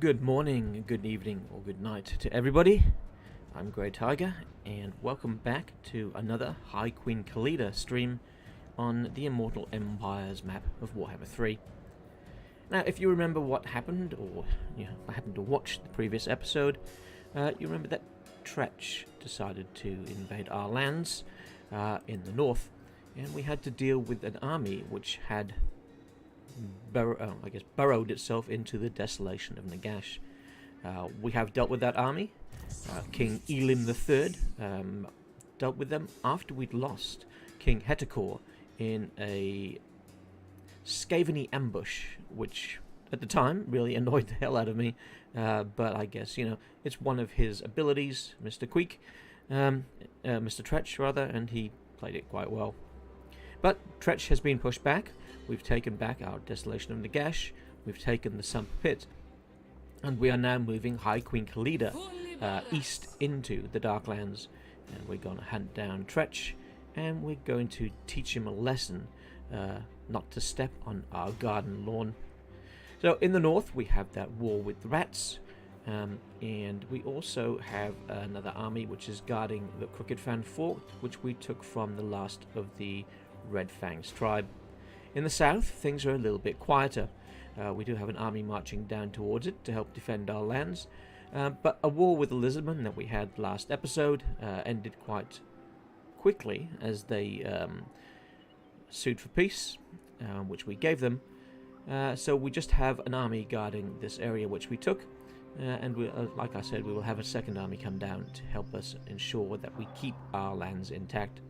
Good morning, good evening, or good night to everybody. I'm Grey Tiger, and welcome back to another High Queen Khalida stream on the Immortal Empires map of Warhammer 3. Now, if you remember what happened, or happened to watch the previous episode, you remember that Tretch decided to invade our lands in the north, and we had to deal with an army which had burrowed itself into the desolation of Nagash. We have dealt with that army. King Elim III dealt with them after we'd lost King Nehekhara in a Scaveny ambush, which at the time really annoyed the hell out of me. But I guess, it's one of his abilities, Mr. Queek, Mr. Tretch rather, and he played it quite well. But Tretch has been pushed back. We've taken back our Desolation of Nagash, we've taken the Sump Pit, and we are now moving High Queen Khalida east into the Darklands. And we're going to hunt down Tretch, and we're going to teach him a lesson not to step on our garden lawn. So in the north we have that war with the rats, and we also have another army which is guarding the Crooked Fan Fort, which we took from the last of the Red Fangs tribe. In the south, things are a little bit quieter. We do have an army marching down towards it to help defend our lands. But a war with the Lizardmen that we had last episode ended quite quickly as they sued for peace, which we gave them. So we just have an army guarding this area which we took. And we, like I said, we will have a second army come down to help us ensure that we keep our lands intact.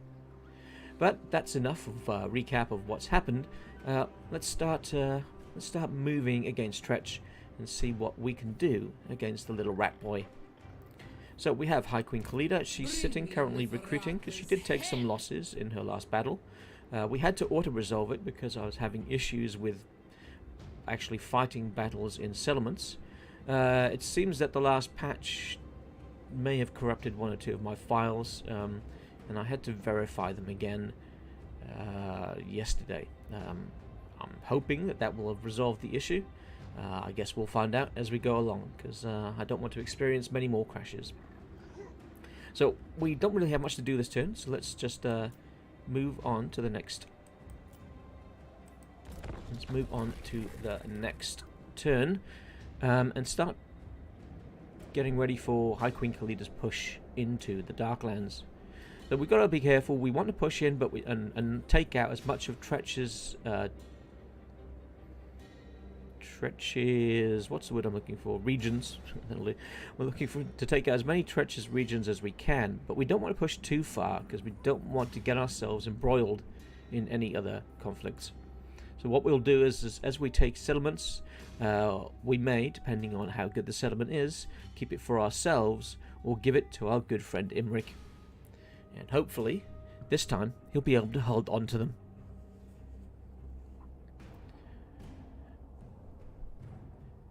But that's enough of a recap of what's happened. Let's start moving against Tretch and see what we can do against the little rat boy. So we have High Queen Khalida. She's sitting currently recruiting because she did take some losses in her last battle. We had to auto-resolve it because I was having issues with actually fighting battles in settlements. It seems that the last patch may have corrupted one or two of my files, and I had to verify them again yesterday. I'm hoping that will have resolved the issue. I guess we'll find out as we go along, because I don't want to experience many more crashes. So we don't really have much to do this turn, so let's just move on to the next. Let's move on to the next turn and start getting ready for High Queen Khalida's push into the Darklands. So we've got to be careful. We want to push in, but and take out as much of Tretch's what's the word I'm looking for? Regions. We're looking to take out as many Tretch's regions as we can, but we don't want to push too far because we don't want to get ourselves embroiled in any other conflicts. So what we'll do is as we take settlements, we may, depending on how good the settlement is, keep it for ourselves or give it to our good friend Imric. And hopefully, this time, he'll be able to hold on to them.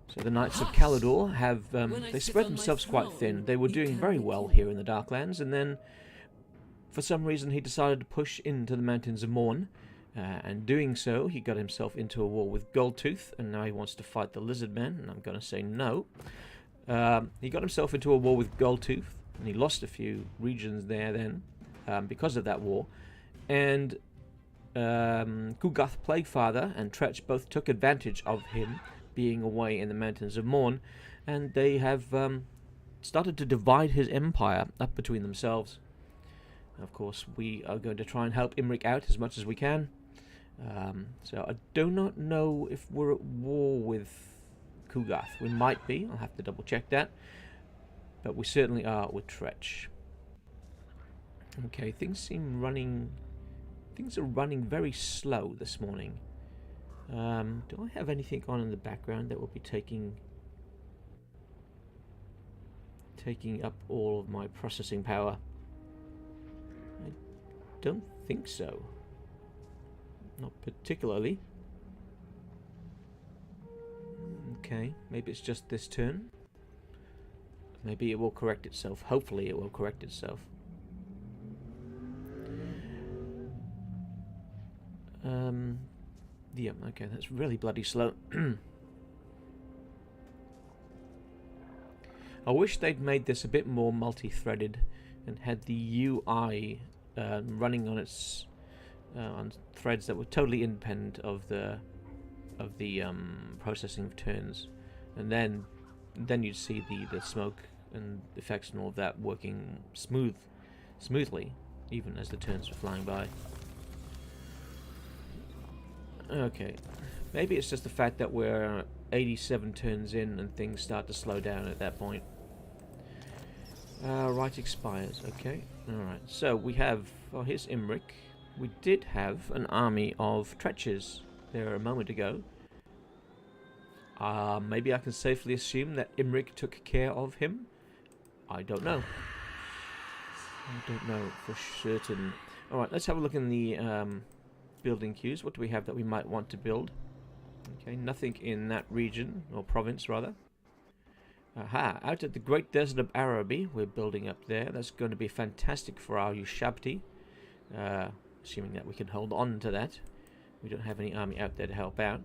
So the Knights of Caledor have, they spread themselves quite thin. They were doing very well here in the Darklands, and then, for some reason, he decided to push into the Mountains of Morn. And doing so, he got himself into a war with Goldtooth, and now he wants to fight the Lizardmen, and I'm going to say no. He got himself into a war with Goldtooth, and he lost a few regions there then because of that war. And Kugath Plaguefather and Tretch both took advantage of him being away in the Mountains of Morn, and they have started to divide his empire up between themselves. Of course, we are going to try and help Imric out as much as we can. So I do not know if we're at war with Kugath. We might be. I'll have to double check that. But we certainly are with Tretch. Okay, things are running very slow this morning. Do I have anything on in the background that will be taking up all of my processing power? I don't think so. Not particularly. Okay, maybe it's just this turn. Maybe it will correct itself. Hopefully it will correct itself. Yeah, okay, that's really bloody slow. I wish they'd made this a bit more multi-threaded and had the UI running on its on threads that were totally independent of the processing of turns, and then you'd see the smoke and effects and all of that working smoothly, even as the turns were flying by. Okay, maybe it's just the fact that we're 87 turns in and things start to slow down at that point. Right expires, okay. Alright, so we have, oh, here's Imric. We did have an army of Tretches there a moment ago. Maybe I can safely assume that Imric took care of him? I don't know. I don't know for certain. Alright, let's have a look in the building queues. What do we have that we might want to build? Okay, nothing in that region, or province rather. Aha, out at the Great Desert of Araby, we're building up there. That's going to be fantastic for our Ushabti. Assuming that we can hold on to that. We don't have any army out there to help out.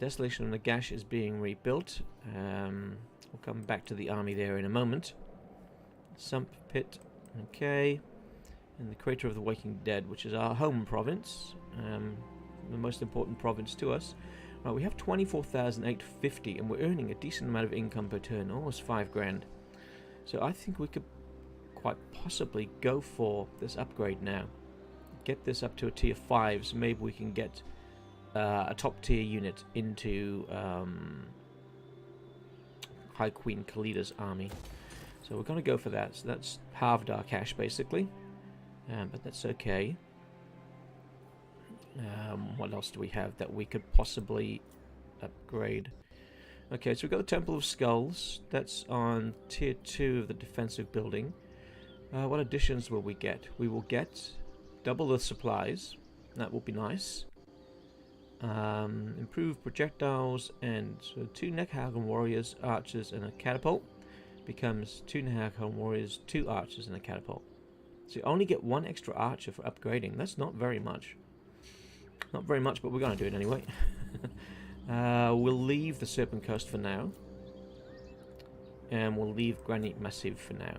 Desolation of Nagash is being rebuilt. We'll come back to the army there in a moment. Sump Pit, okay. And the Crater of the Waking Dead, which is our home province. The most important province to us. Right, we have 24,850 and we're earning a decent amount of income per turn, almost 5 grand. So I think we could quite possibly go for this upgrade now. Get this up to a tier 5, so maybe we can get a top tier unit into High Queen Khalida's army. So we're going to go for that. So that's halved our cash basically, but that's okay. What else do we have that we could possibly upgrade? Okay, so we've got the Temple of Skulls. That's on tier 2 of the defensive building. What additions will we get? We will get double the supplies. That will be nice. Improved projectiles, and so 2 Nehekhara warriors, archers, and a catapult. Becomes 2 Nehekhara warriors, 2 archers, and a catapult. So you only get 1 extra archer for upgrading. That's not very much. Not very much, but we're going to do it anyway. We'll leave the Serpent Coast for now. And we'll leave Granite Massive for now.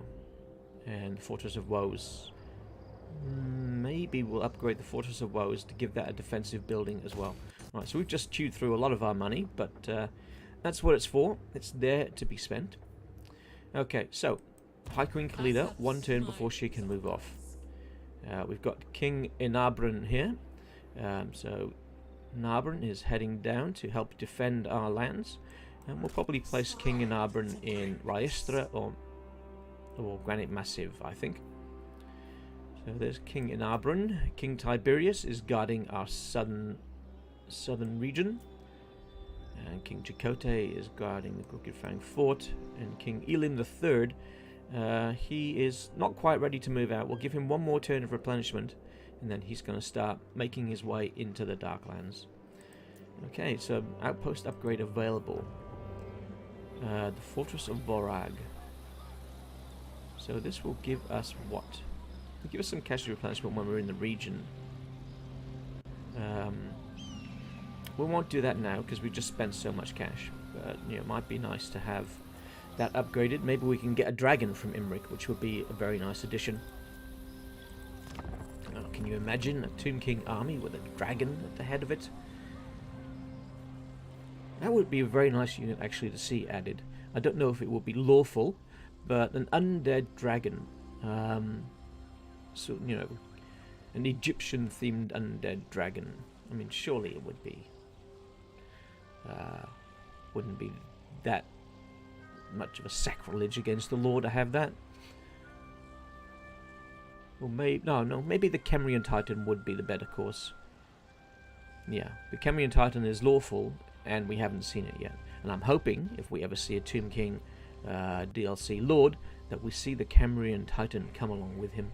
And Fortress of Woes. Maybe we'll upgrade the Fortress of Woes to give that a defensive building as well. Right, so we've just chewed through a lot of our money, but that's what it's for. It's there to be spent. Okay, so High Queen Khalida, 1 turn before she can move off. We've got King Inabran here. So Nabran is heading down to help defend our lands, and we'll probably place King Inabran in Raistra or Granite Massive, I think. So there's King Inabran. King Tiberius is guarding our southern region, and King Chakotay is guarding the Crooked Fang Fort, and King Elim III, he is not quite ready to move out. We'll give him 1 more turn of replenishment, and then he's going to start making his way into the Darklands. Okay, so outpost upgrade available. The Fortress of Vorag. So this will give us what? It'll give us some cash replenishment when we're in the region. We won't do that now because we just spent so much cash. But you know, it might be nice to have that upgraded. Maybe we can get a dragon from Imric, which would be a very nice addition. Can you imagine a Tomb King army with a dragon at the head of it? That would be a very nice unit actually to see added. I don't know if it would be lawful, but an undead dragon. So, you know, an Egyptian-themed undead dragon. I mean, surely it would be. Wouldn't be that much of a sacrilege against the law to have that. Well, maybe the Kemrian Titan would be the better course. Yeah, the Kemrian Titan is lawful, and we haven't seen it yet. And I'm hoping, if we ever see a Tomb King DLC Lord, that we see the Kemrian Titan come along with him.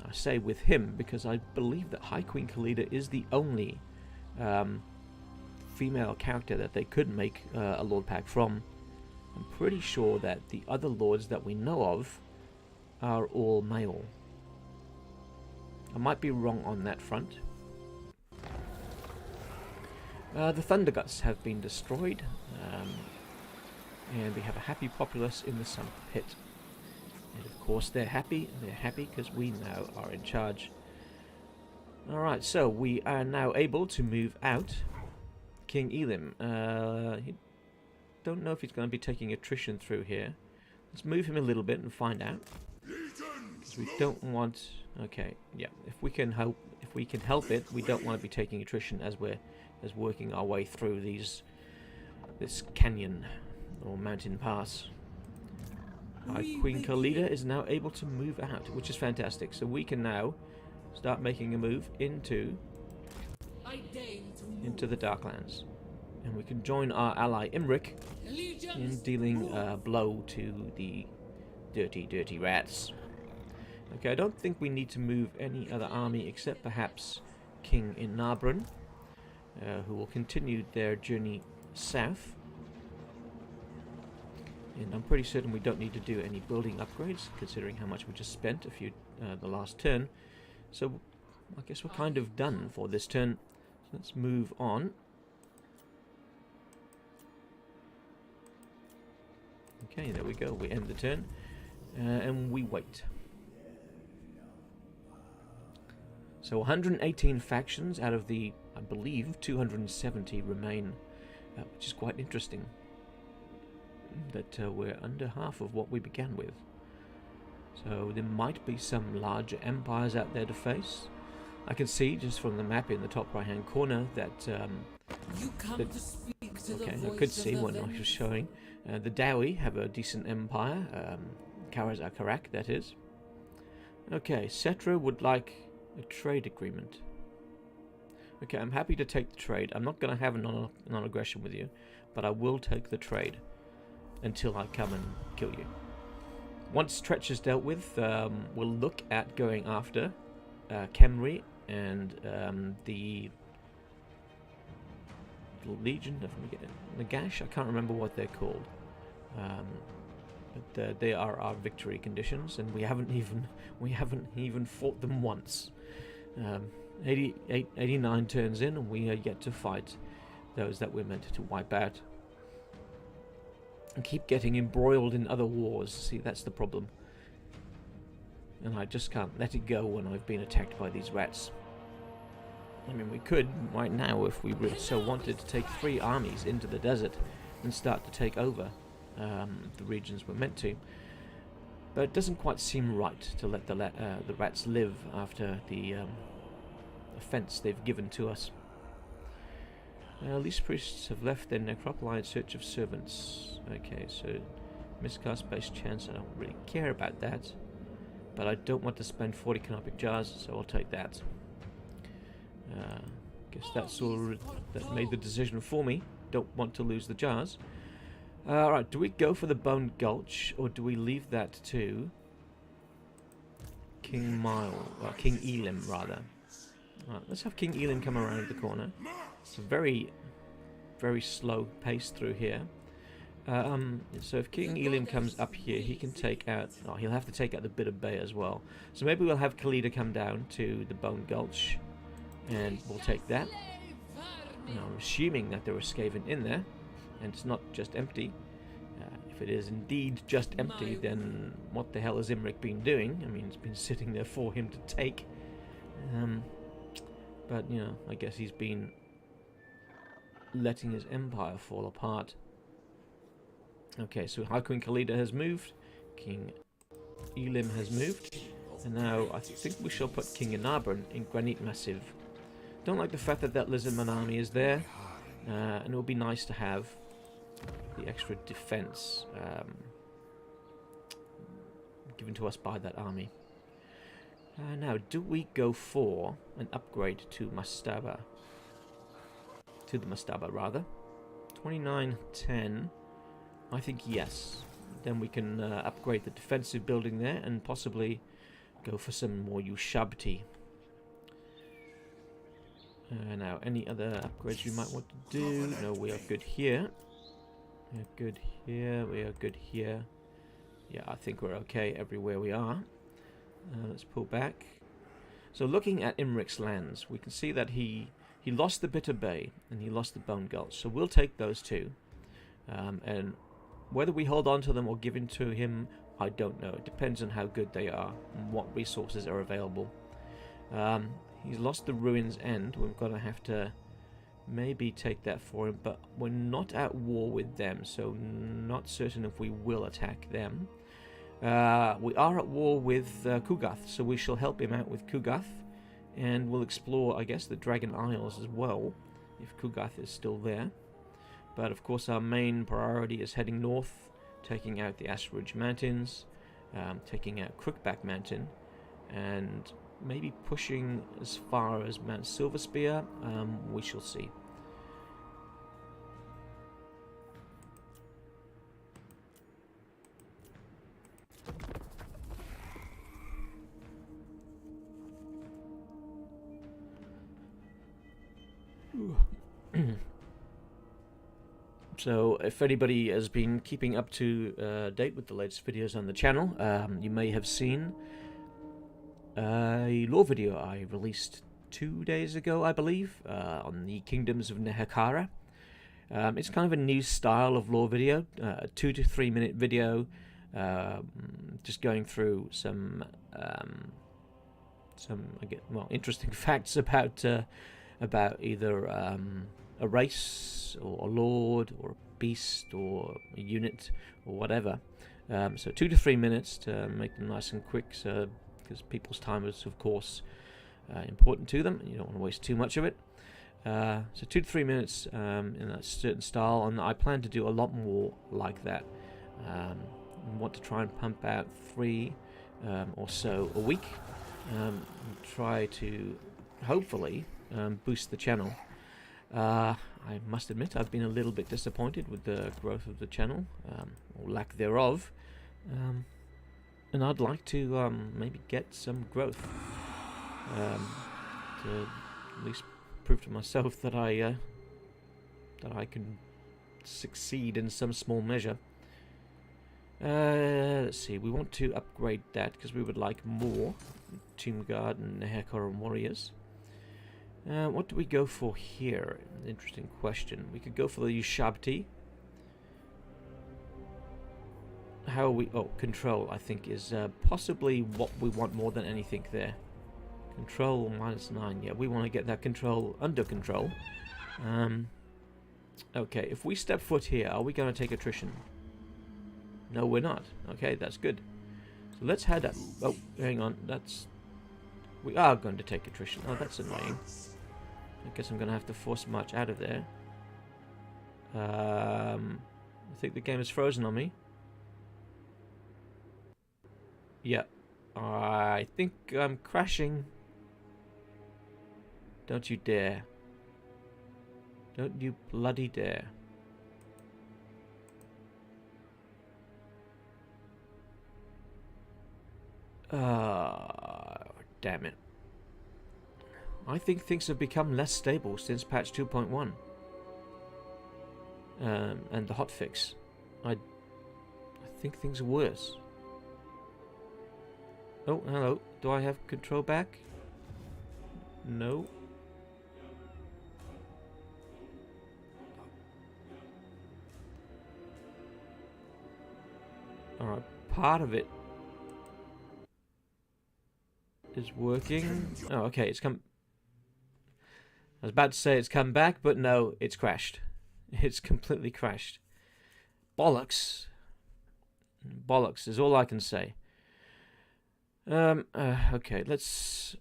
I say with him because I believe that High Queen Khalida is the only female character that they could make a Lord Pack from. I'm pretty sure that the other Lords that we know of are all male. I might be wrong on that front. The Thunderguts have been destroyed. And we have a happy populace in the Summer Pit. And of course they're happy, and they're happy because we now are in charge. Alright, so we are now able to move out King Elim. Don't know if he's going to be taking attrition through here. Let's move him a little bit and find out. We don't want... Okay, yeah. If we can help it, we don't want to be taking attrition as we're working our way through this canyon or mountain pass. Our Queen Khalida is now able to move out, which is fantastic. So we can now start making a move into the Darklands. And we can join our ally Imric in dealing a blow to the dirty rats. Okay, I don't think we need to move any other army except perhaps King in Narbran, who will continue their journey south. And I'm pretty certain we don't need to do any building upgrades, considering how much we just spent the last turn. So I guess we're kind of done for this turn. So let's move on. Okay, there we go. We end the turn, and we wait. So 118 factions out of the, I believe, 270 remain, which is quite interesting. That we're under half of what we began with. So there might be some larger empires out there to face. I can see just from the map in the top right hand corner that I could see when I was showing the Dowie have a decent empire, Karak, that is. Okay, Cetra would like a trade agreement. Okay, I'm happy to take the trade. I'm not going to have a non-aggression with you, but I will take the trade until I come and kill you. Once Tretch is dealt with, we'll look at going after Khemri and the Legion of Nagash. I can't remember what they're called, but they are our victory conditions, and we haven't even fought them once. 89 turns in, and we are yet to fight those that we're meant to wipe out. And keep getting embroiled in other wars. See, that's the problem. And I just can't let it go when I've been attacked by these rats. I mean, we could, right now, if we really so wanted, to take 3 armies into the desert and start to take over the regions we're meant to. But it doesn't quite seem right to let the rats live after the offense they've given to us. These priests have left their necropoli in search of servants. Okay, so miscast based chance, I don't really care about that. But I don't want to spend 40 canopic jars, so I'll take that. Guess that's all that made the decision for me. Don't want to lose the jars. Alright, do we go for the Bone Gulch, or do we leave that to King Elim, rather? Alright, let's have King Elim come around the corner. It's a very, very slow pace through here. So if King Elim comes up here, he can take out... Oh, he'll have to take out the Bitter Bay as well. So maybe we'll have Khalida come down to the Bone Gulch, and we'll take that. Now, I'm assuming that there was Skaven in there, and it's not just empty. If it is indeed just empty, then what the hell has Imric been doing? I mean, it's been sitting there for him to take. But, you know, I guess he's been letting his empire fall apart. Okay, so High Queen Khalida has moved, King Elim has moved, and now I think we shall put King Narbran in Granite Massive. Don't like the fact that Lizardman army is there, and it would be nice to have the extra defense given to us by that army. Now, do we go for an upgrade to Mastaba? To the Mastaba, rather. 2910. I think yes. Then we can upgrade the defensive building there and possibly go for some more Ushabti. Now, any other upgrades we might want to do? No, we are good here. We are good here. We are good here. Yeah, I think we're okay everywhere we are. Let's pull back. So looking at Imric's lands, we can see that he lost the Bitter Bay and he lost the Bone Gulch. So we'll take those two. And Whether we hold on to them or give in to him, I don't know. It depends on how good they are and what resources are available. He's lost the Ruins End. We're going to have to maybe take that for him, but we're not at war with them, so not certain if we will attack them. We are at war with Kugath, so we shall help him out with Kugath, and we'll explore, I guess, the Dragon Isles as well, if Kugath is still there. But of course our main priority is heading north, taking out the Ash Ridge Mountains, taking out Crookback Mountain, and maybe pushing as far as Mount Silverspear. We shall see. So if anybody has been keeping up to date with the latest videos on the channel, you may have seen a lore video I released 2 days ago, I believe, on the Kingdoms of Nehekhara. It's kind of a new style of lore video, a 2 to 3 minute video, just going through some interesting facts about either a race or a lord or a beast or a unit or whatever. So 2 to 3 minutes to make them nice and quick, so because people's time is, of course, important to them. You don't want to waste too much of it. So 2 to 3 minutes in a certain style, and I plan to do a lot more like that. I want to try and pump out 3 or so a week. And try to, hopefully, boost the channel. I must admit I've been a little bit disappointed with the growth of the channel, or lack thereof. And I'd like to maybe get some growth, to at least prove to myself that I can succeed in some small measure. Let's see, we want to upgrade that because we would like more Tomb Guard and Nehekhara warriors. What do we go for here? Interesting question. We could go for the Ushabti. How are we... Oh, control, I think, is possibly what we want more than anything there. Control -9. Yeah, we want to get that control under control. Okay, if we step foot here, are we going to take attrition? No, we're not. Okay, that's good. So let's head up. Oh, hang on. We are going to take attrition. Oh, that's annoying. I guess I'm going to have to force march out of there. I think the game is frozen on me. Yeah. I think I'm crashing. Don't you dare. Don't you bloody dare. Damn it. I think things have become less stable since patch 2.1. And the hotfix. I think things are worse. Oh, hello. Do I have control back? No. Alright, part of it is working. Oh, okay, it's come... I was about to say it's come back, but no, it's crashed. It's completely crashed. Bollocks. Bollocks is all I can say. Okay, let's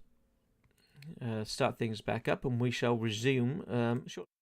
start things back up, and we shall resume shortly.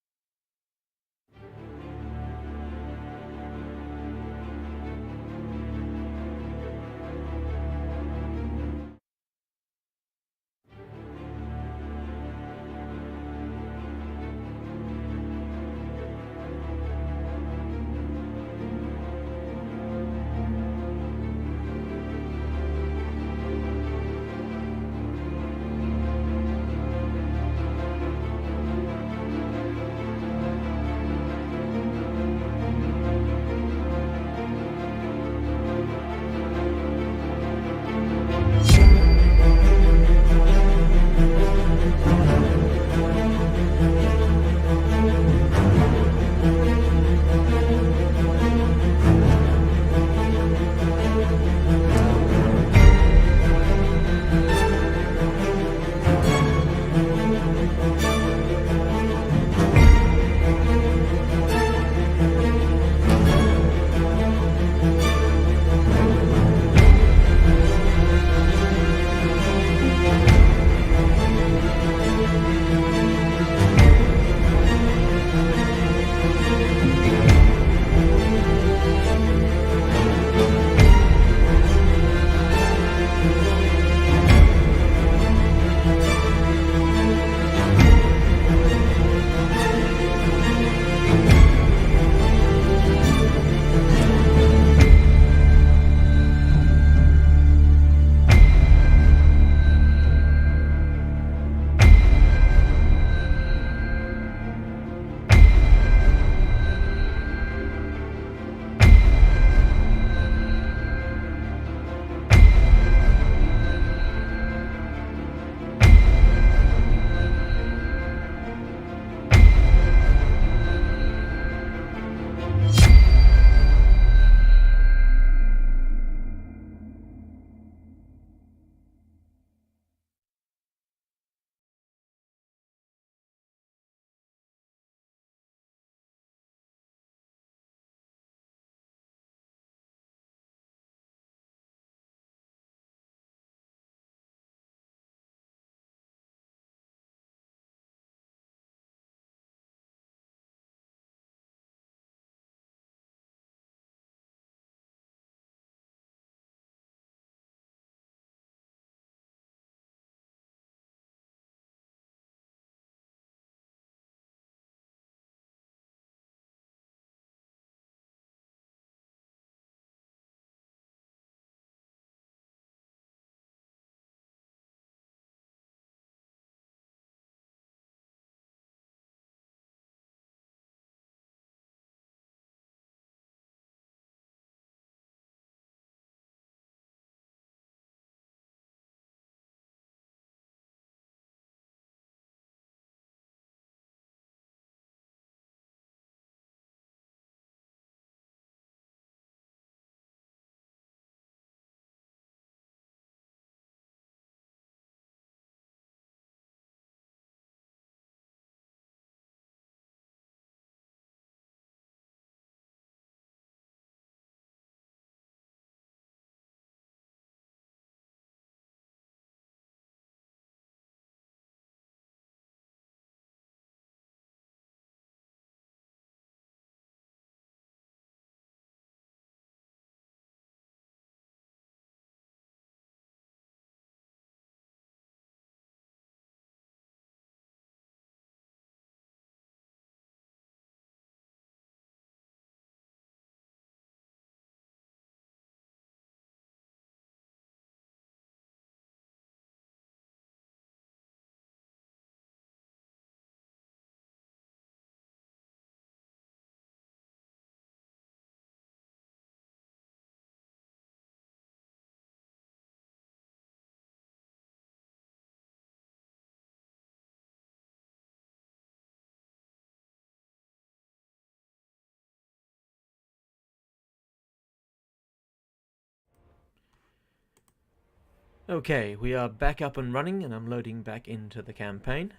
Okay, we are back up and running, and I'm loading back into the campaign.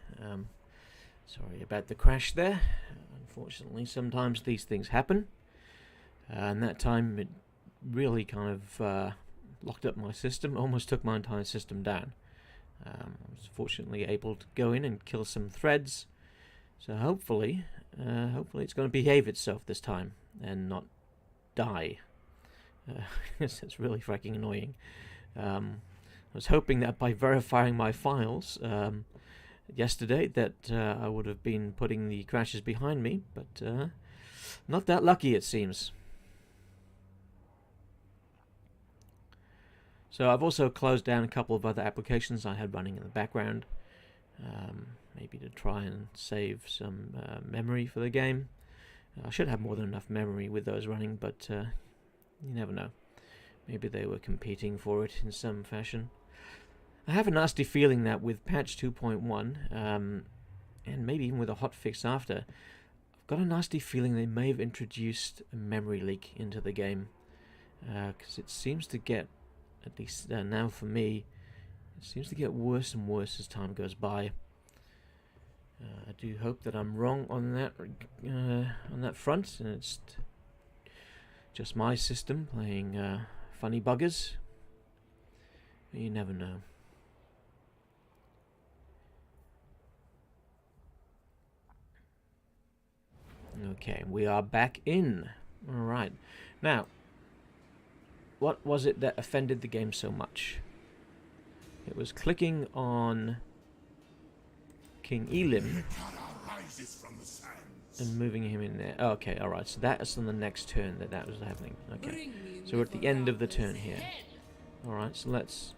Sorry about the crash there. Unfortunately, sometimes these things happen. And that time it really kind of locked up my system, almost took my entire system down. I was fortunately able to go in and kill some threads. So hopefully it's going to behave itself this time and not die. It's really fucking annoying. I was hoping that by verifying my files yesterday that I would have been putting the crashes behind me, but not that lucky it seems. So I've also closed down a couple of other applications I had running in the background, maybe to try and save some memory for the game. I should have more than enough memory with those running, but you never know. Maybe they were competing for it in some fashion. I have a nasty feeling that with patch 2.1, and maybe even with a hotfix after, I've got a nasty feeling they may have introduced a memory leak into the game. Because it seems to get, at least now for me, it seems to get worse and worse as time goes by. I do hope that I'm wrong on that front, and it's just my system playing funny buggers. You never know. Okay, we are back in. Alright. Now, what was it that offended the game so much? It was clicking on King Elim and moving him in there. Oh, okay, alright. So that is on the next turn that was happening. Okay. So we're at the end of the turn here. Alright, so let's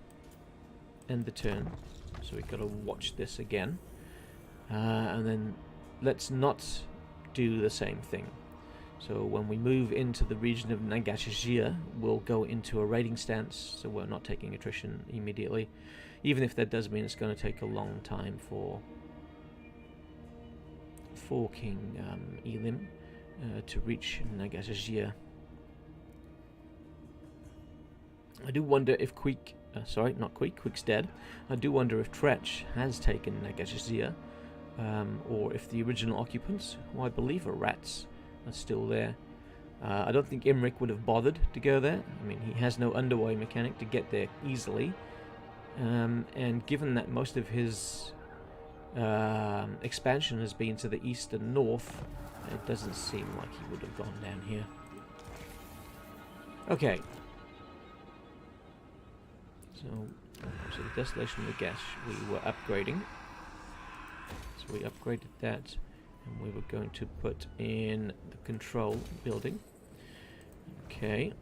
end the turn. So we've got to watch this again. And then let's not do the same thing. So when we move into the region of Nehekhara, we'll go into a raiding stance, so we're not taking attrition immediately, even if that does mean it's going to take a long time for King Elim to reach Nehekhara. I do wonder if Queek's dead. I do wonder if Tretch has taken Nehekhara, or if the original occupants, who I believe are rats, are still there. I don't think Imric would have bothered to go there. I mean, he has no underway mechanic to get there easily. And given that most of his expansion has been to the east and north, it doesn't seem like he would have gone down here. Okay. So the Desolation of Nagash we were upgrading. So we upgraded that, and we were going to put in the control building. Okay.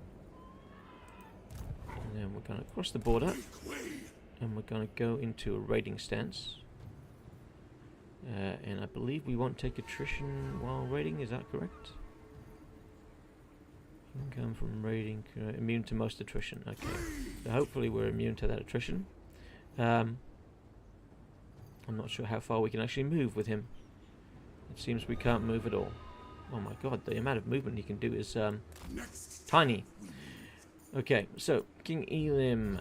And then we're going to cross the border, and we're going to go into a raiding stance. And I believe we won't take attrition while raiding, is that correct? Income from raiding, immune to most attrition. Okay, so hopefully we're immune to that attrition. I'm not sure how far we can actually move with him. It seems we can't move at all. Oh my god, the amount of movement he can do is tiny. Okay, so King Elim,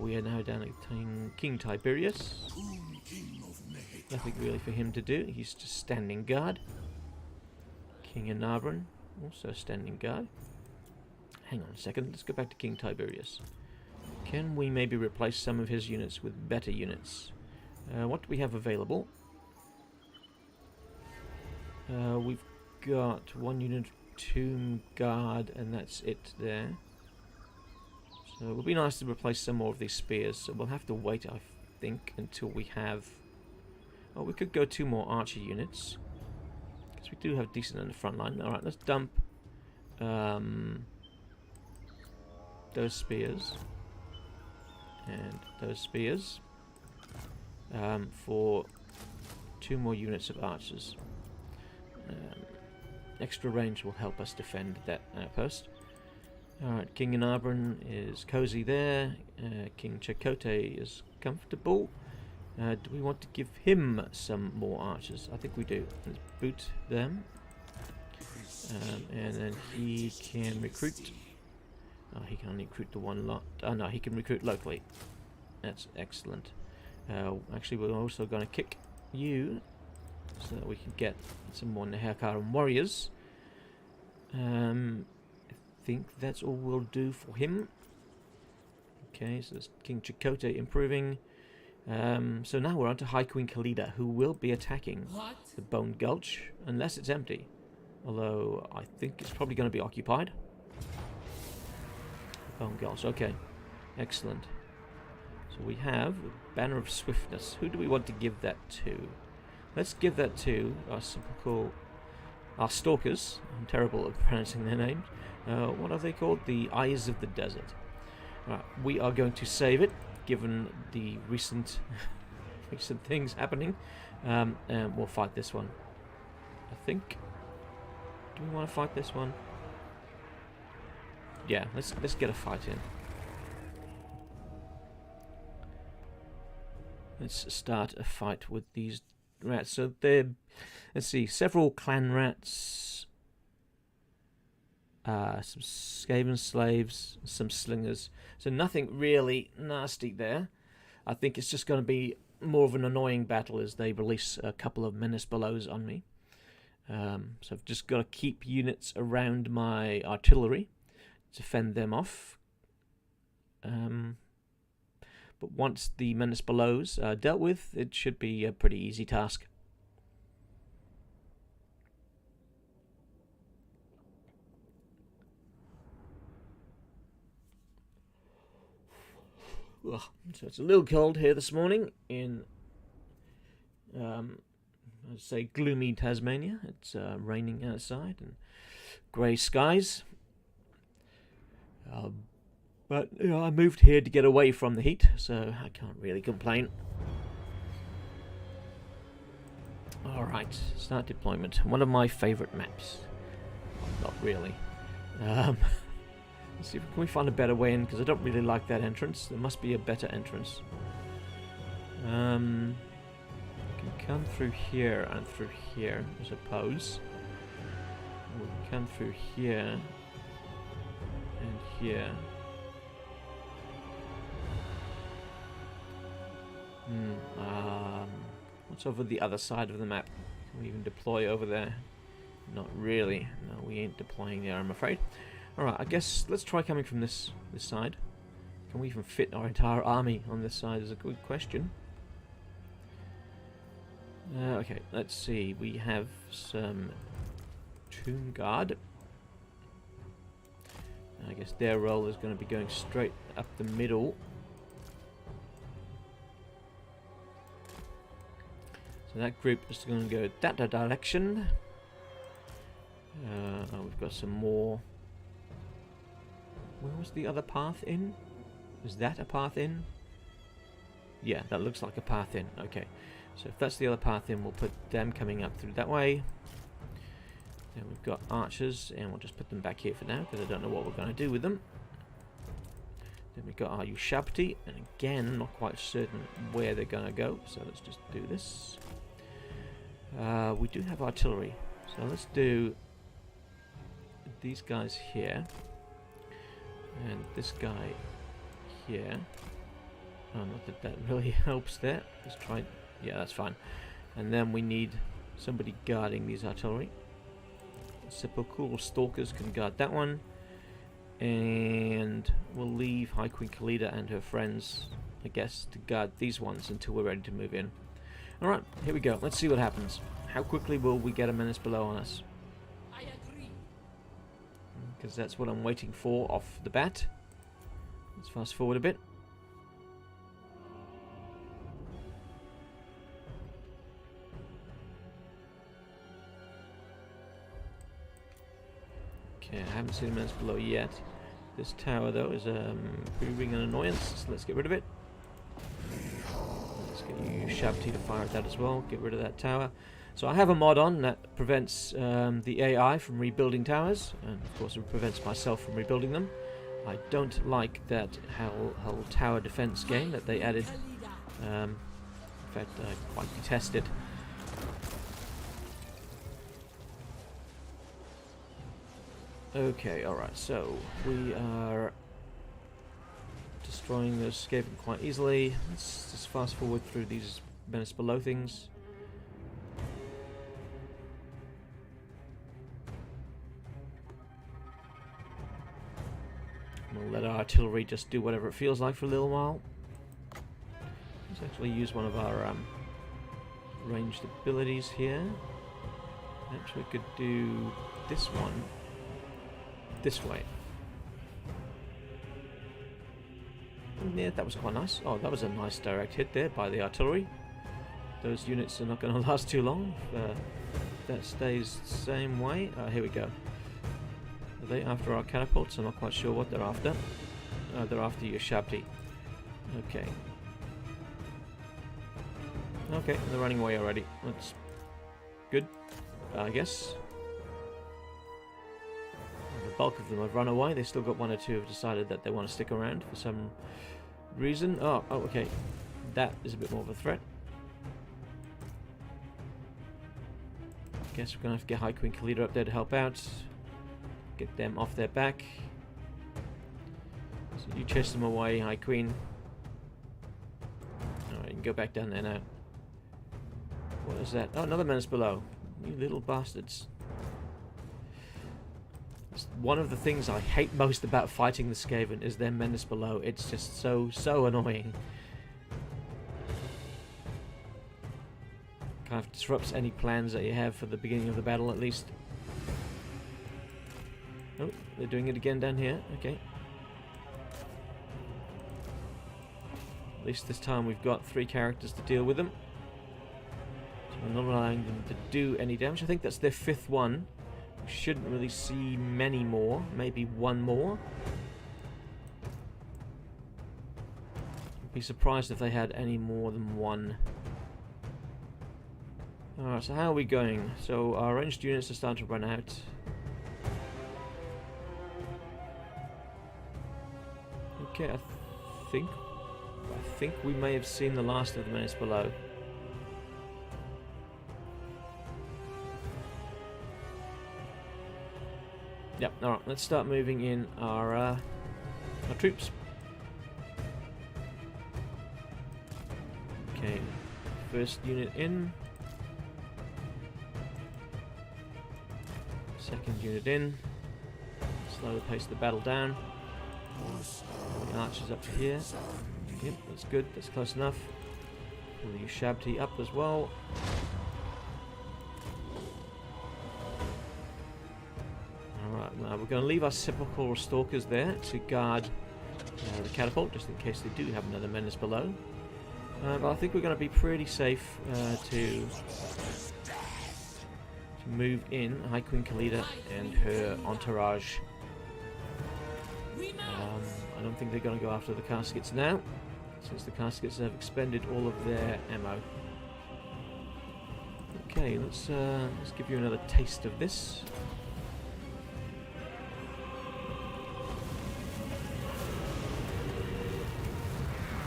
we are now down at King Tiberius. Nothing really for him to do. He's just standing guard. King Anabran, also standing guard. Hang on a second, let's go back to King Tiberius. Can we maybe replace some of his units with better units? What do we have available? We've got one unit Tomb Guard, and that's it there. So it would be nice to replace some more of these spears, so we'll have to wait, I think, until we have... Oh, we could go 2 more archer units, because we do have decent in the front line. Alright, let's dump those spears and those spears for 2 more units of archers. Extra range will help us defend that outpost. Alright, King Anabran is cozy there. King Chakotay is comfortable. Do we want to give him some more archers? I think we do. Let's boot them. And then he can recruit. Oh, he can only recruit the one lot. Oh no, he can recruit locally. That's excellent. Actually, we're also going to kick you so that we can get some more Nehekhara warriors. I think that's all we'll do for him. Okay, so there's King Chakotay improving. So now we're on to High Queen Khalida, who will be attacking the Bone Gulch, unless it's empty. Although, I think it's probably going to be occupied. Bone Gulch, okay. Excellent. So we have Banner of Swiftness. Who do we want to give that to? Let's give that to our stalkers. I'm terrible at pronouncing their names. What are they called? The Eyes of the Desert. Right, we are going to save it, given the recent things happening. And we'll fight this one, I think. Do we want to fight this one? Yeah, let's get a fight in. Let's start a fight with these rats. So they're, let's see, several clan rats, some Skaven slaves, some slingers. So nothing really nasty there. I think it's just going to be more of an annoying battle as they release a couple of menace blows on me. So I've just got to keep units around my artillery to fend them off. But once the menace blows are dealt with, it should be a pretty easy task. Ugh. So it's a little cold here this morning in, I'd say, gloomy Tasmania. It's raining outside and grey skies. But you know, I moved here to get away from the heat, so I can't really complain. Alright, start deployment. One of my favourite maps. Not really. Let's see if can we find a better way in, because I don't really like that entrance. There must be a better entrance. We can come through here and through here, I suppose. We can come through here and here. What's over the other side of the map? Can we even deploy over there? Not really. No, we ain't deploying there, I'm afraid. Alright, I guess let's try coming from this side. Can we even fit our entire army on this side is a good question. Okay, let's see. We have some Tomb Guard. I guess their role is going to be going straight up the middle. So that group is going to go that direction. We've got some more. Where was the other path in? Is that a path in? Yeah, that looks like a path in. Okay. So if that's the other path in, we'll put them coming up through that way. Then we've got archers, and we'll just put them back here for now, because I don't know what we're going to do with them. Then we've got our Ushabti, and again, I'm not quite certain where they're going to go, so let's just do this. We do have artillery, so let's do these guys here, and this guy here. Oh, not that that really helps there. Let's try, yeah, that's fine. And then we need somebody guarding these artillery. Sepulchral Stalkers can guard that one. And we'll leave High Queen Khalida and her friends, I guess, to guard these ones until we're ready to move in. Alright, here we go. Let's see what happens. How quickly will we get a menace below on us? I agree. Because that's what I'm waiting for off the bat. Let's fast forward a bit. Okay, I haven't seen a menace below yet. This tower, though, is proving an annoyance, so let's get rid of it. Let's get you Shabti to fire at that as well. Get rid of that tower. So I have a mod on that prevents the AI from rebuilding towers, and of course it prevents myself from rebuilding them. I don't like that whole tower defense game that they added. In fact, I quite detest it. Okay, alright, so we are destroying those Skaven quite easily. Let's just fast forward through these menace below things. We'll let our artillery just do whatever it feels like for a little while. Let's actually use one of our ranged abilities here. Perhaps we could do this one this way. Yeah, that was quite nice. Oh, that was a nice direct hit there by the artillery. Those units are not going to last too long. That stays the same way. Here we go. Are they after our catapults? I'm not quite sure what they're after. They're after your Shabti. Okay. Okay, they're running away already. That's good, I guess. The bulk of them have run away. They still got one or two who have decided that they want to stick around for some reason. Oh, okay. That is a bit more of a threat. Guess we're going to have to get High Queen Khalida up there to help out. Get them off their back. So you chase them away, High Queen. Alright, you can go back down there now. What is that? Oh, another menace below. You little bastards. It's one of the things I hate most about fighting the Skaven is their menace below. It's just so annoying. Kind of disrupts any plans that you have for the beginning of the battle, at least. Oh, they're doing it again down here. Okay. At least this time we've got 3 characters to deal with them. So we're not allowing them to do any damage. I think that's their 5th one. We shouldn't really see many more. Maybe one more. I'd be surprised if they had any more than one. Alright, so how are we going? So our ranged units are starting to run out. Okay, I think we may have seen the last of the menace below. Yep, alright, let's start moving in our troops. Okay, first unit in. Second unit in. Slowly pace the battle down. The archers up to here. Yep, that's good, that's close enough. Pull the Shabti up as well. Alright, now we're going to leave our Sepulchral Stalkers there to guard the catapult, just in case they do have another menace below. But I think we're going to be pretty safe to move in High Queen Khalida and her entourage. I don't think they're going to go after the caskets now, since the caskets have expended all of their ammo. Okay, let's give you another taste of this.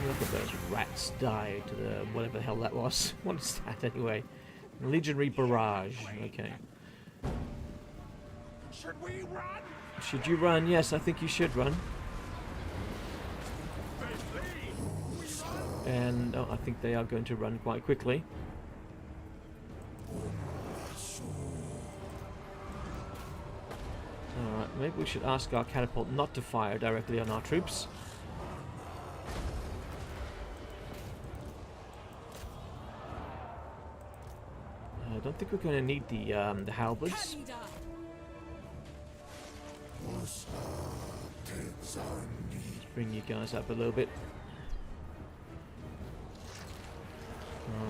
Look at those rats die to the whatever the hell that was. What is that anyway? Legionary barrage. Okay. Should we run? Should you run? Yes, I think you should run. And I think they are going to run quite quickly. Alright, maybe we should ask our catapult not to fire directly on our troops. I don't think we're going to need the halberds. Let's bring you guys up a little bit.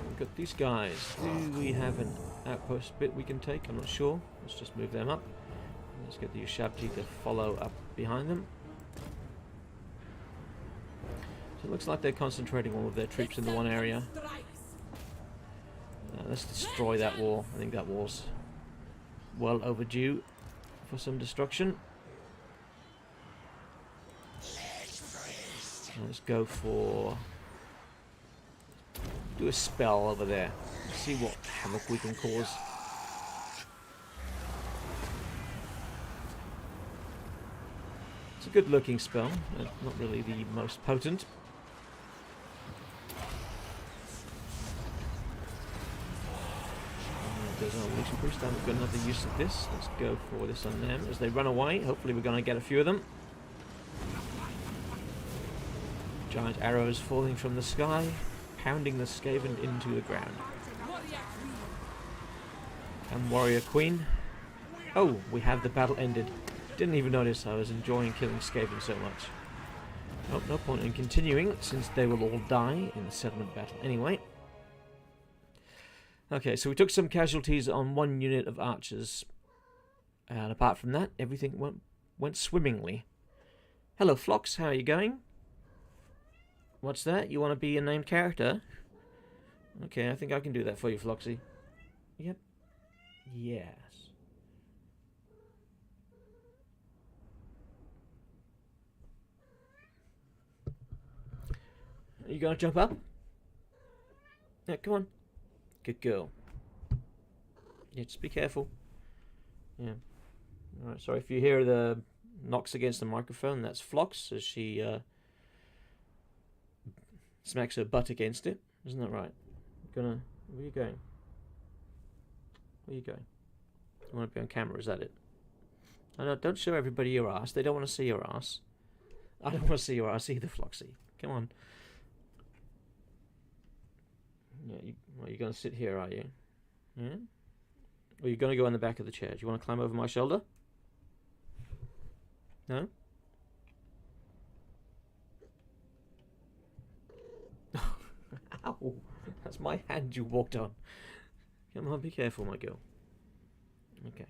We've got these guys. Do we have an outpost bit we can take? I'm not sure. Let's just move them up. Let's get the Ushabti to follow up behind them. So it looks like they're concentrating all of their troops in the one area. Let's destroy that wall. I think that wall's well overdue for some destruction. Let's go for... do a spell over there. See what havoc we can cause. It's a good looking spell, not really the most potent. There's our Legion Priest. I haven't got another use of this. Let's go for this on them as they run away. Hopefully we're going to get a few of them. Giant arrows falling from the sky, pounding the Skaven into the ground. And Warrior Queen. Oh, we have the battle ended. Didn't even notice I was enjoying killing Skaven so much. Oh, no point in continuing, since they will all die in the settlement battle anyway. Okay, so we took some casualties on one unit of archers. And apart from that, everything went swimmingly. Hello, Phlox, how are you going? What's that? You want to be a named character? Okay, I think I can do that for you, Floxy. Yep. Yes. Are you going to jump up? Yeah, come on. Good girl. Yeah, just be careful. Yeah. Alright, sorry if you hear the knocks against the microphone. That's Phlox as she smacks her butt against it. Isn't that right? Where are you going? Where are you going? You want to be on camera, is that it? I know, don't show everybody your ass. They don't want to see your ass. I don't want to see your ass either, Floxy. Come on. Yeah, you're going to sit here, are you? Yeah? Or you're going to go on the back of the chair? Do you want to climb over my shoulder? No? Ow! That's my hand you walked on. Come on, be careful, my girl. Okay.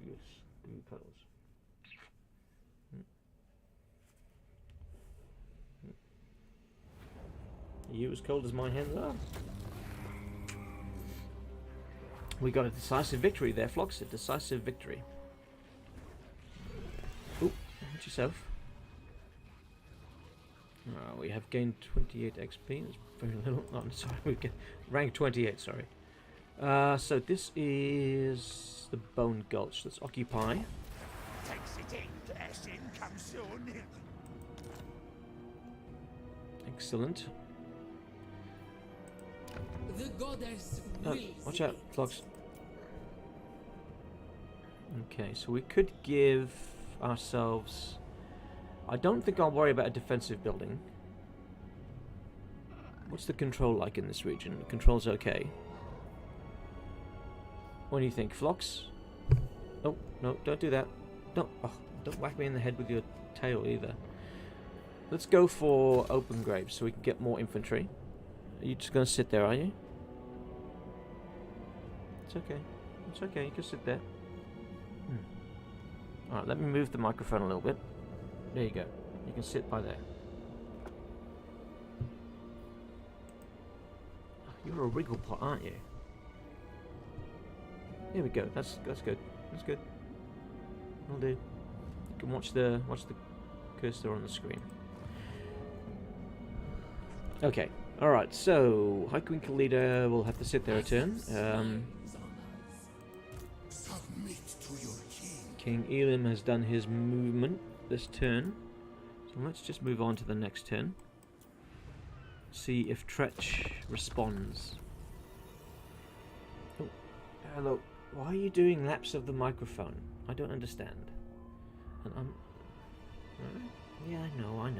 Yes, blue colours. Are you as cold as my hands are? We got a decisive victory there, Phlox. A decisive victory. Oh, watch yourself. We have gained 28 XP. That's very little. Oh, sorry, we get rank 28. Sorry. So this is the Bone Gulch. Let's occupy. Excellent. The goddess watch out, Phlox. Okay, so we could give ourselves... I don't think I'll worry about a defensive building. What's the control like in this region? The control's okay. What do you think, Phlox? Oh, no, don't do that. Don't whack me in the head with your tail either. Let's go for open graves so we can get more infantry. Are you just going to sit there, are you? It's okay. It's okay, you can sit there. Alright, let me move the microphone a little bit. There you go. You can sit by there. You're a wriggle pot, aren't you? There we go. That's good. That's good. Will do. You can watch the cursor on the screen. Okay. Alright, so High Queen Khalida will have to sit there a turn. King Elim has done his movement this turn. So let's just move on to the next turn. See if Tretch responds. Oh, hello. Why are you doing laps of the microphone? I don't understand. And I'm... Yeah, I know.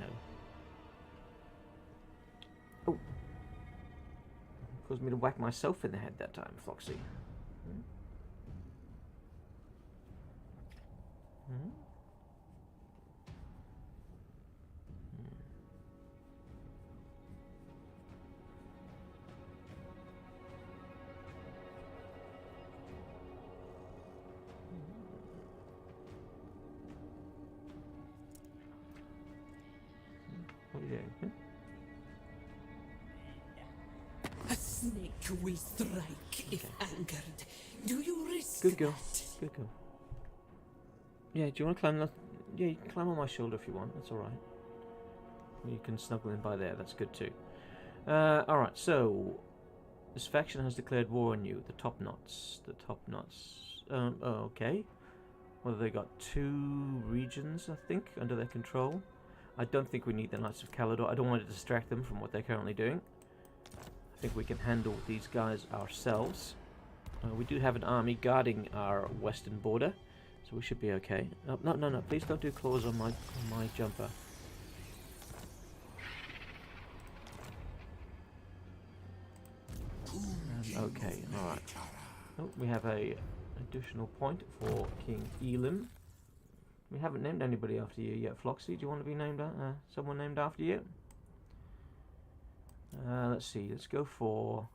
Oh. Caused me to whack myself in the head that time, Foxy. What are you doing? Huh? A snake will strike if angered. Do you risk Good girl. that? Good girl. Yeah, do you want to climb? Yeah, you can climb on my shoulder if you want. That's all right. You can snuggle in by there. That's good too. All right. So this faction has declared war on you. The Top Knots. The Top Knots. Oh, okay. Well, they got 2 regions, I think, under their control. I don't think we need the Knights of Khalida. I don't want to distract them from what they're currently doing. I think we can handle these guys ourselves. We do have an army guarding our western border, so we should be okay. Oh, no, no, no! Please don't do claws on my jumper. Okay, all right. Oh, we have a additional point for King Elim. We haven't named anybody after you yet, Floxy. Do you want to be named someone named after you? Let's see. Let's go for.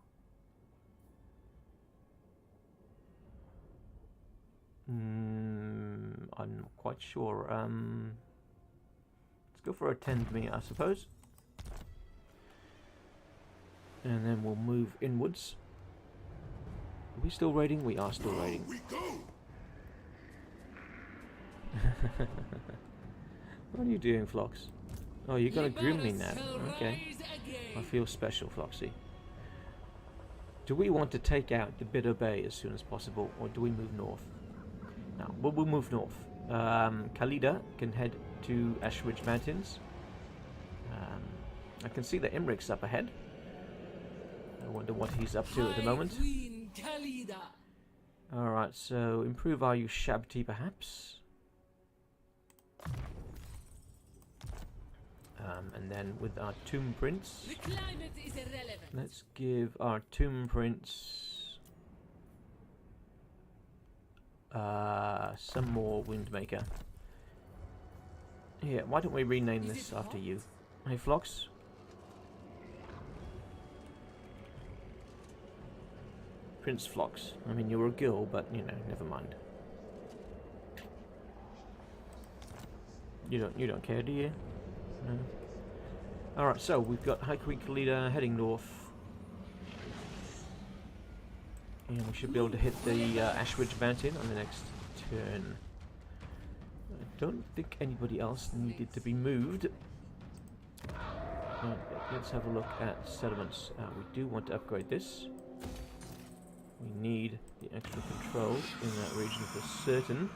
I'm not quite sure. Let's go for Attend Me, I suppose. And then we'll move inwards. Are we still raiding? We are still raiding. What are you doing, Flox? Oh, you're gonna groom me now. Okay. I feel special, Floxy. Do we want to take out the Bitter Bay as soon as possible, or do we move north? No, we'll move north. Khalida can head to Ashridge Mountains. I can see that Imric's up ahead. I wonder what he's up to at the moment. Alright, so improve our Ushabti perhaps. And then with our Tomb Prince, let's give our Tomb Prince some more Windmaker. Here, why don't we rename this after you? Hey, Flox? Prince Flox. I mean, you're a girl, but, you know, never mind. You don't care, do you? No. Alright, so we've got High Queen Khalida heading north. And we should be able to hit the Ashridge Mountain on the next turn. I don't think anybody else needed to be moved. Let's have a look at settlements. We do want to upgrade this. We need the extra control in that region for certain.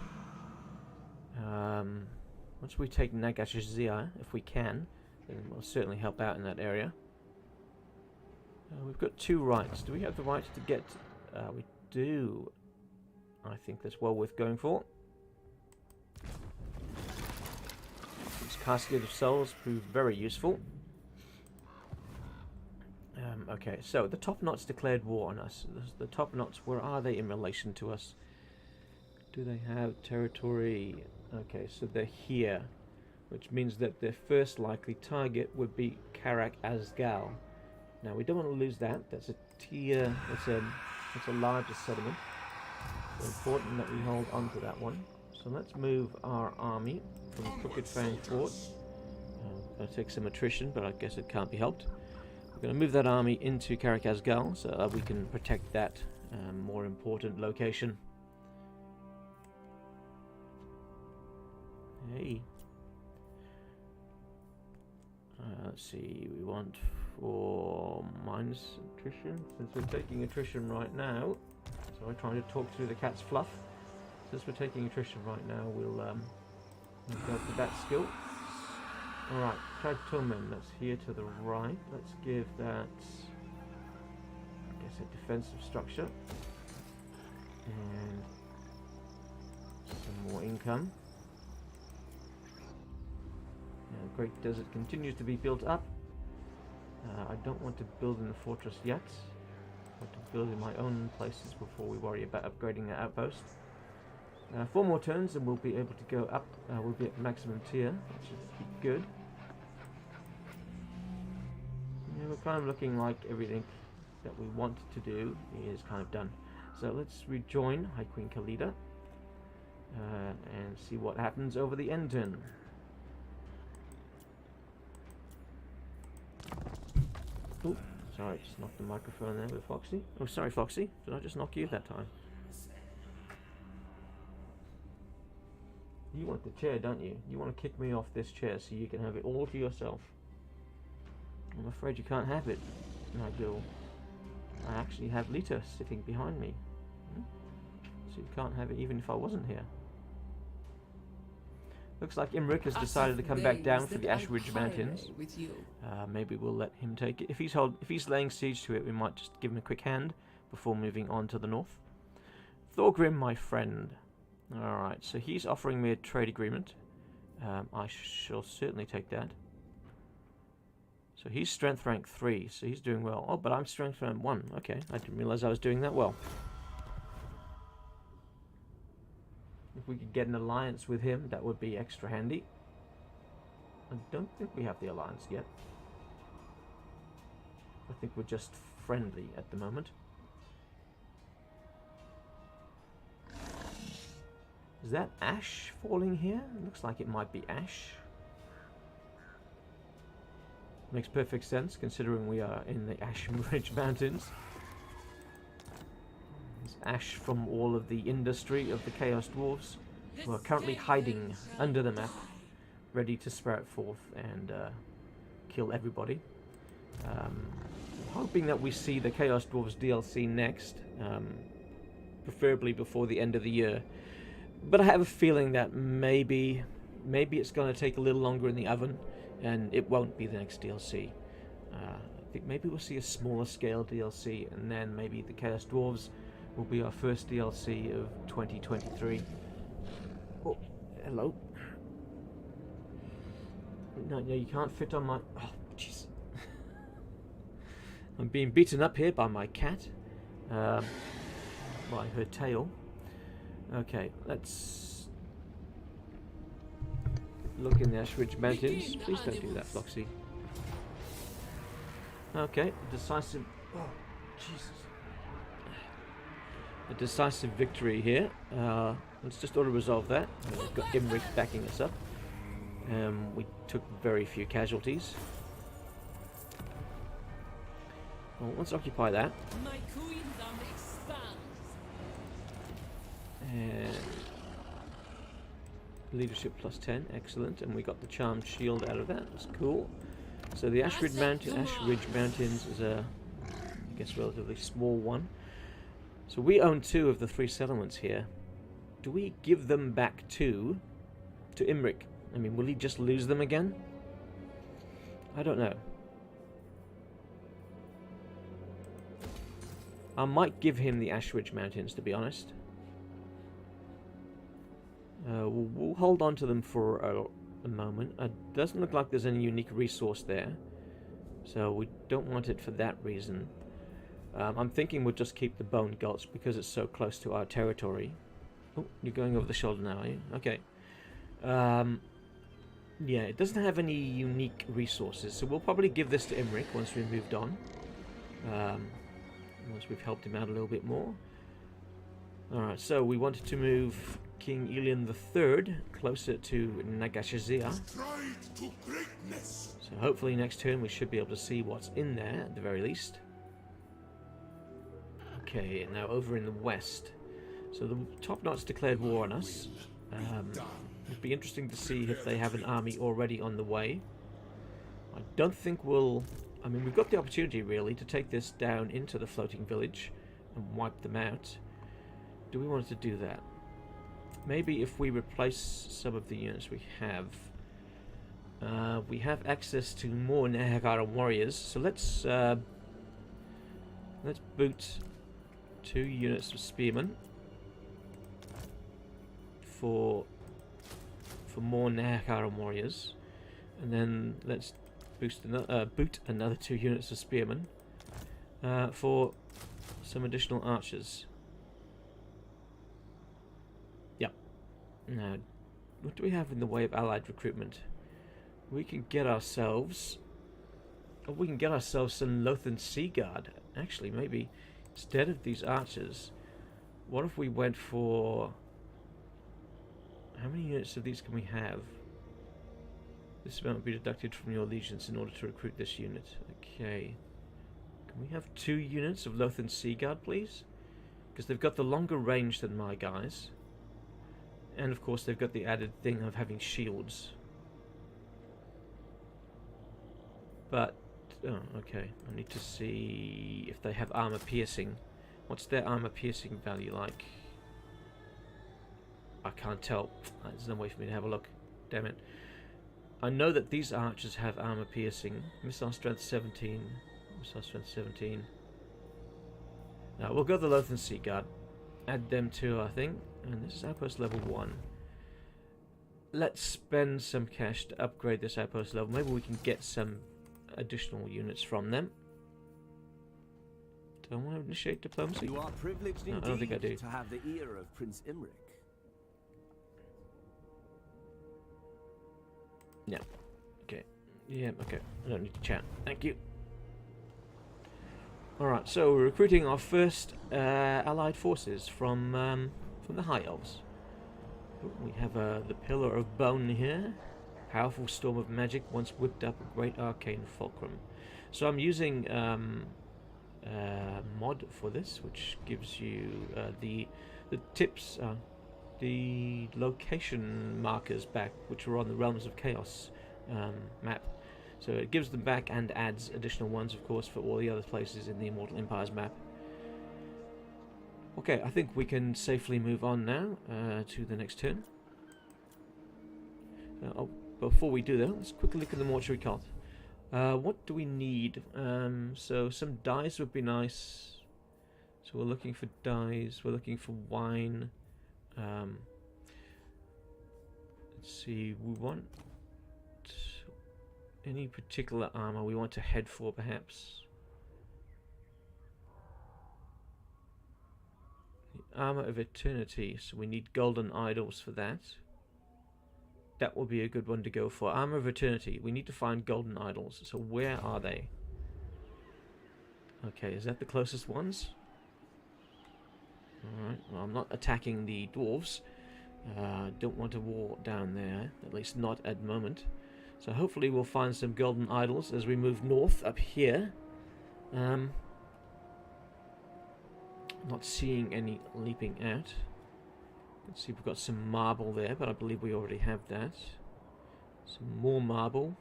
Once we take Nagashizia, if we can, then we'll certainly help out in that area. We've got 2 rights. Do we have the right to get... we do. I think that's well worth going for. This Casket of Souls proved very useful. Okay, so the Top Knots declared war on us. The Top Knots, where are they in relation to us? Do they have territory? Okay, so they're here, which means that their first likely target would be Karak Azgal. Now we don't want to lose that. That's a tier. That's a larger settlement. So important that we hold on to that one. So let's move our army from Crooked Fang Fort. Gonna take some attrition, but I guess it can't be helped. We're going to move that army into Karak Azgal so that we can protect that more important location. Hey. Let's see, we want for minus attrition, since we're taking attrition right now. So I'm trying to talk through the cat's fluff. Since we're taking attrition right now, we'll go for that skill. Alright, Tragtomen, that's here to the right. Let's give that, I guess, a defensive structure. And some more income. Great Desert continues to be built up. I don't want to build in the fortress yet. I want to build in my own places before we worry about upgrading the outpost. 4 more turns and we'll be able to go up. We'll be at maximum tier, which is good. Yeah, we're kind of looking like everything that we want to do is kind of done. So let's rejoin High Queen Khalida and see what happens over the end turn. Oh, sorry, just knocked the microphone there with Foxy. Oh, sorry, Foxy. Did I just knock you that time? You want the chair, don't you? You want to kick me off this chair so you can have it all to yourself. I'm afraid you can't have it, Nigel. I actually have Lita sitting behind me. So you can't have it even if I wasn't here. Looks like Imric has decided to come back down for the Ash Ridge Mountains. Maybe we'll let him take it. If he's laying siege to it, we might just give him a quick hand before moving on to the north. Thorgrim, my friend. Alright, so he's offering me a trade agreement. I shall certainly take that. So he's strength rank 3, so he's doing well. Oh, but I'm strength rank 1. Okay, I didn't realize I was doing that well. If we could get an alliance with him, that would be extra handy. I don't think we have the alliance yet. I think we're just friendly at the moment. Is that ash falling here? It looks like it might be ash. Makes perfect sense considering we are in the Ash Ridge Mountains. There's ash from all of the industry of the Chaos Dwarves, who are currently hiding under the map, ready to sprout forth and kill everybody. Hoping that we see the Chaos Dwarves DLC next, preferably before the end of the year. But I have a feeling that maybe it's going to take a little longer in the oven, and it won't be the next DLC. I think maybe we'll see a smaller scale DLC, and then maybe the Chaos Dwarves will be our first DLC of 2023. Oh, hello. No, you can't fit on my... Oh, jeez. I'm being beaten up here by my cat. By her tail. Okay, let's look in the Ash Ridge Mountains. Please don't do that, Floxy. Okay, decisive... Oh, Jesus. A decisive victory here. Let's just auto-resolve that. We've got Imric backing us up. We took very few casualties. Well, let's occupy that. And leadership plus 10, excellent. And we got the charmed shield out of that. That's cool. So the Ash Ridge Mountains is a, I guess, relatively small one. So we own 2 of the 3 settlements here. Do we give them back to Imric? I mean, will he just lose them again? I don't know. I might give him the Ash Ridge Mountains, to be honest. We'll hold on to them for a moment. It doesn't look like there's any unique resource there, so we don't want it for that reason. I'm thinking we'll just keep the Bone Gulch because it's so close to our territory. Oh, you're going over the shoulder now, are you? Okay. Yeah, it doesn't have any unique resources, so we'll probably give this to Imric once we've moved on. Once we've helped him out a little bit more. Alright, so we wanted to move King Ilim III closer to Nagashazia. So hopefully next turn we should be able to see what's in there at the very least. Okay, now over in the west. So the Top Knot's declared war on us. It'd be interesting to see if they have an army already on the way. I don't think we'll... I mean, we've got the opportunity, really, to take this down into the floating village and wipe them out. Do we want to do that? Maybe if we replace some of the units we have access to more Nehekhara warriors. So let's boot 2 units of spearmen for more Nehekhara warriors, and then let's boot another 2 units of spearmen for some additional archers. Yep. Now, what do we have in the way of allied recruitment? We can get ourselves... Oh, we can get ourselves some Lothan Sea Guard. Actually, maybe instead of these archers, what if we went for... How many units of these can we have? This amount will be deducted from your allegiance in order to recruit this unit. Okay. Can we have 2 units of Lothan Sea Guard, please? Because they've got the longer range than my guys. And of course they've got the added thing of having shields. But, oh, okay. I need to see if they have armor piercing. What's their armor piercing value like? I can't tell. There's no way for me to have a look. damn it. I know that these archers have armor piercing. Missile strength 17. Missile strength 17. Now we'll go the Lothern Sea Guard. Add them to, I think. And this is outpost level 1. Let's spend some cash to upgrade this outpost level. Maybe we can get some additional units from them. Do I want to initiate diplomacy? You are privileged No, I don't think I do. to have the ear of Prince Imric. Yeah. Okay. Yeah, okay. I don't need to chat. Thank you. Alright, so we're recruiting our first allied forces from the High Elves. We have the Pillar of Bone here. Powerful storm of magic once whipped up a great arcane fulcrum. So I'm using mod for this, which gives you the tips, the location markers back, which are on the Realms of Chaos map. So it gives them back and adds additional ones, of course, for all the other places in the Immortal Empires map. Okay, I think we can safely move on now to the next turn. Before we do that, let's quickly look at the mortuary cult. What do we need? So some dyes would be nice. So we're looking for dyes. We're looking for wine. Let's see. We want any particular armor we want to head for, perhaps. The armor of eternity. So we need golden idols for that. That will be a good one to go for. Armor of Eternity. We need to find golden idols. So where are they? Okay, is that the closest ones? Alright, well, I'm not attacking the dwarves. Don't want a war down there. At least not at the moment. So hopefully we'll find some golden idols as we move north up here. Not seeing any leaping out. Let's see, we've got some marble there, but I believe we already have that. Some more marble.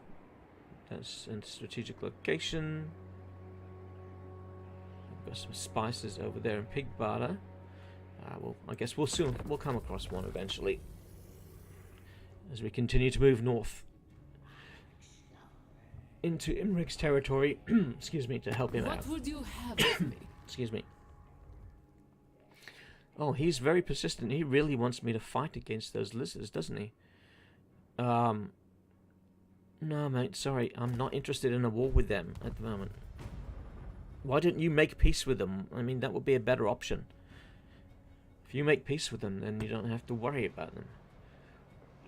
That's in strategic location. We've got some spices over there in pig barter. Well, I guess we'll come across one eventually. As we continue to move north into Imric's territory, excuse me, to help him out. What would you have of me? Excuse me. Oh, he's very persistent. He really wants me to fight against those lizards, doesn't he? No, mate, sorry. I'm not interested in a war with them at the moment. Why don't you make peace with them? I mean, that would be a better option. If you make peace with them, then you don't have to worry about them.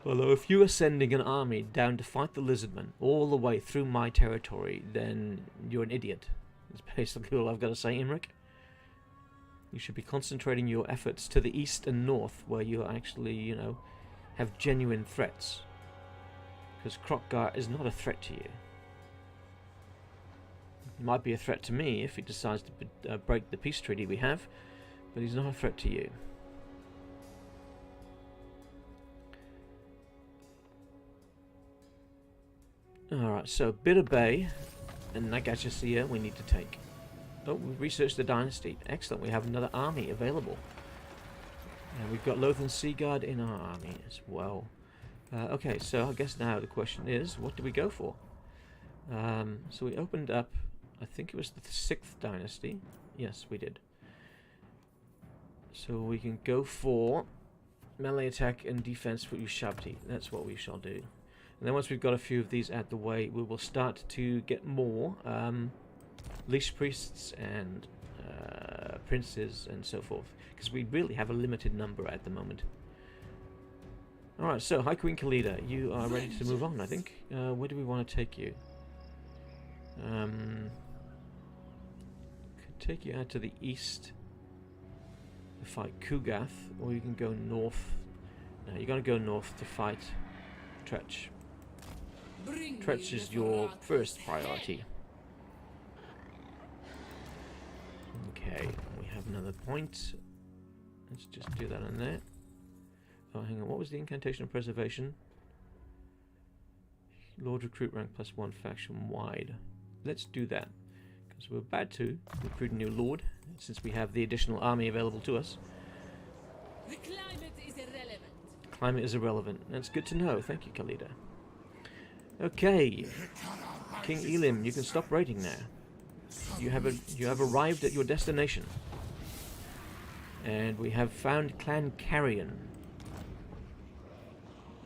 Although, if you are sending an army down to fight the Lizardmen all the way through my territory, then you're an idiot. That's basically all I've got to say, Imric. You should be concentrating your efforts to the east and north, where you actually, you know, have genuine threats. Because Krokkar is not a threat to you. He might be a threat to me if he decides to break the peace treaty we have, but he's not a threat to you. Alright, so Bitter Bay and Nagashasea we need to take. Oh, we've researched the dynasty. Excellent, we have another army available. And we've got Lothern Sea Guard in our army as well. Okay, so I guess now the question is, what do we go for? So we opened up, I think it was the 6th dynasty. Yes, we did. So we can go for melee attack and defense for Ushabti. That's what we shall do. And then once we've got a few of these out the way, we will start to get more leash priests and princes and so forth. Because we really have a limited number at the moment. Alright, so hi Queen Khalida. You are ready to move on, I think. Where do we want to take you? Could take you out to the east to fight Kugath, or you can go north. No, you're going to go north to fight Tretch. Tretch is your first priority. Okay, we have another point. Let's just do that on there. Oh, hang on. What was the incantation of preservation? Lord recruit rank +1 faction wide. Let's do that. Because we're about to recruit a new lord, since we have the additional army available to us. The climate is irrelevant. climate is irrelevant. That's good to know. Thank you, Khalida. Okay, King Elim, you can stop raiding now. You have arrived at your destination, and we have found Clan Carrion.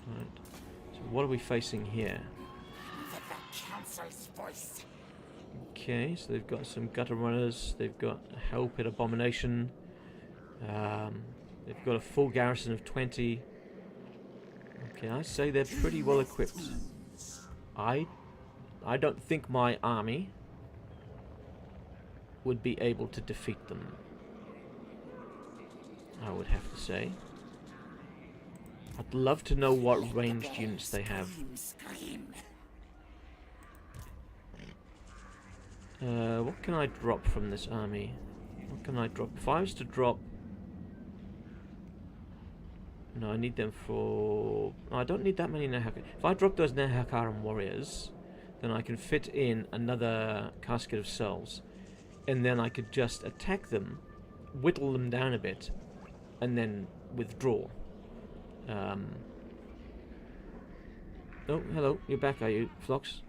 Right. So what are we facing here? Okay, so they've got some gutter runners. They've got a hell pit abomination. They've got a full garrison of 20. Okay, I say they're pretty well equipped. I don't think my army would be able to defeat them, I would have to say. I'd love to know what ranged units they have. What can I drop from this army? What can I drop? If I was to drop... No, I need them for... No, I don't need that many Nehekhara. If I drop those Nehekhara warriors, then I can fit in another casket of souls. And then I could just attack them, whittle them down a bit, and then withdraw. Oh, hello. You're back, are you, Phlox?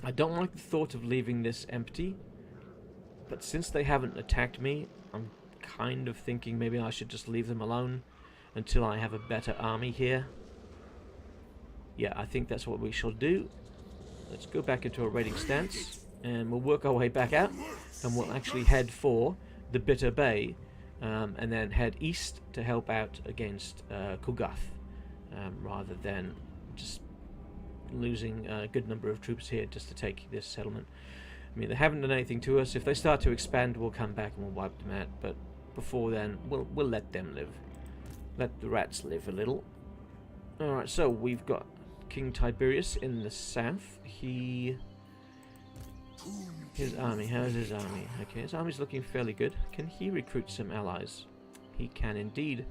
I don't like the thought of leaving this empty, but since they haven't attacked me, I'm kind of thinking maybe I should just leave them alone until I have a better army here. Yeah, I think that's what we shall do. Let's go back into a raiding stance, and we'll work our way back out, and we'll actually head for the Bitter Bay, and then head east to help out against Kugath, rather than just losing a good number of troops here just to take this settlement. I mean, they haven't done anything to us. If they start to expand, we'll come back and we'll wipe them out, but before then, we'll let them live. Let the rats live a little. Alright, so we've got King Tiberius in the south. His army, how's his army? Okay, his army's looking fairly good. Can he recruit some allies? He can indeed.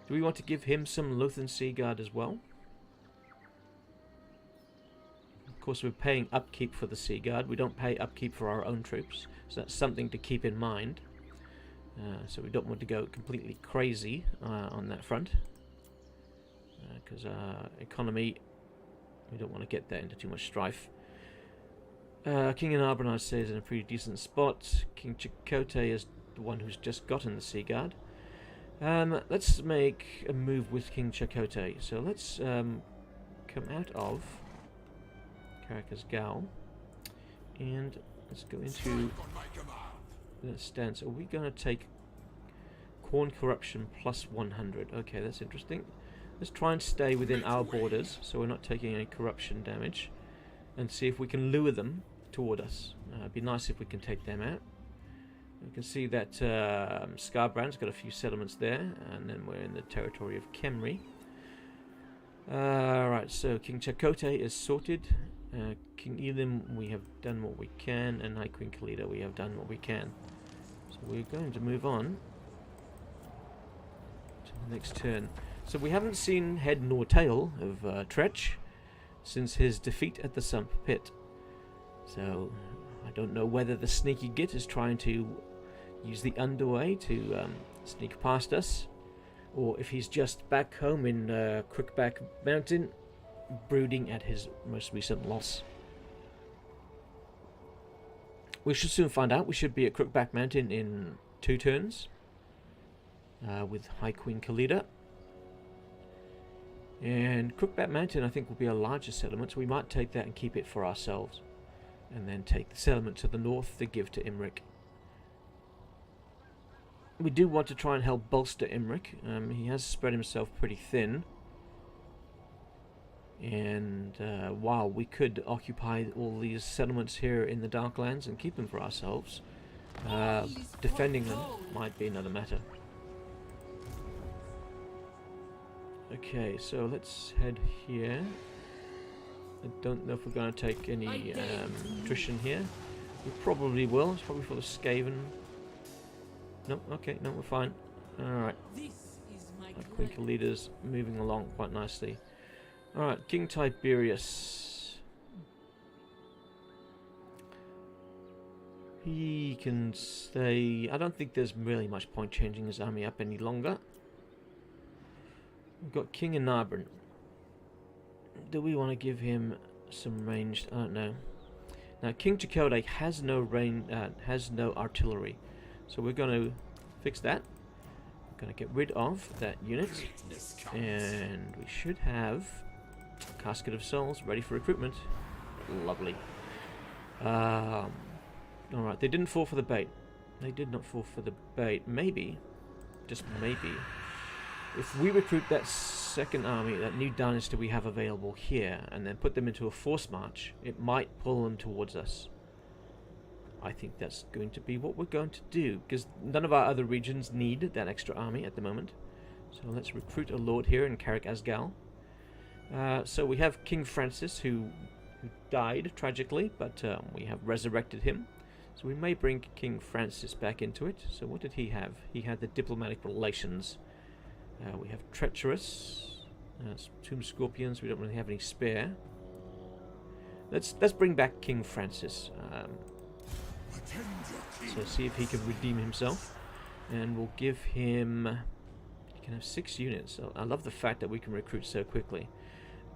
Do we want to give him some Lothan Sea Guard as well? Of course, we're paying upkeep for the Sea Guard. We don't pay upkeep for our own troops, so that's something to keep in mind. So we don't want to go completely crazy on that front, because economy, we don't want to get there into too much strife. King Anarbon, I'd say, is in a pretty decent spot. King Chakotay is the one who's just gotten the Sea Guard. Let's make a move with King Chakotay. So let's come out of Caracas Gal, and let's go into the stance. Are we going to take Corn Corruption plus 100? Okay, that's interesting. Let's try and stay within our borders so we're not taking any corruption damage, and see if we can lure them toward us. It'd be nice if we can take them out. You can see that Scarbrand's got a few settlements there, and then we're in the territory of Khemri. Right, so King Chakotay is sorted. King Elim, we have done what we can, and High Queen Khalida, we have done what we can. So we're going to move on to the next turn. So we haven't seen head nor tail of Tretch since his defeat at the Sump Pit. So I don't know whether the sneaky git is trying to use the underway to sneak past us, or if he's just back home in Crookback Mountain, brooding at his most recent loss. We should soon find out. We should be at Crookback Mountain in 2 turns with High Queen Khalida. And Crookback Mountain, I think, will be a larger settlement, so we might take that and keep it for ourselves, and then take the settlement to the north to give to Imric. We do want to try and help bolster Imric. He has spread himself pretty thin, and while we could occupy all these settlements here in the Darklands and keep them for ourselves, defending them might be another matter. Okay, so let's head here. I don't know if we're going to take any attrition here. We probably will. It's probably for the Skaven. Nope, okay, no, we're fine. Alright. Queen Khalida's moving along quite nicely. Alright, King Tiberius. He can stay... I don't think there's really much point changing his army up any longer. We've got King Anabran. Do we want to give him some ranged? I don't know. Now King Chakotay has no has no artillery, so we're going to fix that. We're going to get rid of that unit, and we should have Casket of Souls ready for recruitment. Lovely. All right, they didn't fall for the bait. They did not fall for the bait. Maybe, just maybe, if we recruit that second army, that new dynasty we have available here, and then put them into a force march, it might pull them towards us. I think that's going to be what we're going to do, because none of our other regions need that extra army at the moment. So let's recruit a lord here in Carrick Asgal. So we have King Francis, who died tragically, but we have resurrected him. So we may bring King Francis back into it. So what did he have? He had the diplomatic relations. We have treacherous, tomb scorpions. We don't really have any spare. Let's bring back King Francis. So see if he can redeem himself, and we'll give him. He can have 6 units. So I love the fact that we can recruit so quickly.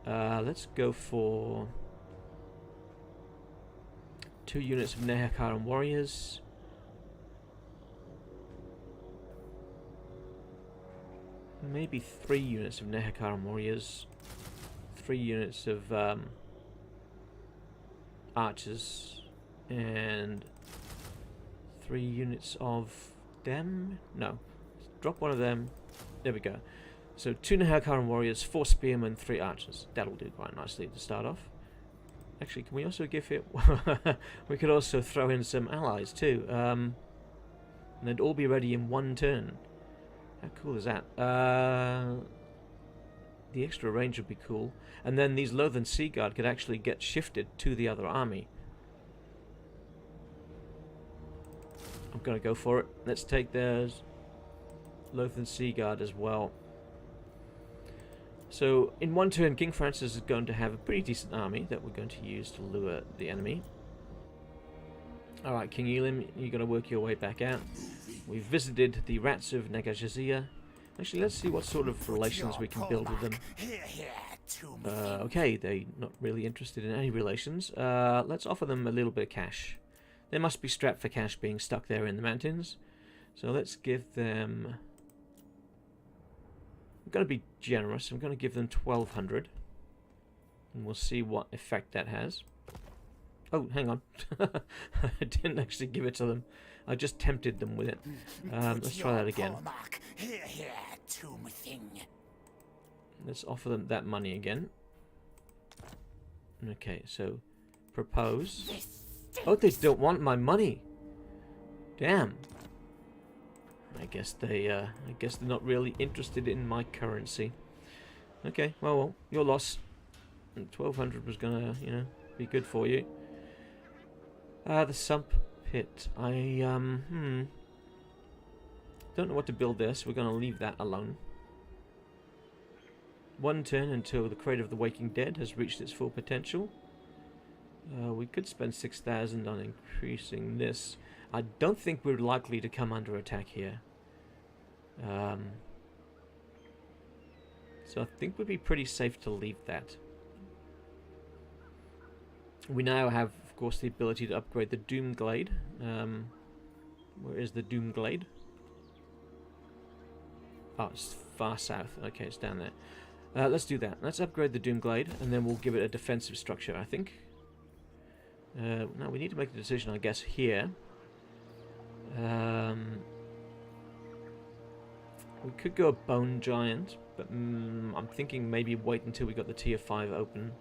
Let's go for 2 units of Nehekhara warriors. Maybe 3 units of Nehekhara warriors. 3 units of archers. And 3 units of them? No. Drop one of them. There we go. So 2 Nehekhara warriors, 4 spearmen, 3 archers. That'll do quite nicely to start off. Actually, can we also give it... we could also throw in some allies too. And they'd all be ready in 1 turn. How cool is that? The extra range would be cool. And then these Lothern Sea Guard could actually get shifted to the other army. I'm going to go for it. Let's take their Lothern Sea Guard as well. So, in 1 turn, King Francis is going to have a pretty decent army that we're going to use to lure the enemy. Alright, King Elim, you're going to work your way back out. We've visited the rats of Nagajazia. Actually, let's see what sort of relations we can build with them. Okay, they're not really interested in any relations. Let's offer them a little bit of cash. They must be strapped for cash being stuck there in the mountains. So let's give them... I'm going to be generous. I'm going to give them 1,200. And we'll see what effect that has. Oh, hang on. I didn't actually give it to them. I just tempted them with it. Let's try that again. Let's offer them that money again. Okay, so propose. Oh, they don't want my money. Damn. I guess they're not really interested in my currency. Okay, well, your loss. 1,200 was gonna, be good for you. The sump pit. I don't know what to build there, so we're gonna leave that alone. 1 turn until the Crate of the Waking Dead has reached its full potential. We could spend 6,000 on increasing this. I don't think we're likely to come under attack here. So I think we'd be pretty safe to leave that. We now have, of course, the ability to upgrade the Doomglade. Where is the Doomglade? Oh, it's far south. Okay, it's down there. Let's do that. Let's upgrade the Doomglade, and then we'll give it a defensive structure, I think. Now, we need to make a decision, I guess, here. We could go a Bone Giant, but I'm thinking maybe wait until we got the tier 5 open,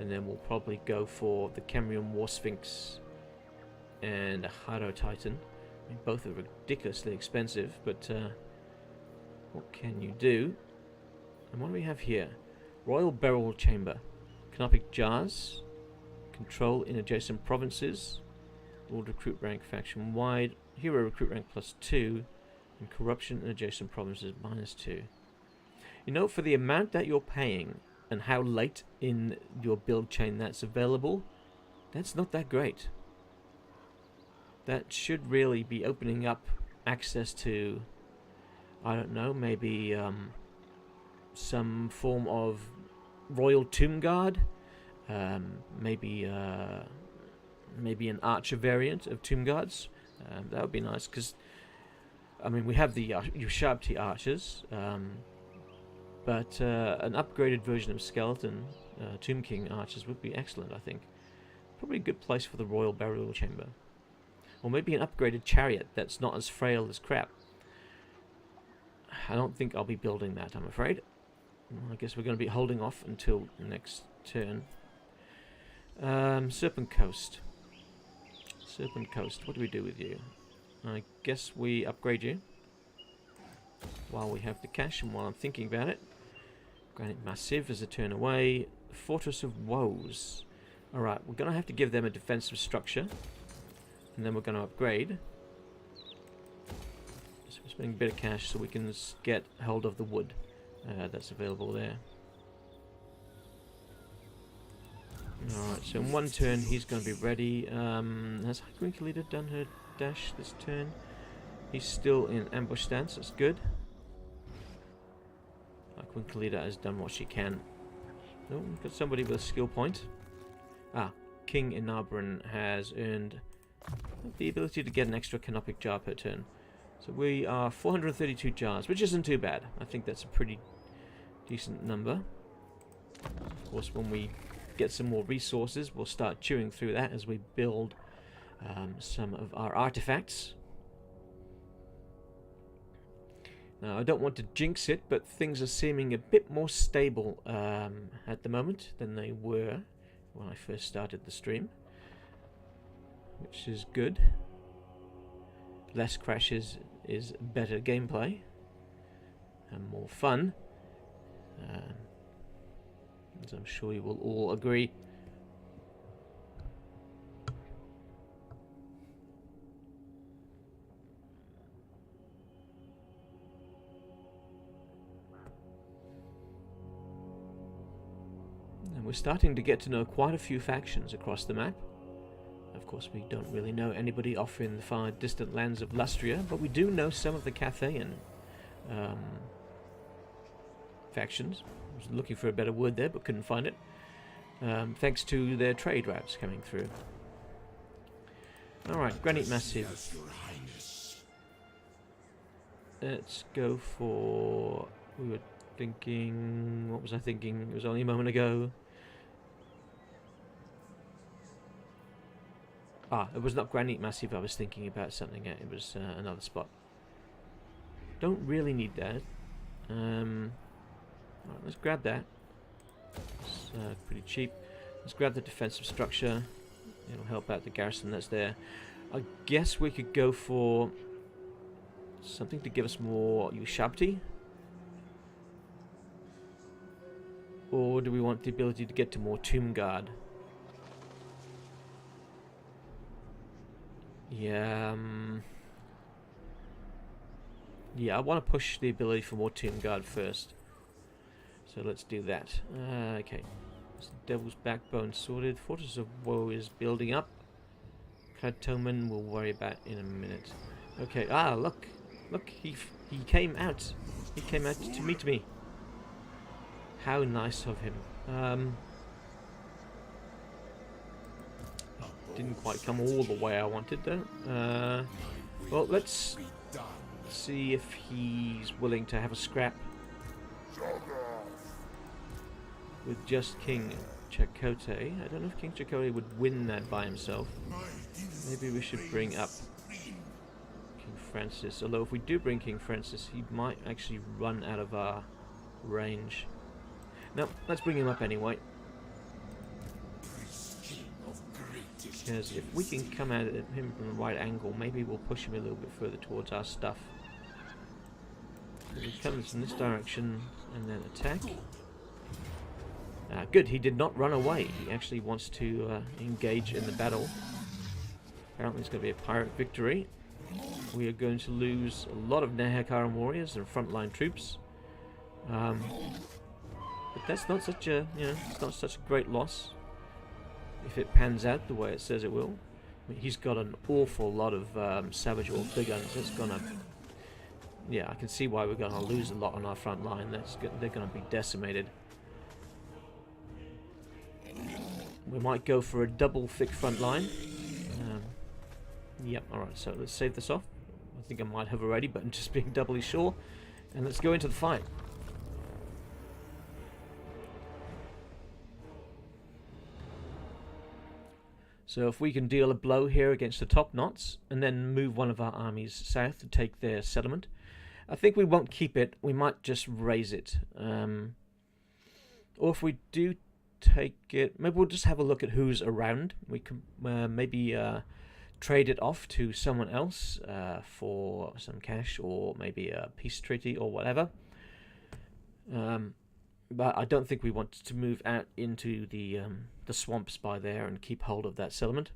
and then we'll probably go for the Kemrian War Sphinx and a Hydro Titan. I mean, both are ridiculously expensive, but what can you do? And what do we have here? Royal Beryl Chamber, Canopic Jars, Control in adjacent provinces, Lord Recruit Rank faction wide, Hero Recruit Rank +2, and Corruption in adjacent provinces -2. You know, for the amount that you're paying and how late in your build chain that's available, that's not that great. That should really be opening up access to, I don't know, maybe some form of royal tomb guard, maybe maybe an archer variant of tomb guards. That would be nice, because I mean we have the Ushabti archers, but an upgraded version of skeleton Tomb King archers would be excellent, I think. Probably a good place for the royal burial chamber. Or maybe an upgraded chariot that's not as frail as crap. I don't think I'll be building that, I'm afraid. I guess we're going to be holding off until next turn. Serpent Coast. Serpent Coast, what do we do with you? I guess we upgrade you while we have the cash and while I'm thinking about it. Granite Massive is a turn away. Fortress of Woes. Alright, we're going to have to give them a defensive structure. And then we're going to upgrade. So we're spending a bit of cash so we can get hold of the wood that's available there. Alright, so in one turn he's going to be ready. Has Queen Khalida done her dash this turn? He's still in ambush stance, that's good. Queen Khalida has done what she can. Oh, we've got somebody with a skill point. Ah, King Inabran has earned the ability to get an extra canopic jar per turn. So we are 432 jars, which isn't too bad. I think that's a pretty decent number. Of course, when we get some more resources, we'll start chewing through that as we build some of our artifacts. Now, I don't want to jinx it, but things are seeming a bit more stable at the moment than they were when I first started the stream, which is good. Less crashes is better gameplay and more fun, as I'm sure you will all agree. And we're starting to get to know quite a few factions across the map. Of course, we don't really know anybody off in the far distant lands of Lustria, but we do know some of the Cathayan factions. I was looking for a better word there, but couldn't find it. Thanks to their trade routes coming through. Alright, Granite Massive. Let's go for... We were thinking... What was I thinking? It was only a moment ago. Ah, it was not Granite Massive I was thinking about something at. It was another spot. Don't really need that. Right, let's grab that. It's pretty cheap. Let's grab the defensive structure. It'll help out the garrison that's there. I guess we could go for something to give us more Ushabti. Or do we want the ability to get to more Tomb Guard? Yeah, yeah, I want to push the ability for more Tomb Guard first. So let's do that. Okay. So Devil's Backbone sorted. Fortress of Woe is building up. Clatoman we'll worry about in a minute. Okay, look. Look, he came out. He came out to meet me. How nice of him. Didn't quite come all the way I wanted though. Well, let's see if he's willing to have a scrap with just King Chakotay. I don't know if King Chakotay would win that by himself. Maybe we should bring up King Francis. Although if we do bring King Francis, he might actually run out of our range. No, let's bring him up anyway. Because if we can come at him from the right angle, maybe we'll push him a little bit further towards our stuff. So he comes in this direction and then attack. Good, he did not run away. He actually wants to engage in the battle. Apparently it's going to be a pirate victory. We are going to lose a lot of Nehekhara warriors and frontline troops. But that's not such a, it's not such a great loss. If it pans out the way it says it will. I mean, he's got an awful lot of Savage War big guns. That's gonna yeah, I can see why we're going to lose a lot on our front line. They're going to be decimated. We might go for a double thick front line. Yep, alright, so let's save this off. I think I might have already, but I'm just being doubly sure. And let's go into the fight. So if we can deal a blow here against the top knots, and then move one of our armies south to take their settlement, I think we won't keep it. We might just raise it. Or if we do take it, maybe we'll just have a look at who's around. We can maybe trade it off to someone else for some cash, or maybe a peace treaty or whatever. But I don't think we want to move out into the swamps by there and keep hold of that settlement.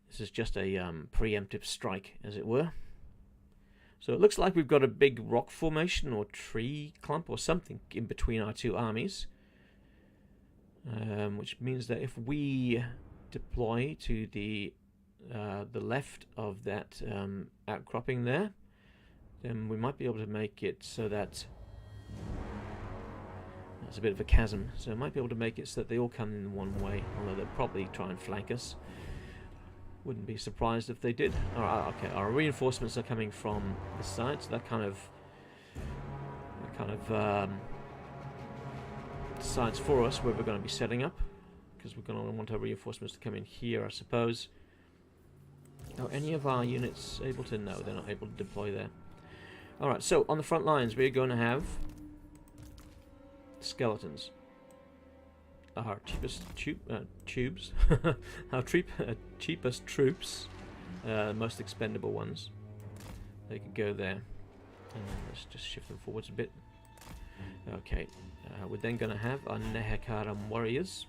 This is just a preemptive strike, as it were. So it looks like we've got a big rock formation or tree clump or something in between our two armies. Which means that if we deploy to the left of that outcropping there, then we might be able to make it so that there's a bit of a chasm. So I might be able to make it so that they all come in one way, although they'll probably try and flank us. Wouldn't be surprised if they did. Alright, okay, our reinforcements are coming from this side, so that kind of decides for us where we're going to be setting up, because we're going to want our reinforcements to come in here, I suppose. Are any of our units able to? No, they're not able to deploy there. Alright, so on the front lines we're going to have skeletons. Our cheapest tubes. Our cheapest troops. Most expendable ones. They could go there. Let's just shift them forwards a bit. Okay. We're then going to have our Nehekhara warriors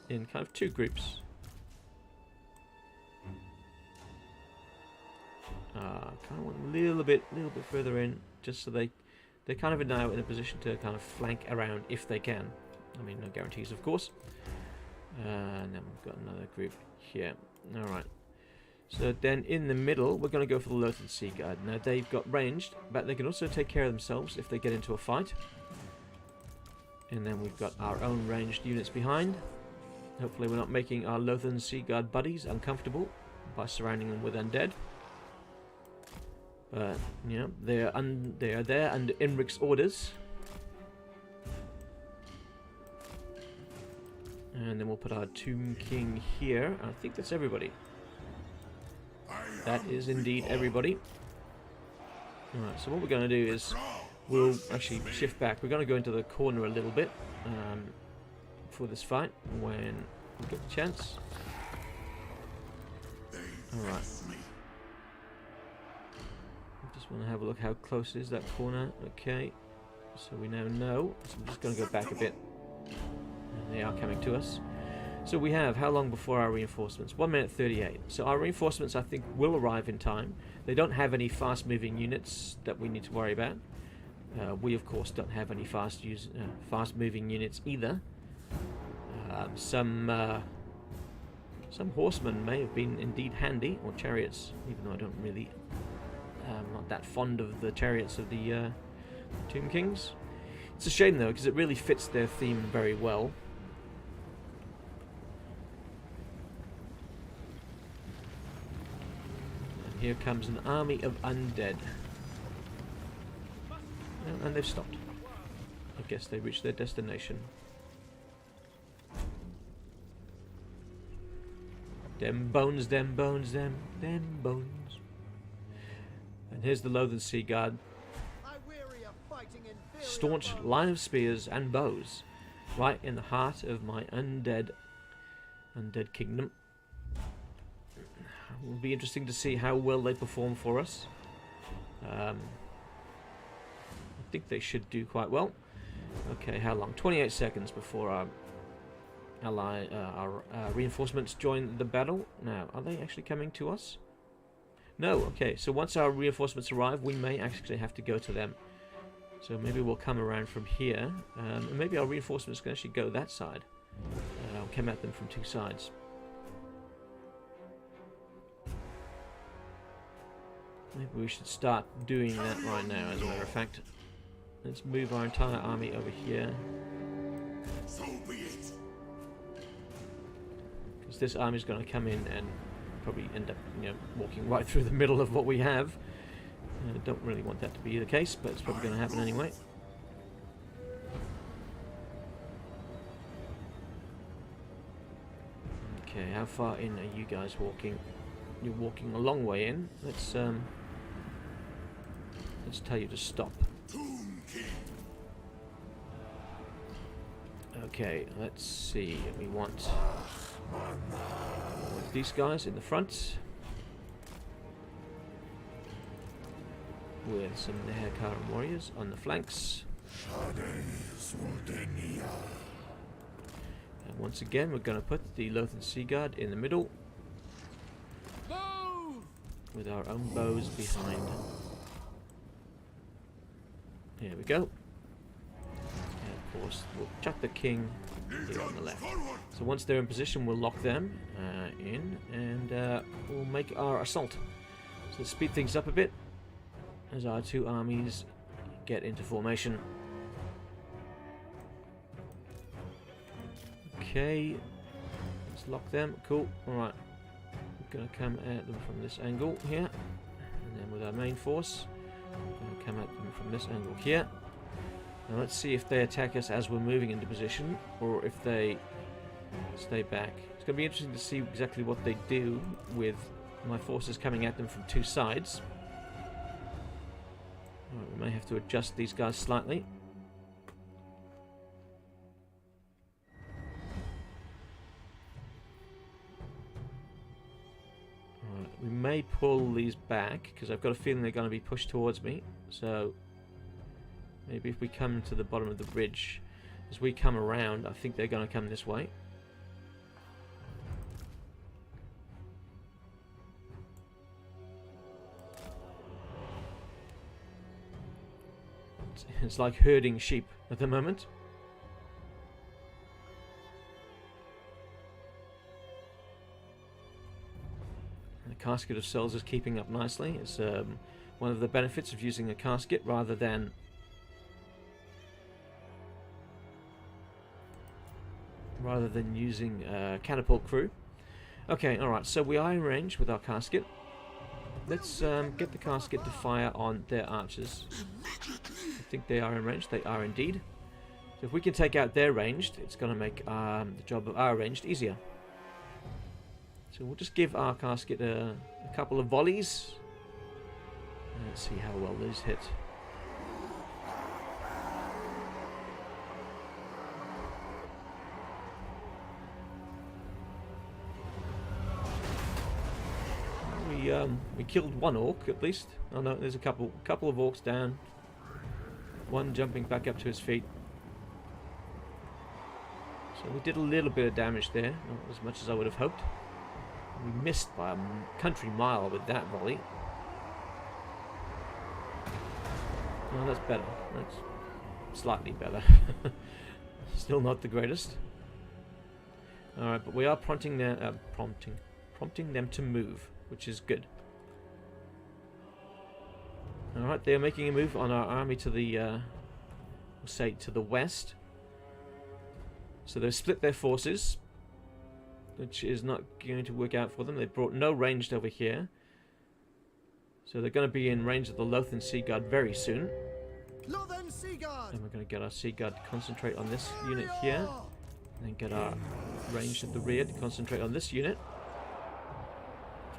in kind of two groups. Kind of want a little bit further in, just so they're kind of now in a position to kind of flank around if they can. I mean, no guarantees, of course. And then we've got another group here. Alright. So then in the middle, we're going to go for the Lothern Sea Guard. Now, they've got ranged, but they can also take care of themselves if they get into a fight. And then we've got our own ranged units behind. Hopefully we're not making our Lothern Sea Guard buddies uncomfortable by surrounding them with undead. But, you know, they are there under Imric's orders. And then we'll put our Tomb King here. I think that's everybody. That is indeed everybody. Alright, so what we're going to do is we'll actually shift back. We're going to go into the corner a little bit for this fight when we get the chance. Alright. Want to have a look how close is that corner. Okay, so we now know, so I'm just going to go back a bit, and they are coming to us. So we have how long before our reinforcements? 1 minute 38. So our reinforcements, I think, will arrive in time. They don't have any fast moving units that we need to worry about. We of course don't have any fast moving units either. Some horsemen may have been indeed handy, or chariots, even though I don't really I'm not that fond of the chariots of the Tomb Kings. It's a shame though, because it really fits their theme very well. And here comes an army of undead. And they've stopped. I guess they reached their destination. Them bones, them bones, them bones. And here's the Lothern Sea Guard. Staunch line of spears and bows, right in the heart of my undead kingdom. It will be interesting to see how well they perform for us. I think they should do quite well. Okay, how long? 28 seconds before our reinforcements join the battle. Now, are they actually coming to us? No, okay, so once our reinforcements arrive, we may actually have to go to them. So maybe we'll come around from here, and maybe our reinforcements can actually go that side. I'll come at them from two sides. Maybe we should start doing that right now, as a matter of fact. Let's move our entire army over here. So be it. Because this army's going to come in and probably end up, walking right through the middle of what we have. Don't really want that to be the case, but it's probably going to happen anyway. Okay, how far in are you guys walking? You're walking a long way in. Let's tell you to stop. Okay, let's see. We want these guys in the front with some Nehekhara warriors on the flanks. And once again, we're going to put the Lothan Sea Guard in the middle with our own bows behind. Here we go. And of course, we'll chuck the king here on the left. So once they're in position, we'll lock them in, and we'll make our assault. So let's speed things up a bit as our two armies get into formation. Okay, let's lock them. Cool. Alright. We're going to come at them from this angle here. And then with our main force, we're going to come at them from this angle here. Now let's see if they attack us as we're moving into position, or if they stay back. It's going to be interesting to see exactly what they do with my forces coming at them from two sides. Right, we may have to adjust these guys slightly. Right, we may pull these back, because I've got a feeling they're going to be pushed towards me. So maybe if we come to the bottom of the bridge, as we come around, I think they're going to come this way. It's like herding sheep at the moment. The casket of cells is keeping up nicely. It's one of the benefits of using a casket rather than using a catapult crew. Okay, alright, so we are in range with our casket. Let's get the casket to fire on their archers. I think they are in range. They are indeed. So if we can take out their ranged, it's going to make the job of our ranged easier. So we'll just give our casket a couple of volleys. Let's see how well these hit. We killed one orc at least. Oh no, there's a couple of orcs down. One jumping back up to his feet. So we did a little bit of damage there, not as much as I would have hoped. We missed by a country mile with that volley. Oh, that's better. That's slightly better. Still not the greatest. Alright, but we are prompting them to move, which is good. Alright, they are making a move on our army to the, we'll say, to the west. So they've split their forces, which is not going to work out for them. They've brought no ranged over here. So they're going to be in range of the Lothan Sea Guard very soon. Lothan Sea Guard. And we're going to get our Sea Guard to concentrate on this unit here. And then get our ranged at the rear to concentrate on this unit.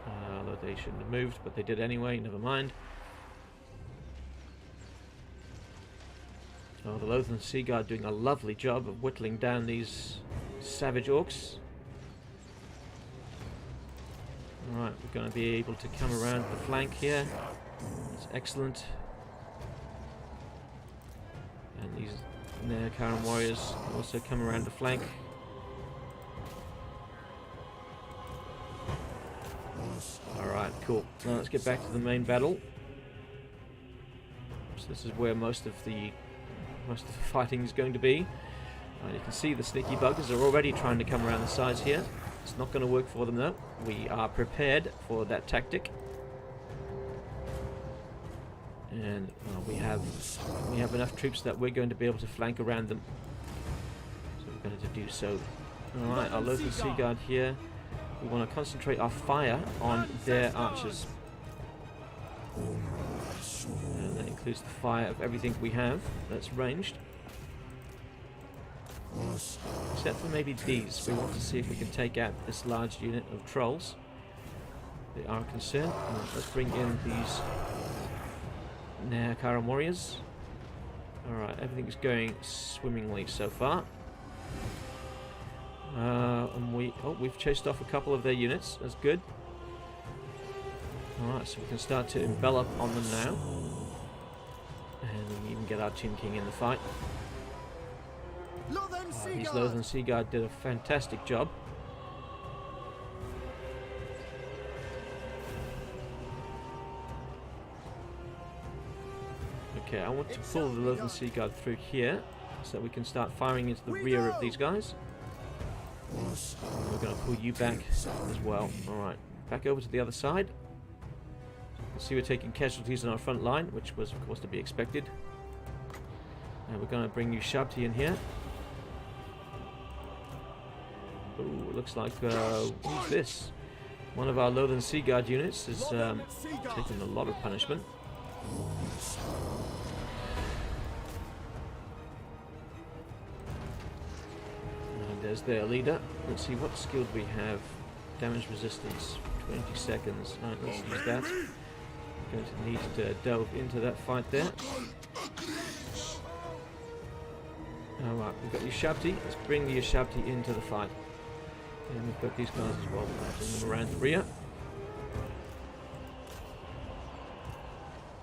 Although they shouldn't have moved, but they did anyway, never mind. Oh, the Lothan Sea Guard doing a lovely job of whittling down these savage orcs. Alright, we're going to be able to come around the flank here. That's excellent. And these Nehekhara warriors also come around the flank. Alright, cool. Now let's get back to the main battle. So this is where most of the fighting is going to be. You can see the sneaky buggers are already trying to come around the sides here. It's not going to work for them though. We are prepared for that tactic. And we have enough troops that we're going to be able to flank around them. So we're going to do so. Alright, our local Sea Guard here. We want to concentrate our fire on their archers. And that includes the fire of everything we have that's ranged. Except for maybe these. We want to see if we can take out this large unit of trolls. They are concerned. Let's bring in these Nehekhara warriors. Alright, everything's going swimmingly so far. And we've chased off a couple of their units. That's good. Alright, so we can start to envelop on them now. And we can even get our Tomb King in the fight. His Lothern Sea Guard did a fantastic job. Okay, I want to pull the Lothern Sea Guard through here so that we can start firing into the rear of these guys. We're going to pull you back as well. Alright, back over to the other side. You can see we're taking casualties on our front line, which was of course to be expected. And we're going to bring you Shabti in here. Ooh, looks like, who's this? One of our Lothern Sea Guard units has taken a lot of punishment. And there's their leader. Let's see, what skill do we have? Damage resistance, 20 seconds. Alright, let's use that. We're going to need to delve into that fight there. Alright, we've got Yushabti. Let's bring the Yushabti into the fight. And we've got these guys as well. We'll bring them around the rear.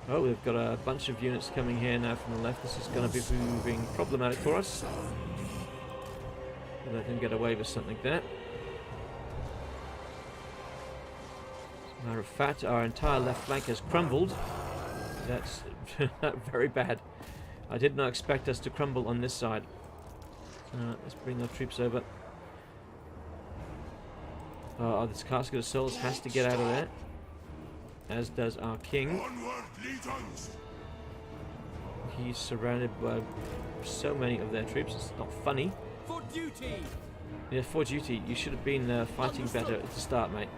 Oh, we've got a bunch of units coming here now from the left. This is going to be proving problematic for us. We'll let them get away with something like that. As a matter of fact, our entire left flank has crumbled. That's very bad. I did not expect us to crumble on this side. Let's bring our troops over. This Casket of Souls has to get out of there. As does our king. He's surrounded by so many of their troops, it's not funny. For duty! Yeah, for duty. You should have been fighting better at the start, mate.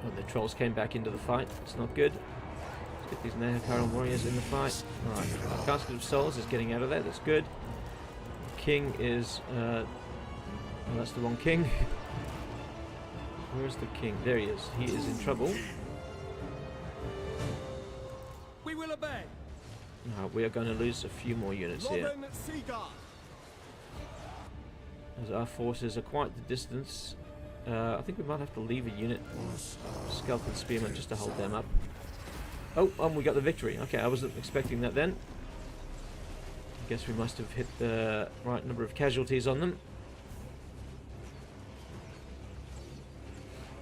Oh, the trolls came back into the fight. It's not good. Let's get these Nehekhara warriors in the fight. Alright, our Casket of Souls is getting out of there. That's good. King is... oh, that's the wrong king. Where's the king? There he is. He is in trouble. We will obey. We are going to lose a few more units here. As our forces are quite the distance. I think we might have to leave a unit. Skeleton Spearmen just to hold them up. Oh, we got the victory. Okay, I wasn't expecting that then. I guess we must have hit the right number of casualties on them.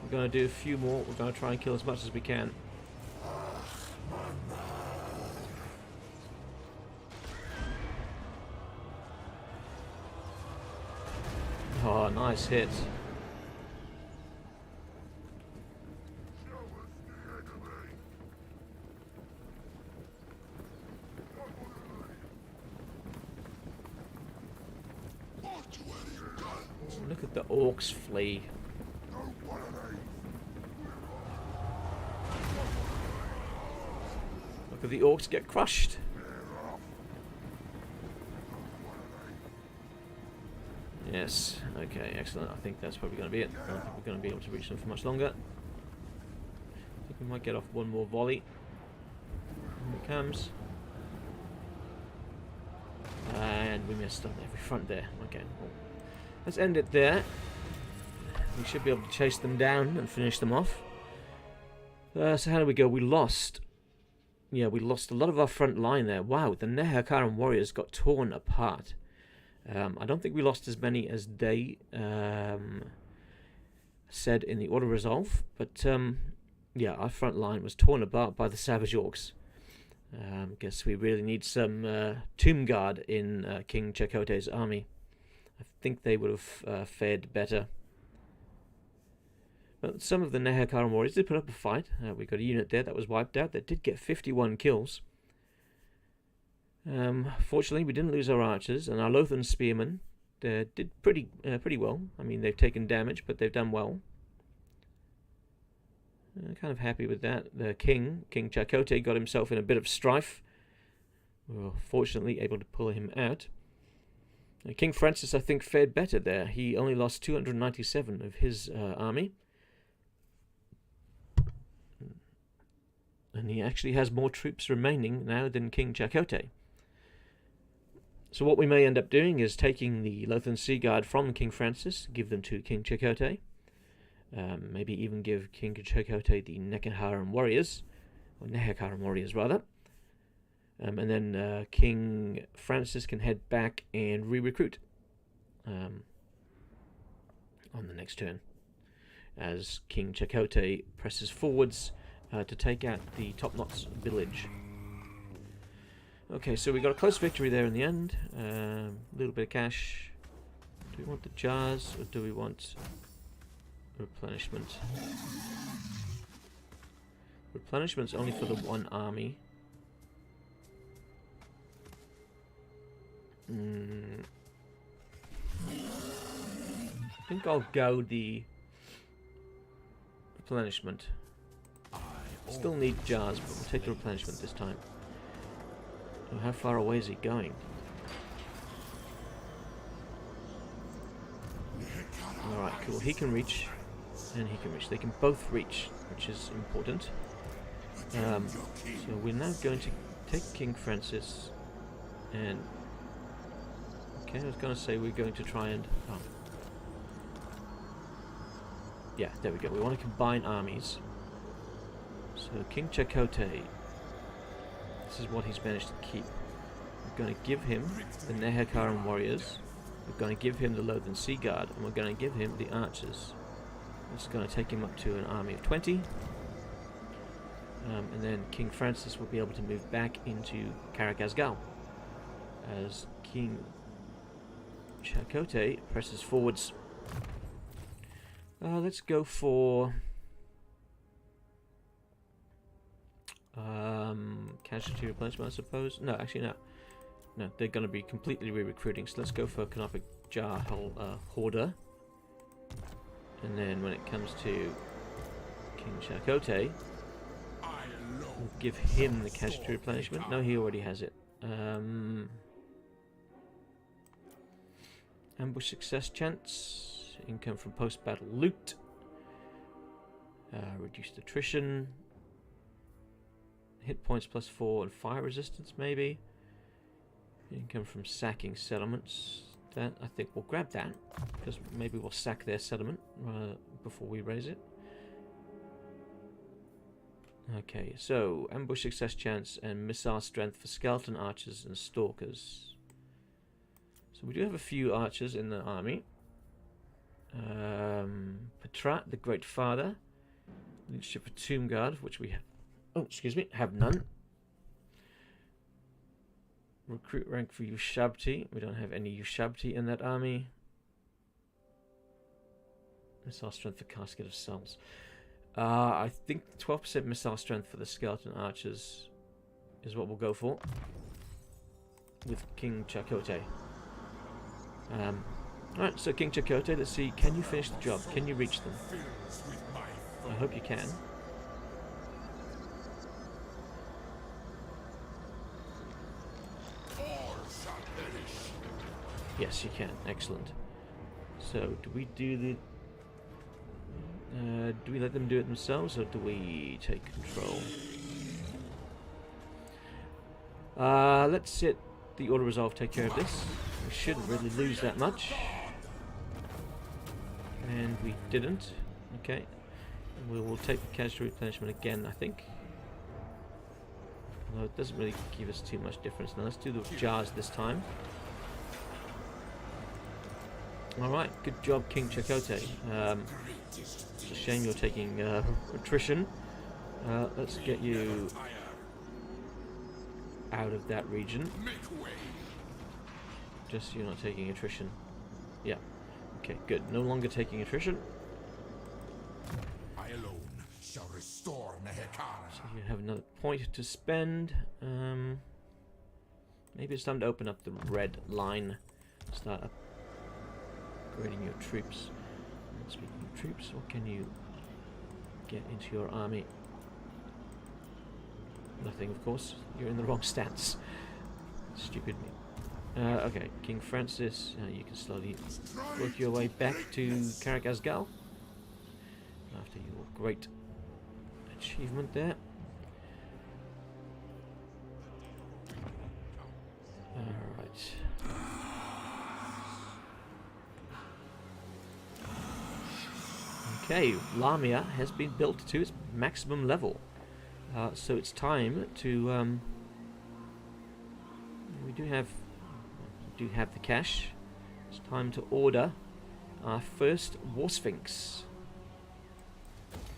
We're going to do a few more. We're going to try and kill as much as we can. Oh, nice hit. Look at the orcs flee. Look at the orcs get crushed. Yes, okay, excellent. I think that's probably going to be it. I don't think we're going to be able to reach them for much longer. I think we might get off one more volley. Here it comes. And we missed on every front there. Okay, well, let's end it there. We should be able to chase them down and finish them off. So how do we go? We lost. Yeah, we lost a lot of our front line there. Wow, the Nehekhara warriors got torn apart. I don't think we lost as many as they said in the auto resolve, but yeah, our front line was torn apart by the savage orcs. Guess we really need some tomb guard in King Chakotay's army. I think they would have fared better. But some of the Nehekhara warriors did put up a fight. We got a unit there that was wiped out that did get 51 kills. Fortunately, we didn't lose our archers, and our Lothan spearmen did pretty well. I mean, they've taken damage, but they've done well. Kind of happy with that. The King Chakotay, got himself in a bit of strife. We were fortunately able to pull him out. King Francis, I think, fared better there. He only lost 297 of his army. And he actually has more troops remaining now than King Chakotay. So what we may end up doing is taking the Lothan Sea Guard from King Francis, give them to King Chakotay. Maybe even give King Chakotay the Nehekhara warriors, or Nehekhara warriors rather. And then King Francis can head back and re-recruit on the next turn, as King Chakotay presses forwards to take out the Top Knots village. Okay, so we got a close victory there in the end. A little bit of cash. Do we want the jars, or do we want replenishment? Replenishment's only for the one army. I think I'll go the replenishment. Still need jars, but we'll take the replenishment this time. Oh, how far away is he going? Alright, cool. He can reach, and he can reach. They can both reach, which is important. So we're now going to take King Francis, and... okay, I was going to say we're going to try and... oh. Yeah, there we go. We want to combine armies. So King Chakotay, this is what he's managed to keep. We're going to give him the Nehekhara warriors. We're going to give him the Lothan Sea Guard, and we're going to give him the archers. It's going to take him up to an army of 20. And then King Francis will be able to move back into Karakazgal as King Chakotay presses forwards. Let's go for casualty replenishment, I suppose. No, actually no. No, they're going to be completely re-recruiting. So let's go for Kanopic Jar Hoarder. And then when it comes to King Chakotay, we'll give him the casualty replenishment. No, he already has it. Ambush success chance. Income from post-battle loot. Reduced attrition. Hit points +4 and fire resistance maybe. Income from sacking settlements. That, I think we'll grab that, because maybe we'll sack their settlement before we raise it. Okay, so ambush success chance and missile strength for skeleton archers and stalkers. So we do have a few archers in the army. Patrat, the Great Father. Leadership for Tomb Guard, which we have. Oh, excuse me, have none. Recruit rank for Ushabti. We don't have any Ushabti in that army. Missile strength for Casket of Souls. I think 12% missile strength for the skeleton archers is what we'll go for with King Chakotay. Alright, so King Chakotay, let's see, can you finish the job? Can you reach them? I hope you can. Yes, you can. Excellent. So, do we do the... do we let them do it themselves, or do we take control? Let's set the Auto Resolve take care of this. We shouldn't really lose that much. And we didn't. Okay. We will take the casualty replenishment again, I think. Although it doesn't really give us too much difference. Now let's do the jars this time. Alright, good job, King Chakotay. It's a shame you're taking attrition. Let's get you out of that region. Just so you're not taking attrition. Yeah. Okay, good. No longer taking attrition. alone shall restore Nehekhara. So you have another point to spend. Maybe it's time to open up the red line. Start upgrading your troops. Speaking of troops, what can you get into your army? Nothing, of course. You're in the wrong stats. Stupid me. Okay, King Francis, you can slowly work your way back to Caracasgal after your great achievement there. Alright. Okay, Lamia has been built to its maximum level. So it's time to we do have the cash. It's time to order our first War Sphinx.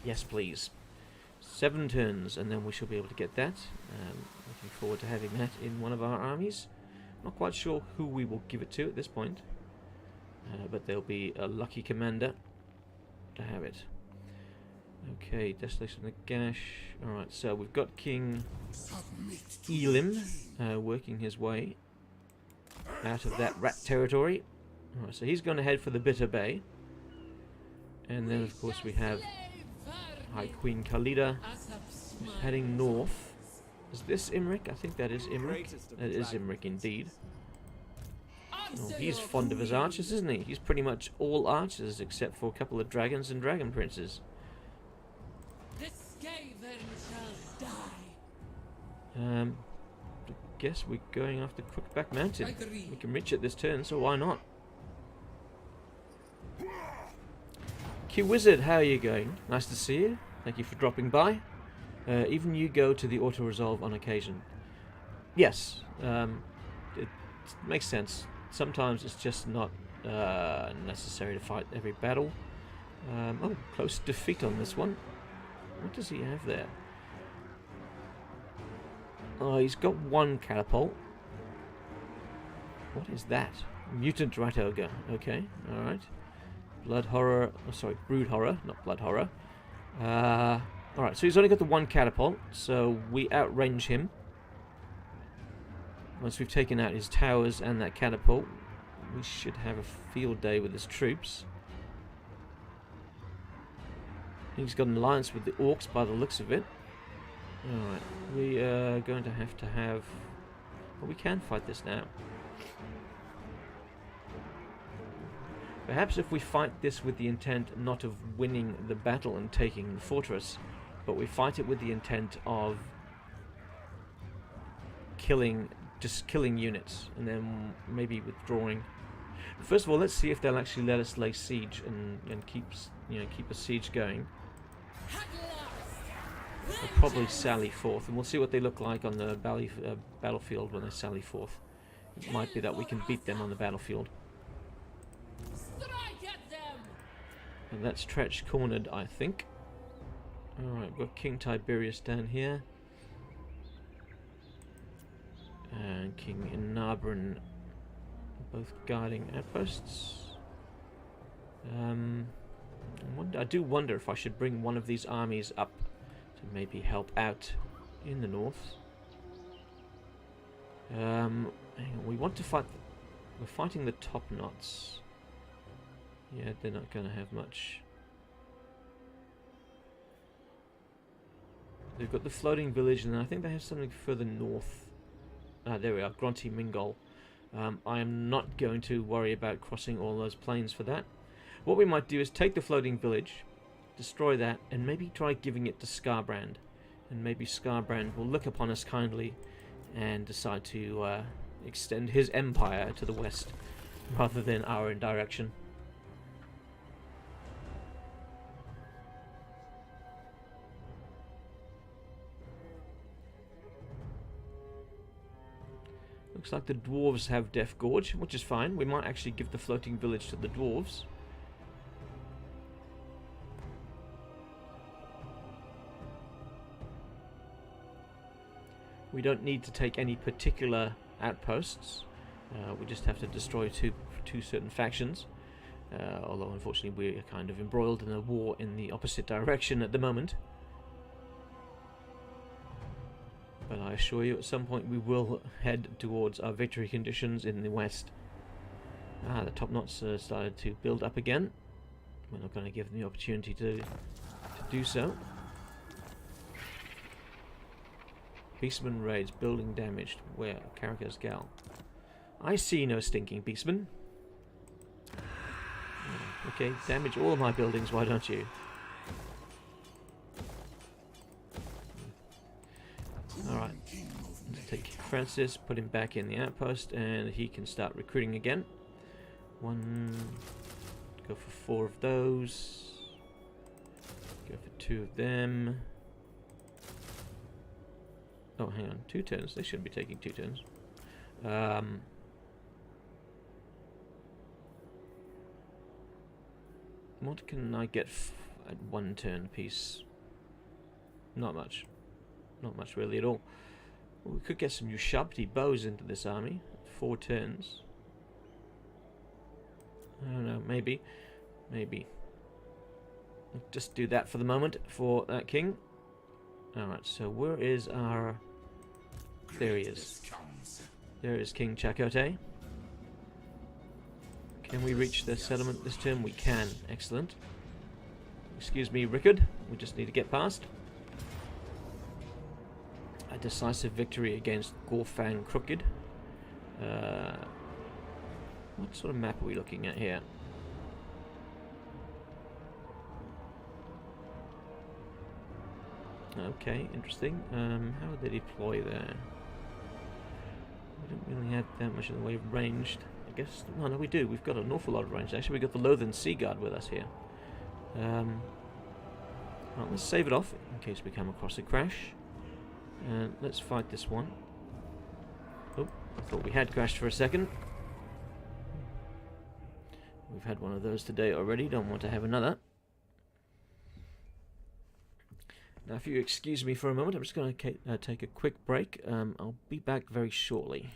Yes, please. 7 turns, and then we shall be able to get that. Looking forward to having that in one of our armies. Not quite sure who we will give it to at this point, but there'll be a lucky commander to have it. Okay, Desolation of Nagash. Alright, so we've got King Elim working his way out of that rat territory. Alright, so he's going to head for the Bitter Bay. And then, of course, we have High Queen Khalida who's heading north. Is this Imric? I think that is Imric. That is Imric indeed. Oh, he's fond of his archers, isn't he? He's pretty much all archers except for a couple of dragons and dragon princes. I guess we're going after Crookback Mountain. We can reach it this turn, so why not? Q Wizard, how are you going? Nice to see you. Thank you for dropping by. Even you go to the auto-resolve on occasion. Yes, it makes sense. Sometimes it's just not necessary to fight every battle. Oh, close defeat on this one. What does he have there? Oh, he's got 1 catapult. What is that? Mutant Rat Ogre. Okay, alright. Blood Horror. Oh, sorry, Brood Horror, not Blood Horror. Alright, so he's only got the 1 catapult, so we outrange him. Once we've taken out his towers and that catapult, we should have a field day with his troops. He's got an alliance with the Orcs by the looks of it. Alright, we are going to have... Well, we can fight this now. Perhaps if we fight this with the intent not of winning the battle and taking the fortress, but we fight it with the intent of just killing units, and then maybe withdrawing. First of all, let's see if they'll actually let us lay siege and keep a siege going. They'll probably sally forth, and we'll see what they look like on the battlefield when they sally forth. It might be that we can beat them on the battlefield. And that's Tretch cornered, I think. Alright, we've got King Tiberius down here. And King Inabran, both guarding outposts. I do wonder if I should bring one of these armies up to maybe help out in the north. Hang on, we want to fight... We're fighting the top knots. Yeah, they're not going to have much. They've got the floating village, and I think they have something further north. Ah, there we are, Grunty Mingol. I am not going to worry about crossing all those plains for that. What we might do is take the floating village, destroy that, and maybe try giving it to Skarbrand. And maybe Skarbrand will look upon us kindly and decide to extend his empire to the west rather than our direction. Looks like the dwarves have Death Gorge, which is fine. We might actually give the floating village to the dwarves. We don't need to take any particular outposts. We just have to destroy two certain factions. Although unfortunately we're kind of embroiled in a war in the opposite direction at the moment. But I assure you at some point we will head towards our victory conditions in the west. The top knots started to build up again. We're not going to give them the opportunity to do so. Beastman raids, building damaged. Where? Karaka's gal. I see no stinking beastman. Okay, damage all of my buildings, why don't you? Alright. Let's take Francis, put him back in the outpost, and he can start recruiting again. Go for 4 of those. Go for 2 of them. Oh, hang on. 2 turns. They shouldn't be taking 2 turns. What can I get at 1 turn piece? Not much. Not much really at all. We could get some Ushabti bows into this army. 4 turns. I don't know, maybe. Maybe. Let's just do that for the moment for that king. Alright, so where is our... There he is. There is King Chakotay. Can we reach the settlement this turn? We can. Excellent. Excuse me, Rickard. We just need to get past. A decisive victory against Gorfang Crooked. What sort of map are we looking at here? Okay, interesting. How would they deploy there? We don't really have that much in the way of ranged. I guess... No, we do. We've got an awful lot of range. Actually, we've got the Lothern Sea Guard with us here. Well, let's save it off in case we come across a crash. And let's fight this one. Oh, I thought we had crashed for a second. We've had one of those today already. Don't want to have another. Now, if you excuse me for a moment, I'm just going to take a quick break. I'll be back very shortly.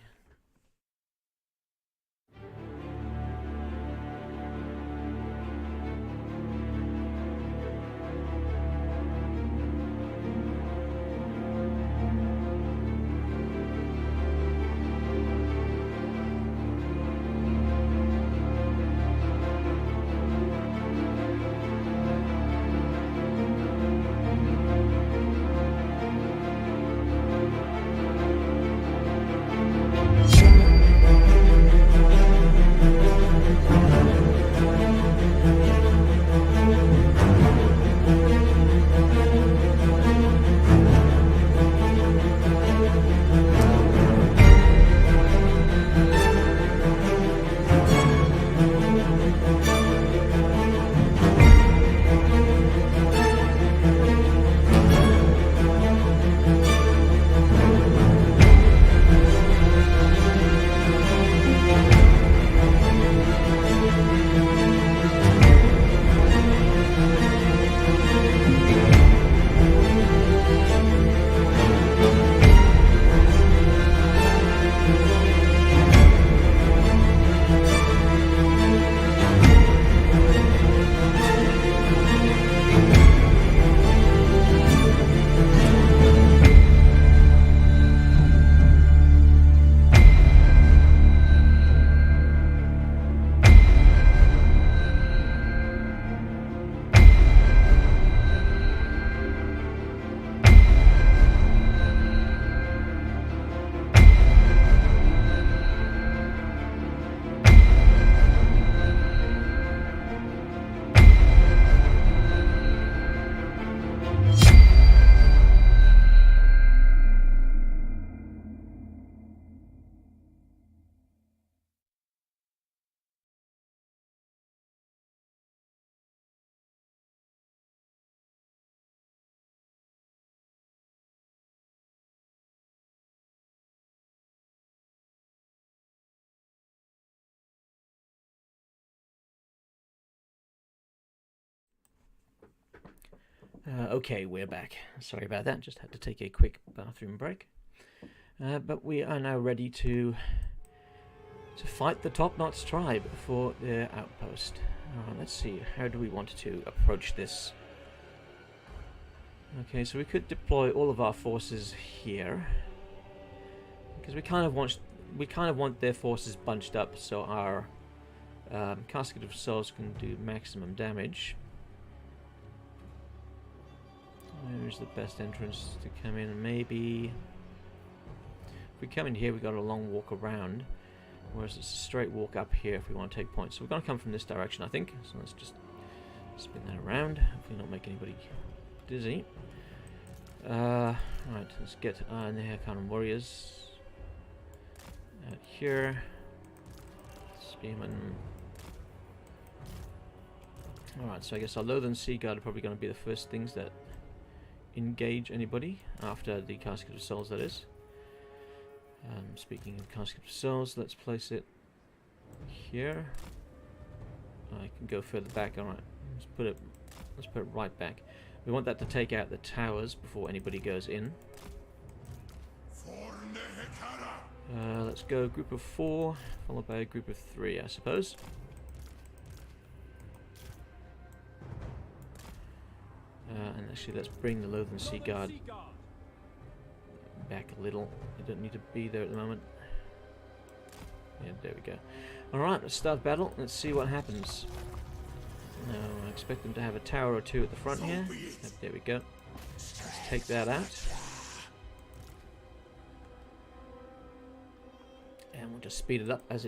Okay, we're back. Sorry about that, just had to take a quick bathroom break. But we are now ready to to fight the top-notch tribe for their outpost. Let's see, how do we want to approach this? Okay, so we could deploy all of our forces here, because we kind of want their forces bunched up so our Casket of Souls can do maximum damage. Where's the best entrance to come in? Maybe if we come in here, we got a long walk around, whereas it's a straight walk up here if we want to take points. So we're going to come from this direction, I think. So let's just spin that around. Hopefully not make anybody dizzy. Right, let's get our Nehekhara warriors out here. Spearmen. Alright, so I guess our Loathern Sea Guard are probably going to be the first things that engage anybody after the Casket of Souls, that is. Speaking of Casket of Souls, let's place it here. I can go further back. Alright, let's put it right back. We want that to take out the towers before anybody goes in. For Nehekhara. Let's go group of 4, followed by a group of 3, I suppose. And actually, let's bring the Loathern Sea Guard back a little. They don't need to be there at the moment. Yeah, there we go. Alright, let's start battle. Let's see what happens. Now, I expect them to have a tower or 2 at the front here. There we go. Let's take that out. And we'll just speed it up as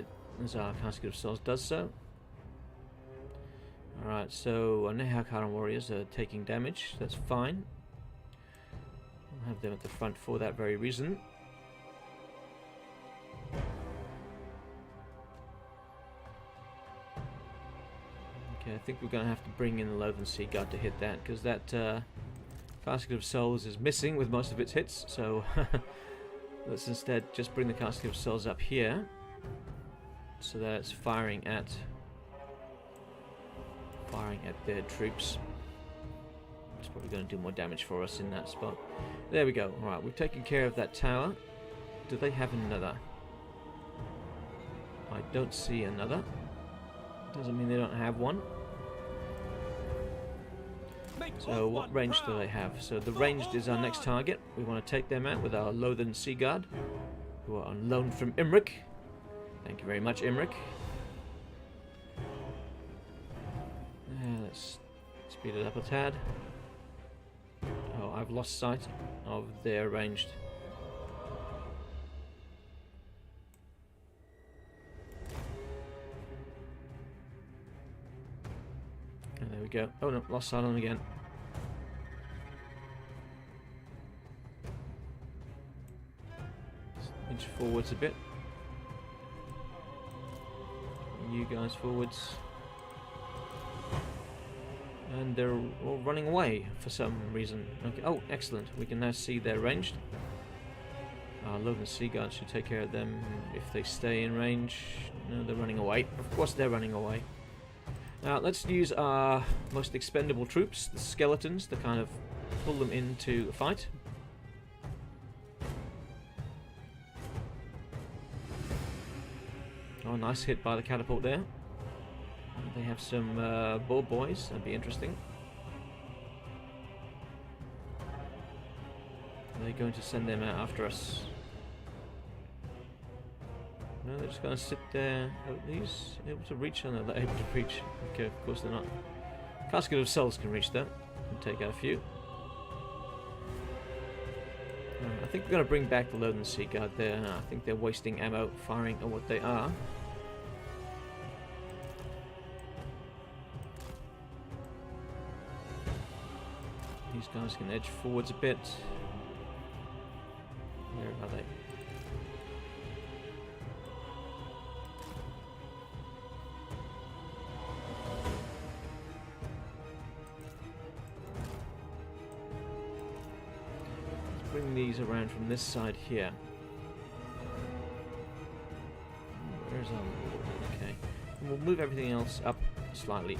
our Casket of Souls does so. Alright, so our Nehekhara warriors are taking damage. That's fine. We'll have them at the front for that very reason. Okay, I think we're going to have to bring in the Loathern Sea Guard to hit that, because that Casket of Souls is missing with most of its hits, so let's instead just bring the Casket of Souls up here so that it's firing at their troops. It's probably going to do more damage for us in that spot. There we go. Alright, we've taken care of that tower. Do they have another? I don't see another. Doesn't mean they don't have one. So what range do they have? So the ranged is our next target. We want to take them out with our Loathern Sea Guard, who are on loan from Imric. Thank you very much, Imric. Let's speed it up a tad. Oh, I've lost sight of their ranged. And there we go. Oh no, lost sight on them again. Just inch forwards a bit. You guys forwards. And they're all running away for some reason. Okay. Oh, excellent. We can now see they're ranged. Loathern Sea Guard should take care of them if they stay in range. No, they're running away. Of course they're running away. Now, let's use our most expendable troops, the skeletons, to kind of pull them into the fight. Oh, nice hit by the catapult there. They have some bull boys. That'd be interesting. Are they going to send them out after us? No, they're just going to sit there. Are these able to reach? Oh no, they're able to reach. Okay, of course they're not. Casket of Souls can reach them and take out a few. I think we're going to bring back the Loathern Sea Guard there. I think they're wasting ammo firing at what they are. These guys can edge forwards a bit. Where are they? Let's bring these around from this side here. Where's our lord? Okay. And we'll move everything else up slightly.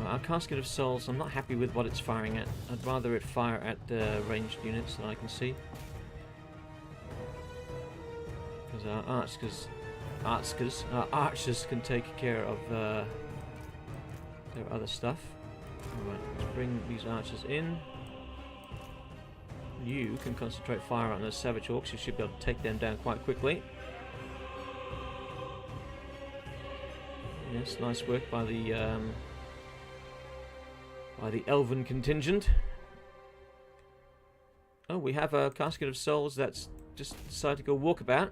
Our Casket of Souls, I'm not happy with what it's firing at. I'd rather it fire at the ranged units that I can see. our archers can take care of their other stuff. Alright, let's bring these archers in. You can concentrate fire on those savage orcs. You should be able to take them down quite quickly. Yes, nice work by the elven contingent. Oh, we have a casket of souls that's just decided to go walkabout.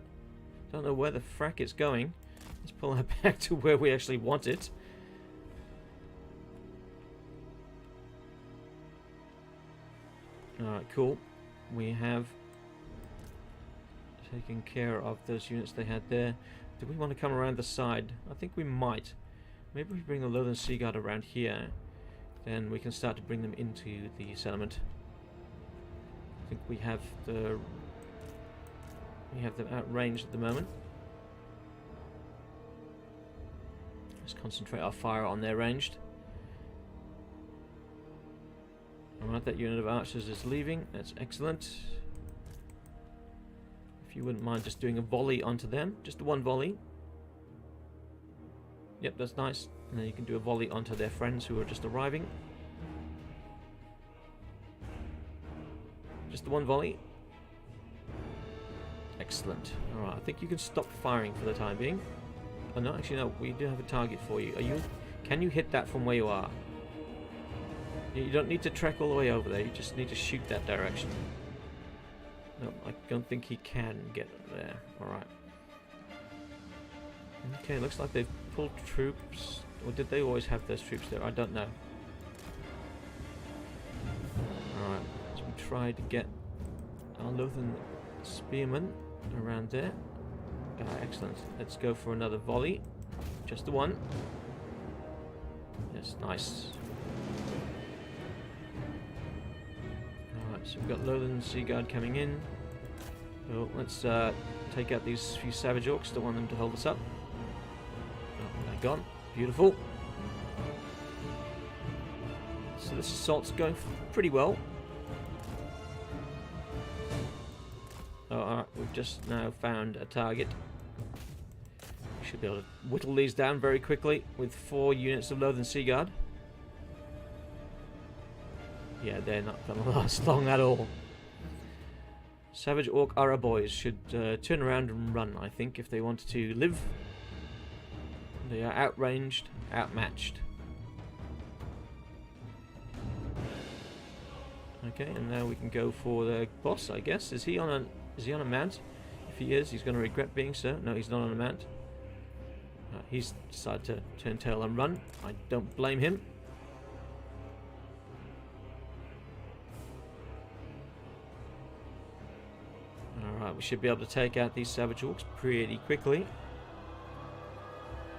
Don't know where the frack it's going. Let's pull that back to where we actually want it. Alright, cool. We have taken care of those units they had there. Do we want to come around the side? I think we might. Maybe if we bring the Lothern Sea Guard around here, then we can start to bring them into the settlement. I think we have them outranged at the moment. Let's concentrate our fire on their ranged. Alright, that unit of archers is leaving. That's excellent. If you wouldn't mind just doing a volley onto them. Just the one volley. Yep, that's nice. And then you can do a volley onto their friends who are just arriving. Just the one volley. Excellent. Alright, I think you can stop firing for the time being. Oh no, actually no, we do have a target for you. Can you hit that from where you are? You don't need to trek all the way over there, you just need to shoot that direction. No, I don't think he can get there. Alright. Okay, looks like they've pulled troops. Or did they always have those troops there? I don't know. Alright, so we try to get our Lothern Spearmen around there. Excellent. Let's go for another volley. Just the one. Yes, nice. Alright, so we've got Lothern Sea Guard coming in. So let's take out these few savage orcs. Don't want them to hold us up. Oh, they're gone. Beautiful. So this assault's going pretty well. Oh, alright, we've just now found a target. We should be able to whittle these down very quickly with 4 units of Lothern Sea Guard. Yeah, they're not going to last long at all. Savage Orc Ara boys should turn around and run, I think, if they wanted to live. They are outranged, outmatched. Okay, and now we can go for the boss, I guess. Is he on a mount? If he is, he's going to regret being so. No, he's not on a mount. He's decided to turn tail and run. I don't blame him. Alright, we should be able to take out these savage orcs pretty quickly.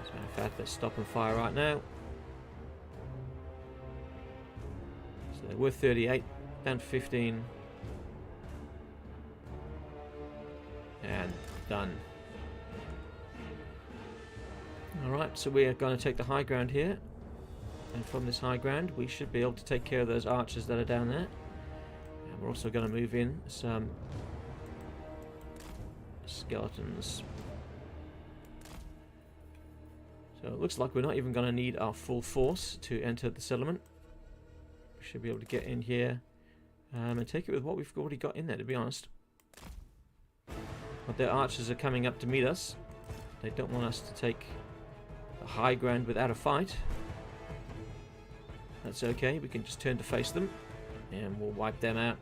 As a matter of fact, let's stop and fire right now. So they were 38, down to 15. And done. Alright, so we are going to take the high ground here. And from this high ground, we should be able to take care of those archers that are down there. And we're also going to move in some skeletons. So it looks like we're not even going to need our full force to enter the settlement. We should be able to get in here and take it with what we've already got in there, to be honest. But their archers are coming up to meet us. They don't want us to take the high ground without a fight. That's okay, we can just turn to face them and we'll wipe them out.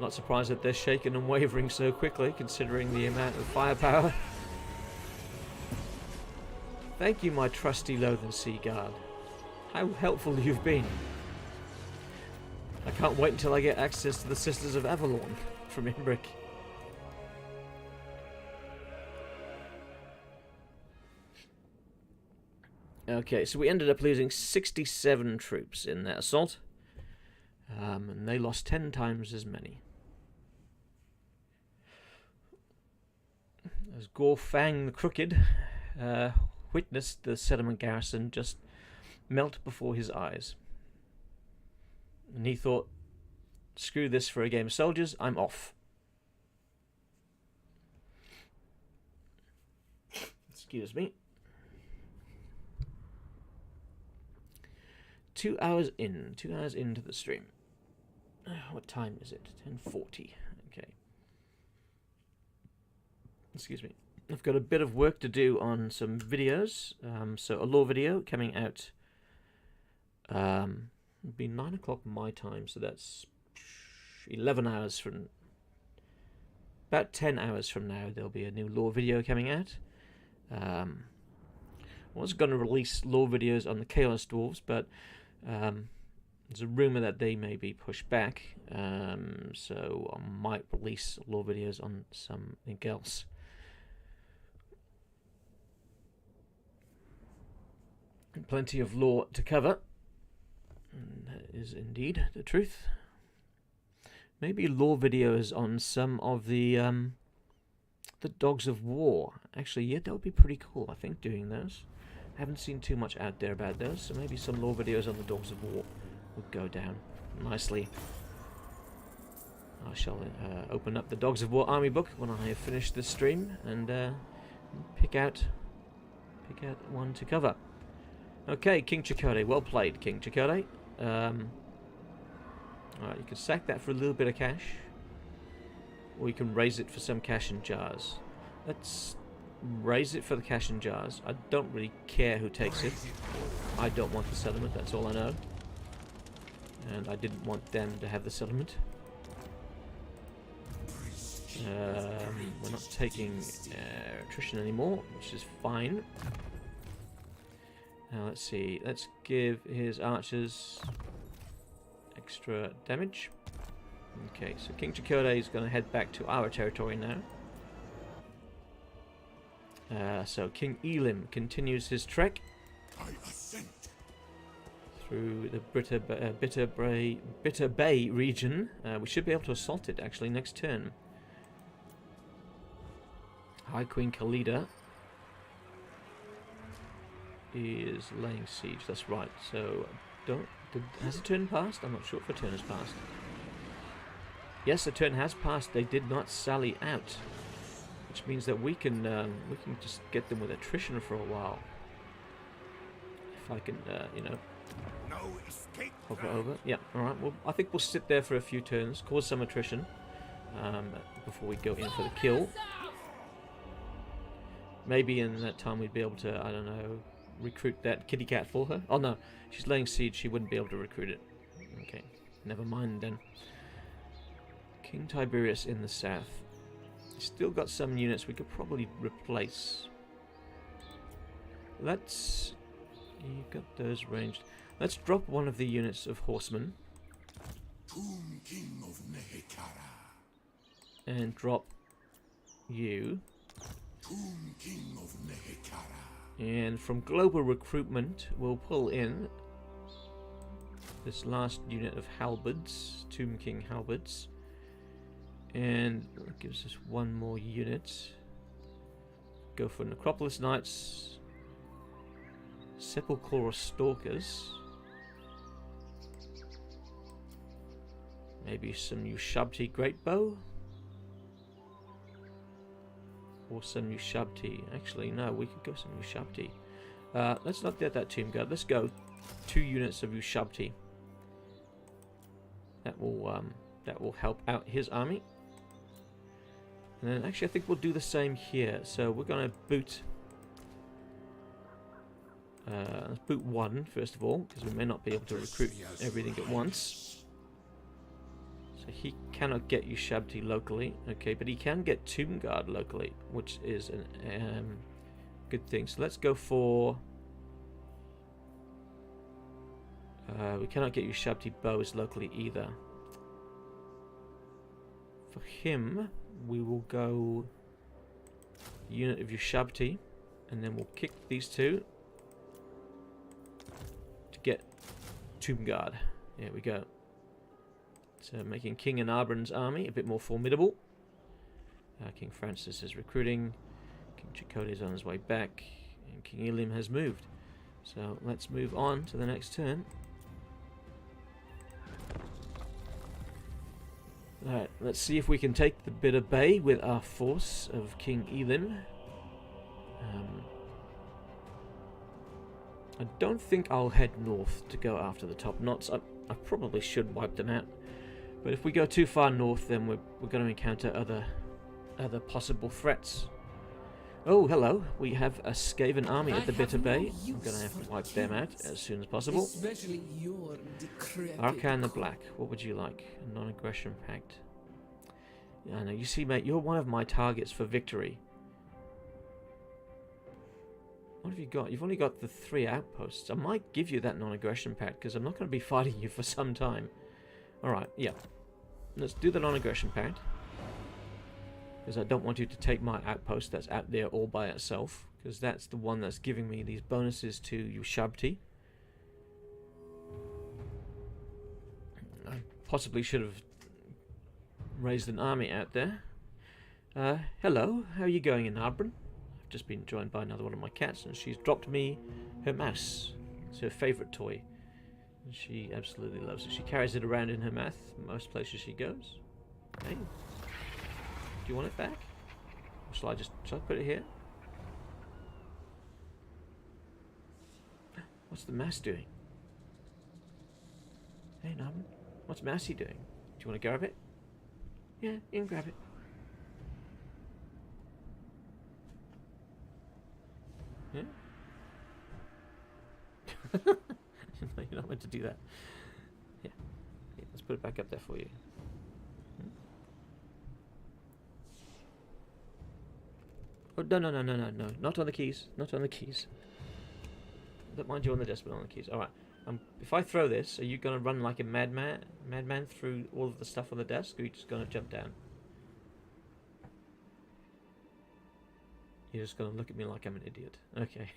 Not surprised that they're shaken and wavering so quickly, considering the amount of firepower. Thank you, my trusty Lothern Sea Guard. How helpful you've been. I can't wait until I get access to the Sisters of Avalon from Imbric. Okay, so we ended up losing 67 troops in that assault. And they lost 10 times as many. as Gorfang the Crooked witnessed the settlement garrison just melt before his eyes. And he thought, screw this for a game of soldiers, I'm off. Excuse me. 2 hours into the stream. What time is it? 10:40. Okay. Excuse me. I've got a bit of work to do on some videos. So a lore video coming out. It'll be 9 o'clock my time, so that's 11 hours from. About 10 hours from now, there'll be a new lore video coming out. I was going to release lore videos on the Chaos Dwarves, but there's a rumour that they may be pushed back, so I might release lore videos on something else. Plenty of lore to cover. And that is indeed the truth. Maybe lore videos on some of the Dogs of War. Actually, yeah, that would be pretty cool, I think, doing those. I haven't seen too much out there about those, so maybe some lore videos on the Dogs of War would go down nicely. I shall open up the Dogs of War army book when I have finished this stream and pick out one to cover. Okay, King Chakotay. Well played, King Chakotay. Alright, you can sack that for a little bit of cash, or you can raise it for some cash in jars. Let's raise it for the cash in jars. I don't really care who takes it. I don't want the settlement, that's all I know. And I didn't want them to have the settlement. We're not taking attrition anymore, which is fine. Now let's see, let's give his archers extra damage. Okay, so King Chakotay is going to head back to our territory now. So King Elim continues his trek through the Bitter Bay region. We should be able to assault it actually next turn. High Queen Khalida is laying siege. That's right. So has the turn passed? I'm not sure if a turn has passed. Yes, the turn has passed. They did not sally out, which means that we can just get them with attrition for a while. If I can, you know, hover over. Yeah. All right. Well, I think we'll sit there for a few turns, cause some attrition, before we go in for the kill. Maybe in that time we'd be able to, I don't know, recruit that kitty cat for her. Oh no, she's laying siege. She wouldn't be able to recruit it. Okay, never mind then. King Tiberius in the south. Still got some units we could probably replace. Let's... You got those ranged. Let's drop one of the units of horsemen. Tomb King of Nehekhara. And drop you. Tomb King of Nehekhara. And from global recruitment, we'll pull in this last unit of halberds, Tomb King halberds. And that gives us one more unit. Go for Necropolis Knights, Sepulchral Stalkers, maybe some Ushabti Greatbow, or some Ushabti. Actually, no, we could go some Ushabti. Let's not get that Tomb Guard. Let's go 2 units of Ushabti. That will help out his army. And then actually I think we'll do the same here. So we're going to boot... let's boot 1 first of all, because we may not be able to recruit everything at once. So he cannot get Ushabti locally. Okay, but he can get Tomb Guard locally, which is a good thing. So let's go for... we cannot get Ushabti bows locally either. For him, we will go unit of Ushabti, and then we'll kick these 2 to get Tomb Guard. There we go. So making King Anabran's army a bit more formidable. King Francis is recruiting. Chakotay is on his way back, and King Elim has moved. So let's move on to the next turn. Alright, let's see if we can take the Bitter Bay with our force of King Elim. I don't think I'll head north to go after the top knots. I probably should wipe them out. But if we go too far north, then we're going to encounter other possible threats. Oh, hello. We have a Skaven army at the Bitter Bay. I'm going to have to wipe them out as soon as possible. Especially your decrepit Arcan the Black. What would you like? A non-aggression pact. Yeah, I know. You see, mate, you're one of my targets for victory. What have you got? You've only got the 3 outposts. I might give you that non-aggression pact because I'm not going to be fighting you for some time. Alright, yeah. Let's do the non-aggression pact. Because I don't want you to take my outpost that's out there all by itself. Because that's the one that's giving me these bonuses to Ushabti. I possibly should have raised an army out there. Hello, how are you going in Arbron? I've just been joined by another one of my cats, and she's dropped me her mouse. It's her favourite toy. And she absolutely loves it. She carries it around in her mouth most places she goes. Hey, do you want it back? Or shall I put it here? What's the mouse doing? Hey, Narman, what's Mousy doing? Do you want to grab it? Yeah, you can grab it. Yeah? No, you're not meant to do that. Yeah. Let's put it back up there for you. Oh, no. Not on the keys. Not on the keys. Don't mind you on the desk, but on the keys. Alright. If I throw this, are you going to run like a madman through all of the stuff on the desk, or are you just going to jump down? You're just going to look at me like I'm an idiot. Okay.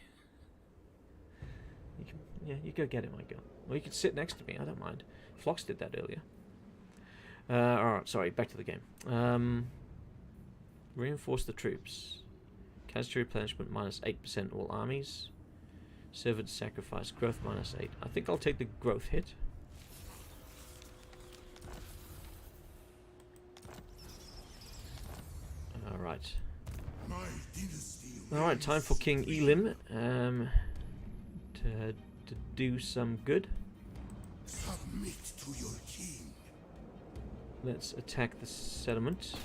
You go get it, my girl. Or you can sit next to me, I don't mind. Phlox did that earlier. Alright, sorry, back to the game. Reinforce the troops. Casualty replenishment minus 8% all armies. Servant sacrifice, growth minus 8. I think I'll take the growth hit. Alright. Alright, time for King Elim to do some good. Submit to your king. Let's attack the settlement.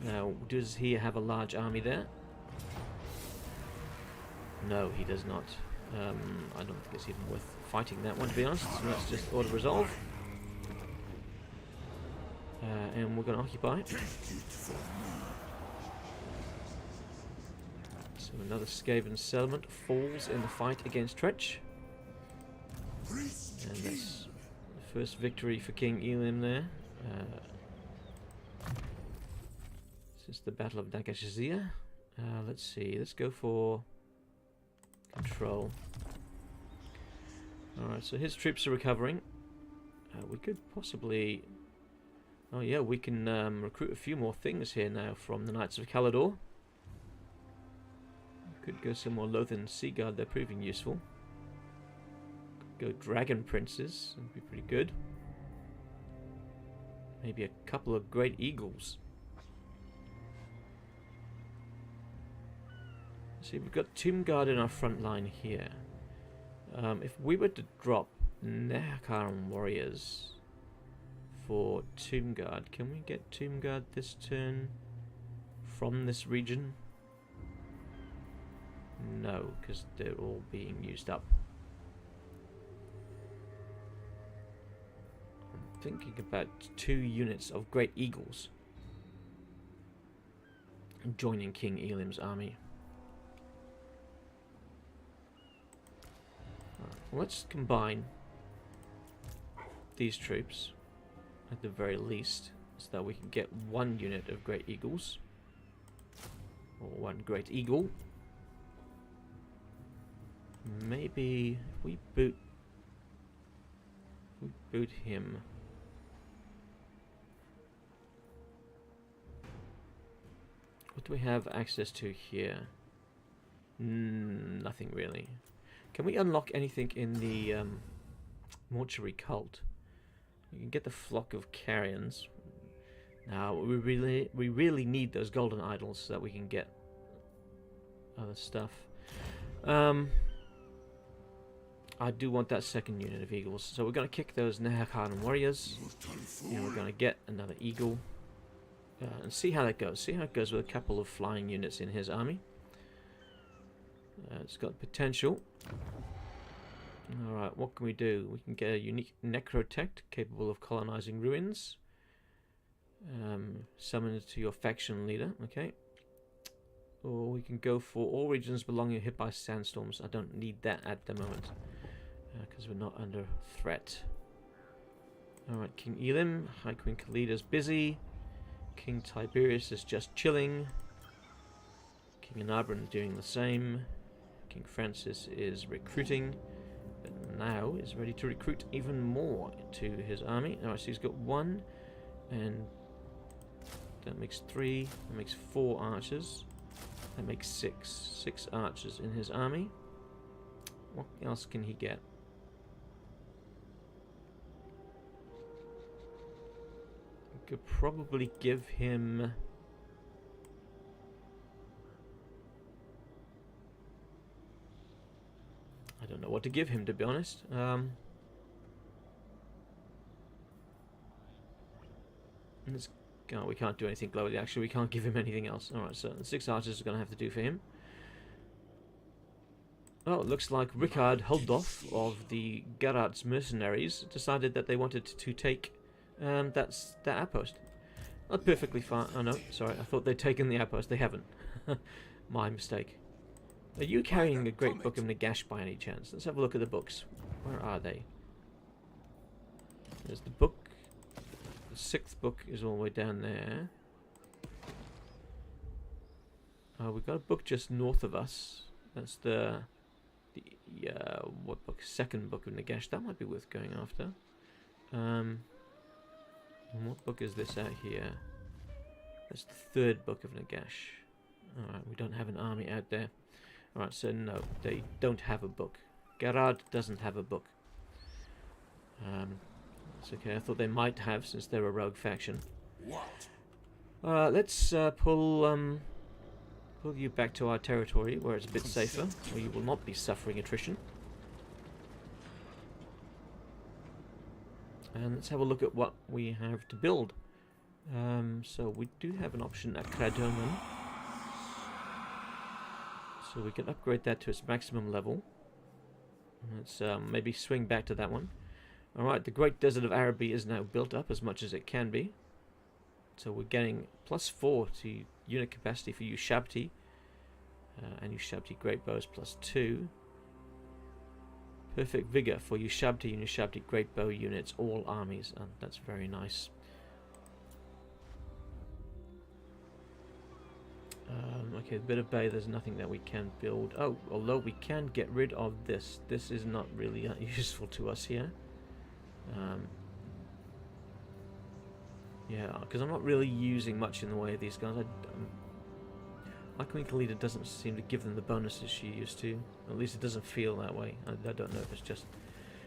Now, does he have a large army there? No, he does not. I don't think it's even worth fighting that one, to be honest. So let's just auto-resolve. And we're going to occupy. So another Skaven settlement falls in the fight against Tretch. And that's the first victory for King Elim there. Since the Battle of Dagashazir. Let's see, let's go for control. Alright, so his troops are recovering. We could possibly... Oh yeah, we can recruit a few more things here now from the Knights of Khalidor. Could go some more Lothian Sea Guard, they're proving useful. Could go Dragon Princes, that'd be pretty good. Maybe a couple of Great Eagles. See, we've got Tomb Guard in our front line here. If we were to drop Nehekhara warriors for Tomb Guard, can we get Tomb Guard this turn from this region? No, because they're all being used up. I'm thinking about 2 units of Great Eagles joining King Elim's army. Let's combine these troops at the very least so that we can get 1 unit of Great Eagles, or 1 Great Eagle. Maybe if we boot him. What do we have access to here? Nothing really. Can we unlock anything in the mortuary cult? You can get the flock of carrions. Now we really need those golden idols so that we can get other stuff. I do want that second unit of eagles, so we're going to kick those Nehekhara warriors. And we're going to get another eagle. And see how that goes. See how it goes with a couple of flying units in his army. It's got potential. Alright, what can we do? We can get a unique necrotect capable of colonizing ruins. Summon it to your faction leader, okay. Or we can go for all regions belonging hit by sandstorms. I don't need that at the moment because we're not under threat. Alright, King Elim, High Queen Khalida's busy. King Tiberius is just chilling. King Anabran doing the same. King Francis is recruiting, but now is ready to recruit even more to his army. Alright, so he's got 1, and that makes 3, that makes 4 archers. That makes 6 archers in his army. What else can he get? We could probably give him... I don't know what to give him, to be honest. We can't do anything globally. Actually, we can't give him anything else. Alright, so the 6 archers are going to have to do for him. Oh, it looks like Rickard Huldorf of the Gerard's mercenaries decided that they wanted to take that outpost. Not perfectly fine. Oh no, sorry. I thought they'd taken the outpost. They haven't. My mistake. Are you carrying a great book of Nagash by any chance? Let's have a look at the books. Where are they? There's the book. The 6th book is all the way down there. We've got a book just north of us. That's the what book? 2nd book of Nagash. That might be worth going after. And what book is this out here? That's the 3rd book of Nagash. Alright, we don't have an army out there. Alright, so no, they don't have a book. Gerard doesn't have a book. It's okay, I thought they might have since they're a rogue faction. Let's pull you back to our territory where it's a bit safer, where you will not be suffering attrition. And let's have a look at what we have to build. So we do have an option at Kradoman. So we can upgrade that to its maximum level. Let's maybe swing back to that one. Alright, the Great Desert of Araby is now built up as much as it can be. So we're getting +4 to unit capacity for Ushabti. And Ushabti Great Bows +2. Perfect Vigor for Ushabti and Ushabti Great Bow units, all armies. And that's very nice. Okay, the bit of bay, there's nothing that we can build. Oh, although we can get rid of this. This is not really useful to us here. Yeah, because I'm not really using much in the way of these guys. My Queen Khalida doesn't seem to give them the bonuses she used to. At least it doesn't feel that way. I don't know if it's just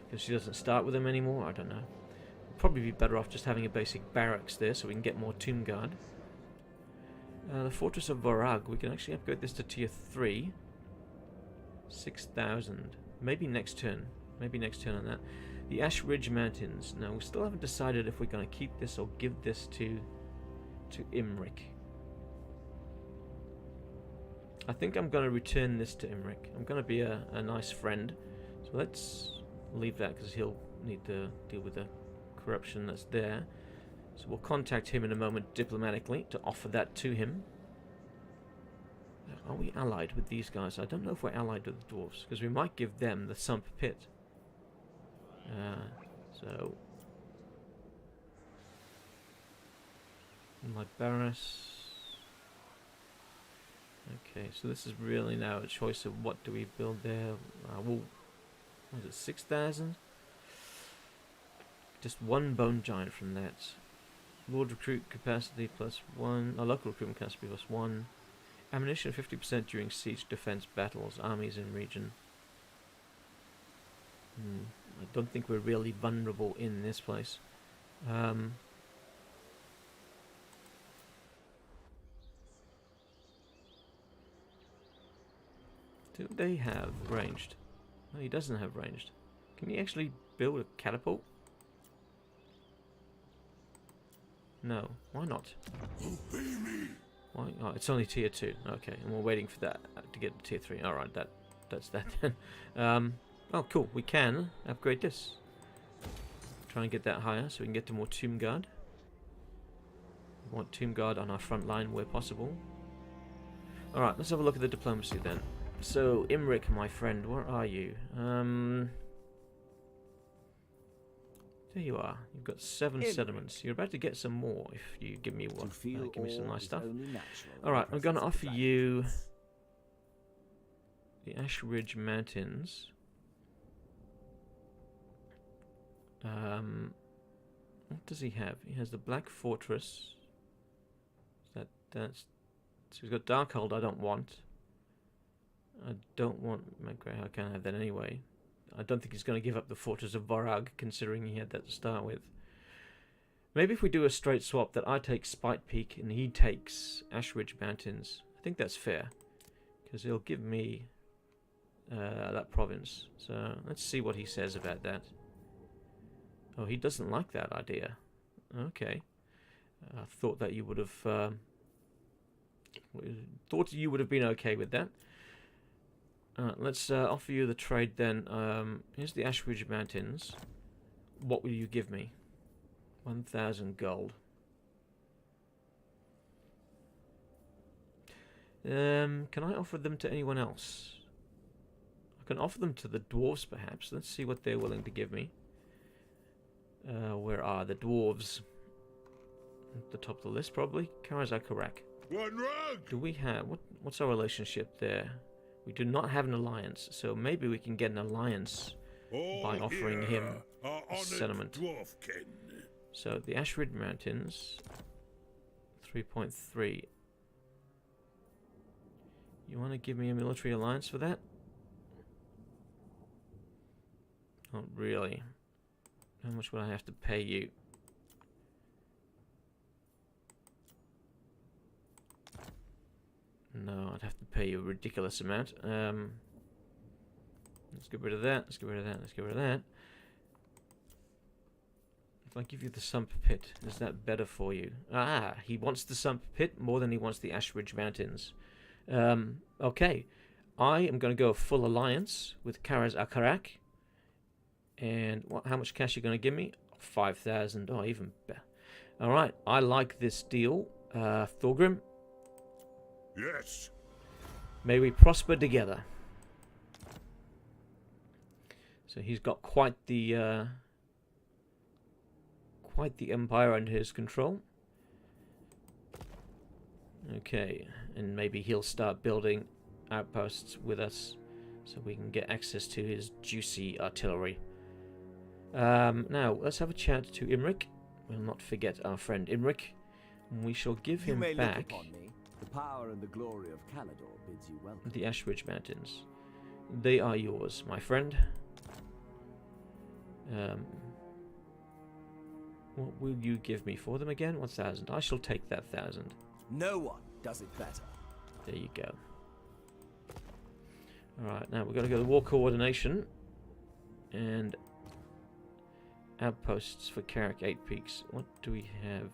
because she doesn't start with them anymore. I don't know. Probably be better off just having a basic barracks there so we can get more Tomb Guard. The Fortress of Vorag, we can actually upgrade this to tier 3. 6,000. Maybe next turn. Maybe next turn on that. The Ash Ridge Mountains. Now, we still haven't decided if we're going to keep this or give this to Imric. I think I'm going to return this to Imric. I'm going to be a nice friend. So let's leave that because he'll need to deal with the corruption that's there. So we'll contact him in a moment diplomatically to offer that to him. Are we allied with these guys? I don't know if we're allied with the dwarves because we might give them the Sump Pit. So my Barras. Okay, so this is really now a choice of what do we build there. Well, was it 6,000? Just 1 bone giant from that. Lord recruit capacity +1. Local recruitment capacity +1. Ammunition 50% during siege defense battles. Armies in region. I don't think we're really vulnerable in this place. Do they have ranged? No, he doesn't have ranged. Can he actually build a catapult? No. Why not? Why? Oh, it's only tier 2. Okay, and we're waiting for that to get to tier 3. Alright, that's that then. Oh, cool. We can upgrade this. Try and get that higher so we can get to more Tomb Guard. We want Tomb Guard on our front line where possible. Alright, let's have a look at the diplomacy then. So, Imric, my friend, where are you? There you are. You've got 7 settlements. You're about to get some more if you give me one. Give me some nice stuff. Alright, I'm going to offer you the Ash Ridge Mountains. What does he have? He has the Black Fortress. That's so he's got Darkhold I don't want. I don't want I can't have that anyway. I don't think he's going to give up the Fortress of Vorag, considering he had that to start with. Maybe if we do a straight swap, that I take Spite Peak and he takes Ash Ridge Mountains. I think that's fair, because he'll give me that province. So let's see what he says about that. Oh, he doesn't like that idea. Okay. I thought that you would have... thought you would have been okay with that. Let's offer you the trade then. Here's the Ash Ridge Mountains. What will you give me? 1,000 gold. Can I offer them to anyone else? I can offer them to the dwarves perhaps. Let's see what they're willing to give me. Where are the dwarves? At the top of the list probably. Karazakarak. Do we have... What's our relationship there? We do not have an alliance, so maybe we can get an alliance by offering him a settlement. So the Ash Ridge Mountains, 3.3. You want to give me a military alliance for that? Not really. How much would I have to pay you? No, I'd have to pay you a ridiculous amount. Let's get rid of that. Let's get rid of that. Let's get rid of that. If I give you the Sump Pit, is that better for you? Ah, he wants the Sump Pit more than he wants the Ash Ridge Mountains. Okay. I am going to go full alliance with Karazakarak. And how much cash are you going to give me? 5,000. Oh, even better. Alright, I like this deal. Thorgrim? Yes. May we prosper together. So he's got quite the empire under his control. Okay, and maybe he'll start building outposts with us, so we can get access to his juicy artillery. Now let's have a chat to Imric. We'll not forget our friend Imric. We shall give him back. The power and the glory of Khalida bids you welcome. The Ash Ridge Mountains. They are yours, my friend. What will you give me for them again? 1,000. I shall take that 1,000. No one does it better. There you go. Alright, now we've got to go to war coordination. And outposts for Carrick 8 Peaks. What do we have?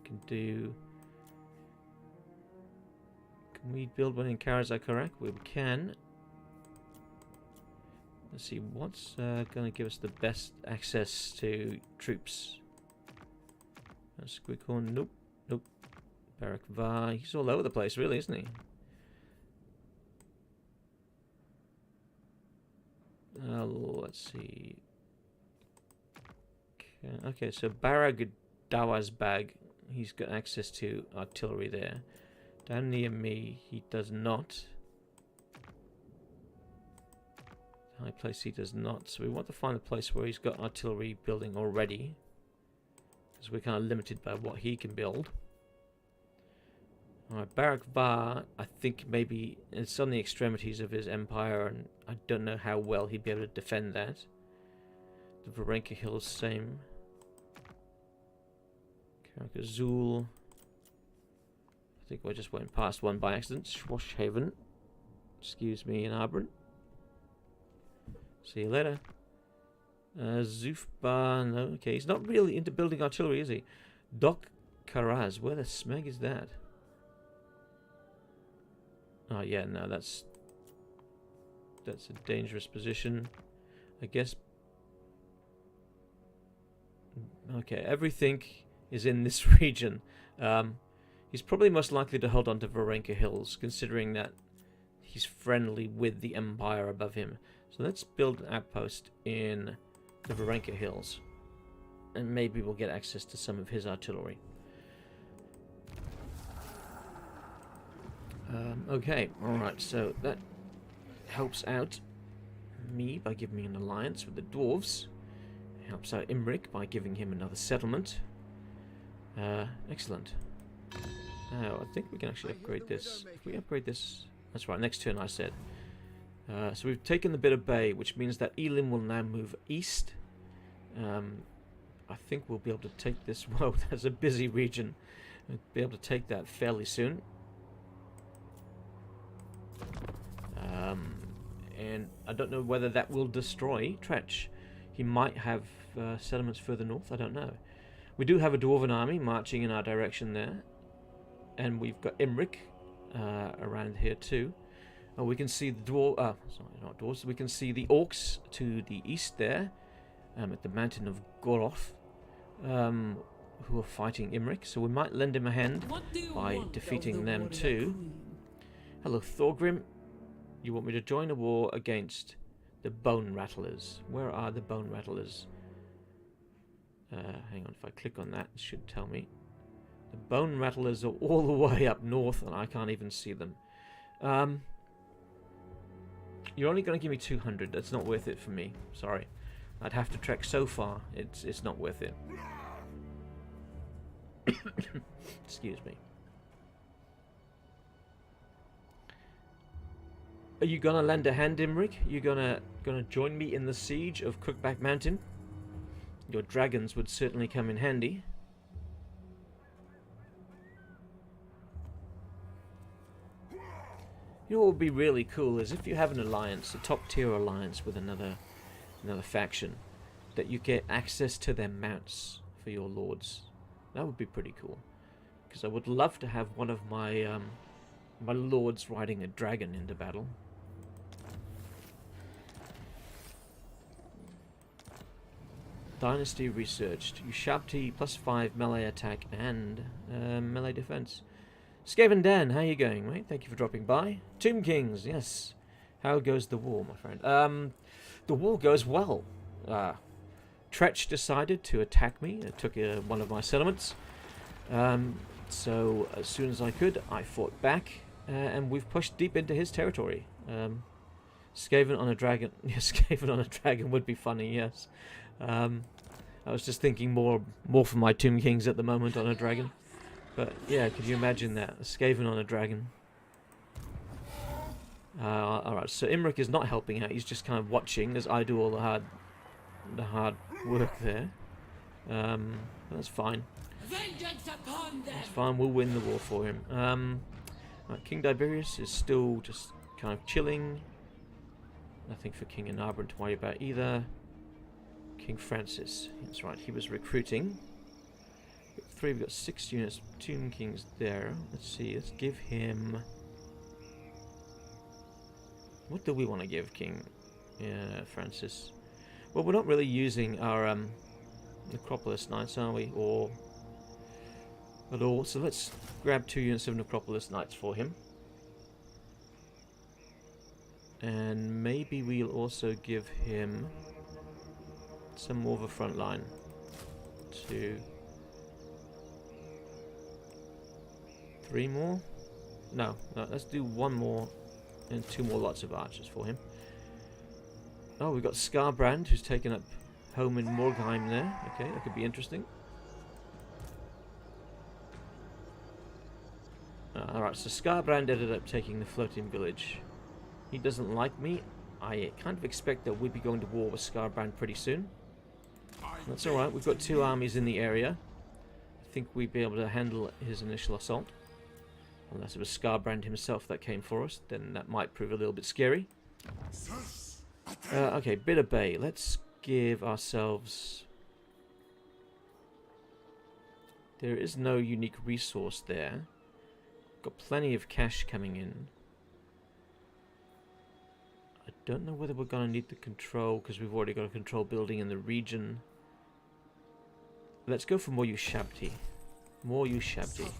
Can do... Can we build one in Karazakarak? We can. Let's see, what's going to give us the best access to troops? Squeakhorn, nope, nope. Barak Va, he's all over the place, really, isn't he? Let's see. Okay, so Barag Dawazbag, he's got access to artillery there. Down near me, he does not. High place, he does not. So we want to find a place where he's got artillery building already, because we're kind of limited by what he can build. Alright, Barak Var, I think maybe it's on the extremities of his empire, and I don't know how well he'd be able to defend that. The Varenka Hills, same. Karakazul. I think I just went past one by accident. Schwashhaven. Excuse me, in Arbor. See you later. Zufbar, no, okay, he's not really into building artillery, is he? Doc Karaz, where the smeg is that? Oh yeah, no, that's a dangerous position, I guess. Okay, everything is in this region. He's probably most likely to hold on to Varenka Hills, considering that he's friendly with the Empire above him. So let's build an outpost in the Varenka Hills, and maybe we'll get access to some of his artillery. Okay, alright, so that helps out me by giving me an alliance with the dwarves. Helps out Imric by giving him another settlement. Excellent. Now, I think we can actually upgrade this. If we upgrade this... That's right, next turn I said. So we've taken the bit of bay, which means that Elim will now move east. I think we'll be able to take this... Whoa, that's a busy region. We'll be able to take that fairly soon. And I don't know whether that will destroy Tretch. He might have settlements further north, I don't know. We do have a Dwarven army marching in our direction there. And we've got Imric around here too. Oh, we can see the sorry, not dwarves. We can see the orcs to the east there, at the mountain of Goroth, who are fighting Imric. So we might lend him a hand by defeating them too. Hello, Thorgrim. You want me to join a war against the Bone Rattlers? Where are the Bone Rattlers? Hang on, if I click on that, it should tell me. The Bone Rattlers are all the way up north, and I can't even see them. You're only going to give me 200. That's not worth it for me. Sorry. I'd have to trek so far. It's not worth it. Excuse me. Are you gonna lend a hand, Imric? You gonna join me in the siege of Crookback Mountain? Your dragons would certainly come in handy. You know what would be really cool is if you have an alliance, a top tier alliance with another faction, that you get access to their mounts for your lords. That would be pretty cool. Because I would love to have one of my my lords riding a dragon into battle. Dynasty researched. Ushabti +5 melee attack and melee defense. Skaven Dan, how you going, mate? Thank you for dropping by. Tomb Kings, yes. How goes the war, my friend? The war goes well. Tretch decided to attack me. It took one of my settlements. So as soon as I could, I fought back, and we've pushed deep into his territory. Skaven on a dragon. Yes, Skaven on a dragon would be funny. Yes. I was just thinking more for my Tomb Kings at the moment on a dragon. But yeah, could you imagine that? A Skaven on a dragon. Alright, so Imric is not helping out. He's just kind of watching as I do all the hard work there. That's fine. That's fine. We'll win the war for him. Right, King Tiberius is still just kind of chilling. Nothing for King Anarbor to worry about either. King Francis. That's right. He was recruiting. We've got 6 units. Tomb Kings there. Let's see. Let's give him. What do we want to give King Francis? Well, we're not really using our Necropolis Knights, are we? Or at all. So let's grab 2 units of Necropolis Knights for him. And maybe we'll also give him some more of a front line. 2, 3 more? No, let's do 1 more and 2 more lots of archers for him. Oh, we've got Scarbrand, who's taken up home in Morgheim there. Okay, that could be interesting. Alright, Alright, so Scarbrand ended up taking the floating village. He doesn't like me. I kind of expect that we'd be going to war with Scarbrand pretty soon. That's alright, we've got 2 armies in the area. I think we'd be able to handle his initial assault. Unless it was Scarbrand himself that came for us, then that might prove a little bit scary. Okay, Bitter Bay. Let's give ourselves... There is no unique resource there. Got plenty of cash coming in. I don't know whether we're going to need the control, because we've already got a control building in the region. Let's go for more Ushabti. More Ushabti.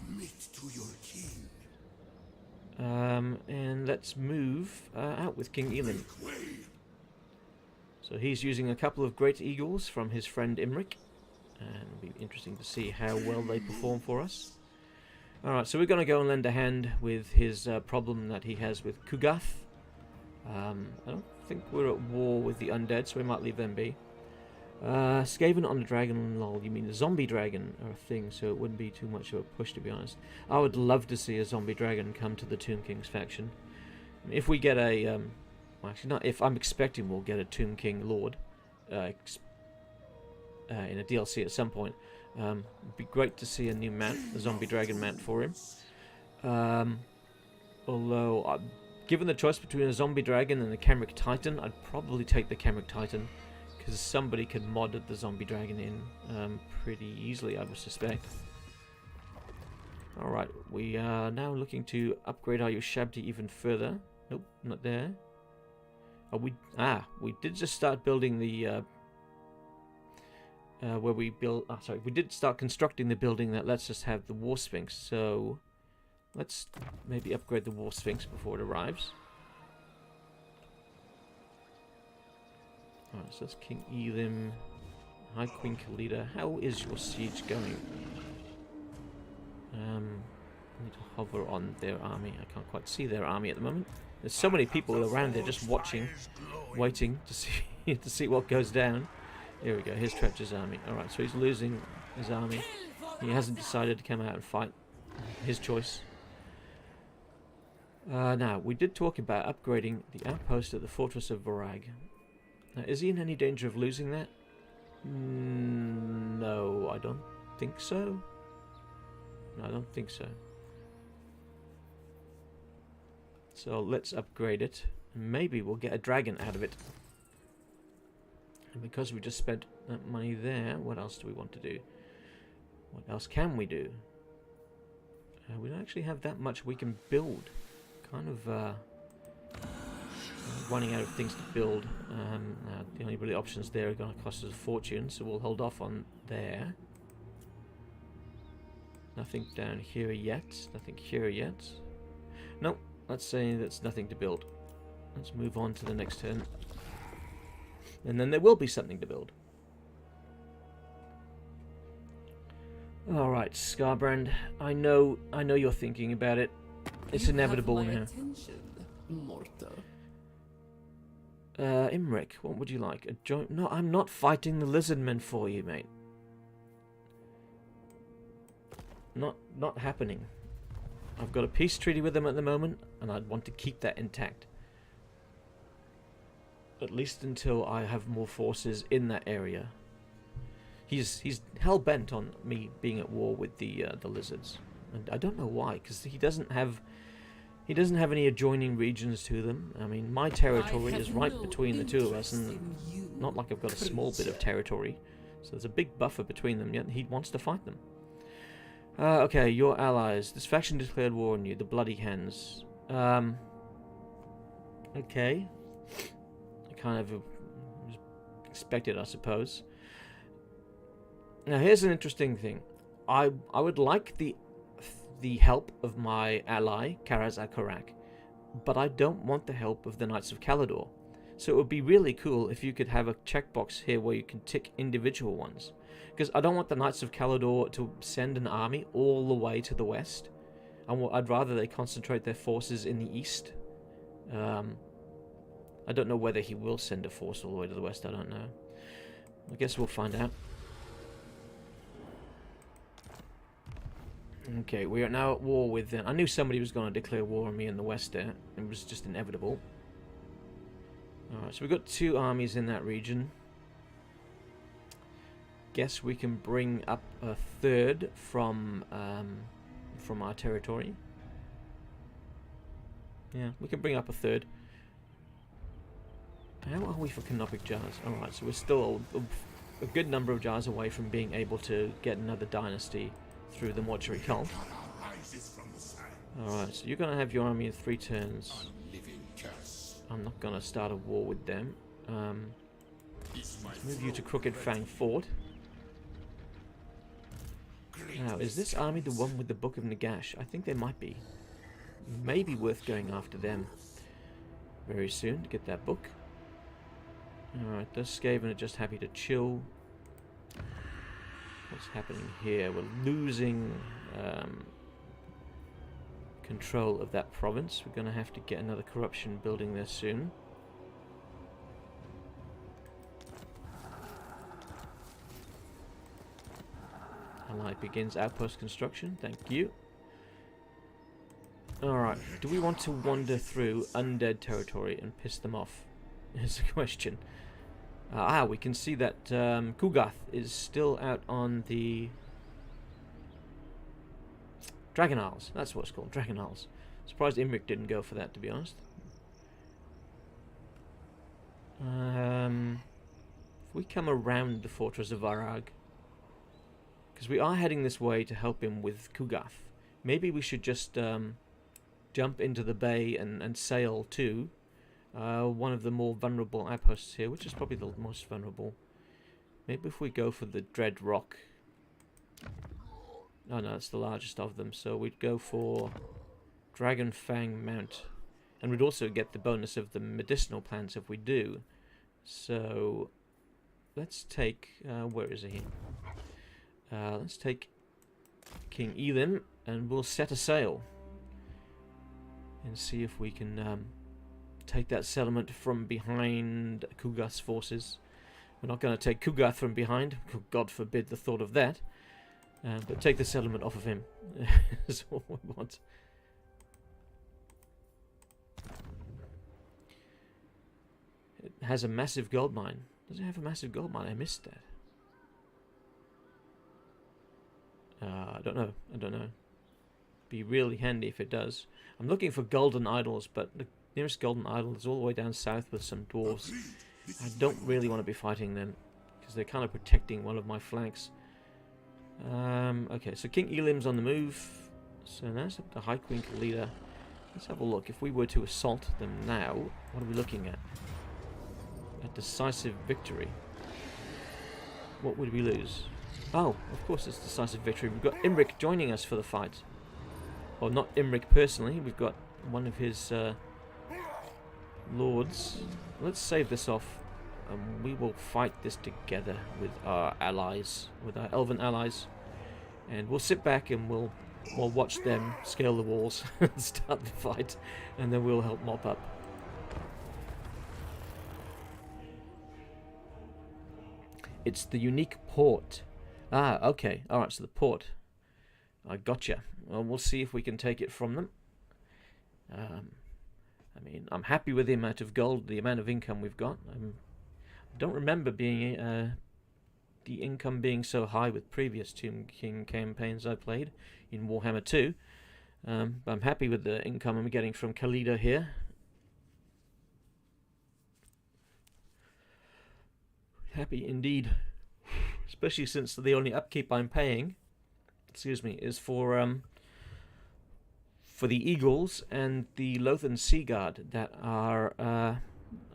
And let's move out with King Elim. So he's using a couple of Great Eagles from his friend Imric. And it'll be interesting to see how well they perform for us. Alright, so we're going to go and lend a hand with his problem that he has with Kugath. I don't think we're at war with the undead, so we might leave them be. Skaven on the dragon, lol, you mean the zombie dragon are a thing, so it wouldn't be too much of a push, to be honest. I would love to see a zombie dragon come to the Tomb King's faction. If we get a, well, actually not if, I'm expecting we'll get a Tomb King Lord in a DLC at some point. It'd be great to see a new mount, a zombie dragon mount for him. Although, given the choice between a zombie dragon and a Kemric Titan, I'd probably take the Kemric Titan. Because somebody could mod the zombie dragon in pretty easily, I would suspect. Alright, we are now looking to upgrade our Ushabti even further. Nope, not there. Oh, we did just start building the... where we build... Oh, sorry, we did start constructing the building that lets us have the War Sphinx. So, let's maybe upgrade the War Sphinx before it arrives. Alright, so that's King Elim. Hi, Queen Khalida. How is your siege going? I need to hover on their army. I can't quite see their army at the moment. There's so many people around there just watching, waiting to see to see what goes down. Here we go. Here's Tretch's army. Alright, so he's losing his army. He hasn't decided to come out and fight. His choice. Now, we did talk about upgrading the outpost at the Fortress of Varag. Now, is he in any danger of losing that? No, I don't think so. No, I don't think so. So let's upgrade it. Maybe we'll get a dragon out of it. And because we just spent that money there, what else do we want to do? What else can we do? We don't actually have that much we can build. Kind of... running out of things to build. The only really options there are going to cost us a fortune, so we'll hold off on there. Nothing down here yet. Nothing here yet. Nope, let's say that's nothing to build. Let's move on to the next turn. And then there will be something to build. Alright, Scarbrand. I know you're thinking about it. It's inevitable now. Imric, what would you like? A joint? No, I'm not fighting the Lizardmen for you, mate. Not happening. I've got a peace treaty with them at the moment, and I'd want to keep that intact. At least until I have more forces in that area. He's hell-bent on me being at war with the lizards. And I don't know why, because he doesn't have any adjoining regions to them. I mean, my territory is right between the two of us, and not like I've got a small bit of territory. So there's a big buffer between them, yet he wants to fight them. Okay, your allies. This faction declared war on you, the Bloody Hands. Okay. I kind of expected, I suppose. Now, here's an interesting thing. I would like the help of my ally, Karaz-Akarak, but I don't want the help of the Knights of Caledor. So it would be really cool if you could have a checkbox here where you can tick individual ones. Because I don't want the Knights of Caledor to send an army all the way to the west. I'd rather they concentrate their forces in the east. I don't know whether he will send a force all the way to the west, I don't know. I guess we'll find out. Okay, we are now at war with them. I knew somebody was going to declare war on me in the west there. It was just inevitable. Alright, so we've got 2 armies in that region. Guess we can bring up a 3rd from our territory. Yeah, we can bring up a 3rd. How are we for canopic jars? Alright, so we're still a good number of jars away from being able to get another dynasty through the mortuary cult. Alright, so you're going to have your army in 3 turns. I'm not going to start a war with them. Let's move you to Crooked Fang Fort. Now, is this army the one with the Book of Nagash? I think they might be. Maybe worth going after them very soon to get that book. Alright, does Skaven are just happy to chill. What's happening here? We're losing control of that province. We're going to have to get another corruption building there soon. Ally begins outpost construction. Thank you. Alright, do we want to wander through undead territory and piss them off? Is the question. We can see that Kugath is still out on the Dragon Isles. That's what it's called, Dragon Isles. Surprised Imric didn't go for that, to be honest. If we come around the Fortress of Varag, because we are heading this way to help him with Kugath, maybe we should just jump into the bay and sail to one of the more vulnerable outposts here, which is probably the most vulnerable. Maybe if we go for the Dread Rock. Oh no, it's the largest of them, so we'd go for Dragon Fang Mount. And we'd also get the bonus of the medicinal plants if we do. So let's take, where is he? Let's take King Elim and we'll set a sail and see if we can take that settlement from behind Kugath's forces. We're not going to take Kugath from behind, God forbid the thought of that, but take the settlement off of him is what we want. It has a massive gold mine. Does it have a massive gold mine? I missed that. I don't know. I don't know. Be really handy if it does. I'm looking for golden idols, but the nearest golden idol is all the way down south with some dwarves. I don't really want to be fighting them because they're kind of protecting one of my flanks. Okay, so King Elim's on the move. So that's the High Queen Khalida. Let's have a look. If we were to assault them now, what are we looking at? A decisive victory. What would we lose? Oh, of course it's decisive victory. We've got Imric joining us for the fight. Well, not Imric personally. We've got one of his lords. Let's save this off. We will fight this together with our allies, with our elven allies. And we'll sit back and we'll watch them scale the walls and start the fight. And then we'll help mop up. It's the unique port. Ah, okay. Alright, so the port. I gotcha. Well, we'll see if we can take it from them. I mean, I'm happy with the amount of gold, the amount of income we've got. I don't remember being the income being so high with previous Tomb King campaigns I played in Warhammer 2. But I'm happy with the income I'm getting from Khalida here. Happy indeed. Especially since the only upkeep I'm paying, excuse me, is for the Eagles and the Lothan Sea Guard that are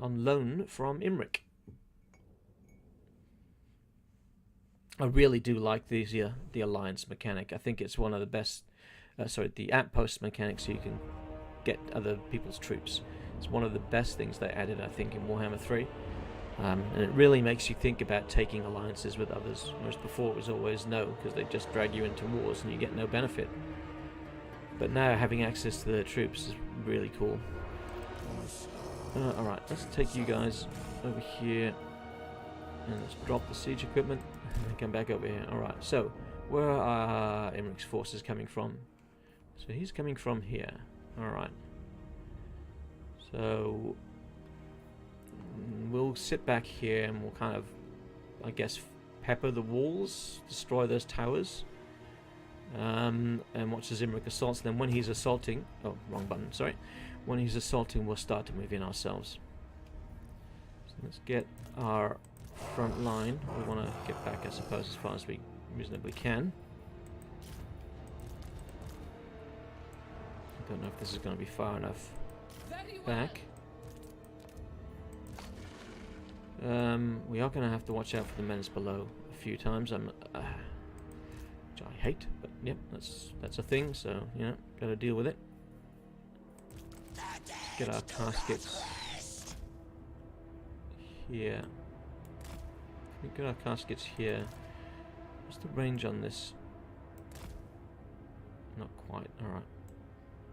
on loan from Imric. I really do like the alliance mechanic. I think it's one of the best. The outpost mechanic, so you can get other people's troops. It's one of the best things they added, I think, in Warhammer 3. And it really makes you think about taking alliances with others, whereas before it was always no, because they just drag you into wars and you get no benefit. But now having access to their troops is really cool. Alright, let's take you guys over here and let's drop the siege equipment and then come back over here. Alright, so Where are Imric's forces coming from? So he's coming from here. Alright. So we'll sit back here and we'll kind of, I guess, pepper the walls, destroy those towers, and watch as Imric assaults them. When he's assaulting, oh, wrong button, sorry. When he's assaulting, we'll start to move in ourselves. So let's get our front line. We want to get back, I suppose, as far as we reasonably can. I don't know if this is going to be far enough back. We are going to have to watch out for the menace below a few times. Which I hate, but yep, that's a thing. So you know, got to deal with it. Get our caskets here. We get our caskets here. What's the range on this? Not quite. Alright.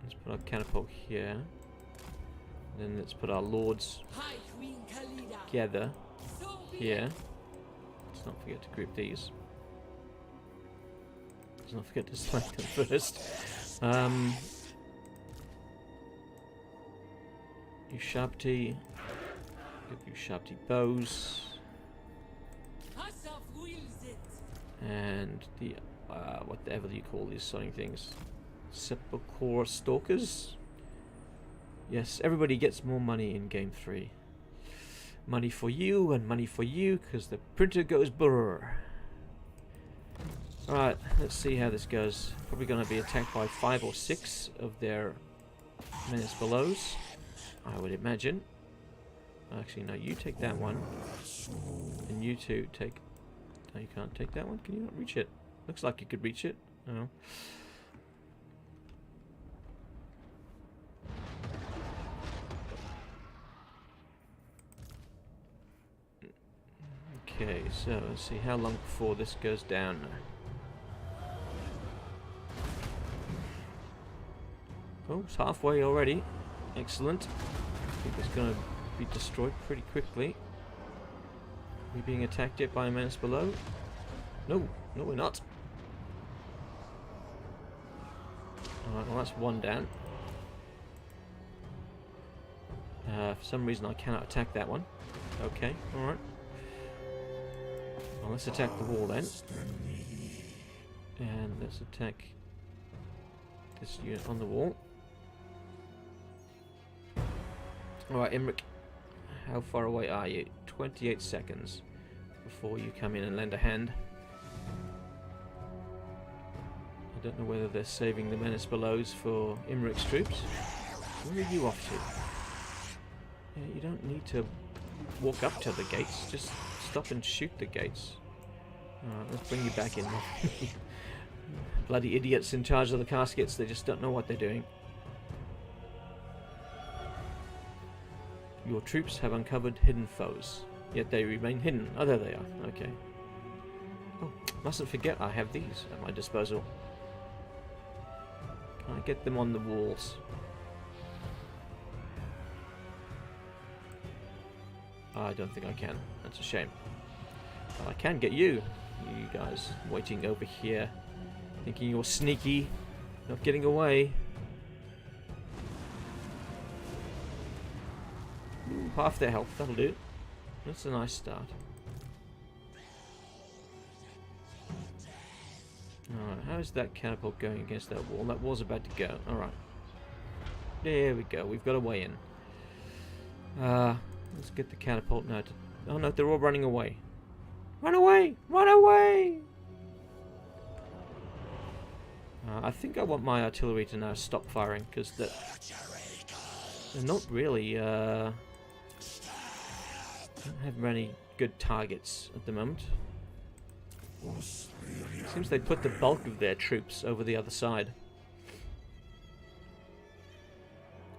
Let's put our catapult here. Then let's put our lords Hi, Queen Khalida. together So be here. Let's not forget to group these. Let's not forget to select them first. You Shabti. Give you Shabti bows. Asaf wills it. And the whatever you call these sonic things, sepulchre stalkers. Yes, everybody gets more money in game 3. Money for you and money for you, because the printer goes brrr. Alright, let's see how this goes. Probably going to be attacked by 5 or 6 of their menace belows, I would imagine. Actually, no, you take that one. And you two take... No, you can't take that one. Can you not reach it? Looks like you could reach it. Oh. Okay, so let's see how long before this goes down. Oh, it's halfway already. Excellent. I think it's going to be destroyed pretty quickly. Are we being attacked yet by a menace below? No, no we're not. Alright, well that's one down. For some reason I cannot attack that one. Okay, alright. Well, let's attack the wall then. And let's attack this unit on the wall. Alright, Imric, how far away are you? 28 seconds before you come in and lend a hand. I don't know whether they're saving the menace belows for Imric's troops. Where are you off to? Yeah, you don't need to walk up to the gates, just stop and shoot the gates. Alright, let's bring you back in. Bloody idiots in charge of the caskets, they just don't know what they're doing. Your troops have uncovered hidden foes, yet they remain hidden. Oh, there they are. Okay. Oh, mustn't forget I have these at my disposal. Can I get them on the walls? I don't think I can. That's a shame. But I can get you. You guys waiting over here, thinking you're sneaky, not getting away. Ooh, half their health, that'll do. That's a nice start. Alright, how's that catapult going against that wall? That wall's about to go. Alright. There we go, we've got a way in. Let's get the catapult now to... Oh no, they're all running away. Run away! Run away! I think I want my artillery to now stop firing, because they're not really, don't have many good targets at the moment. Seems they put the bulk of their troops over the other side.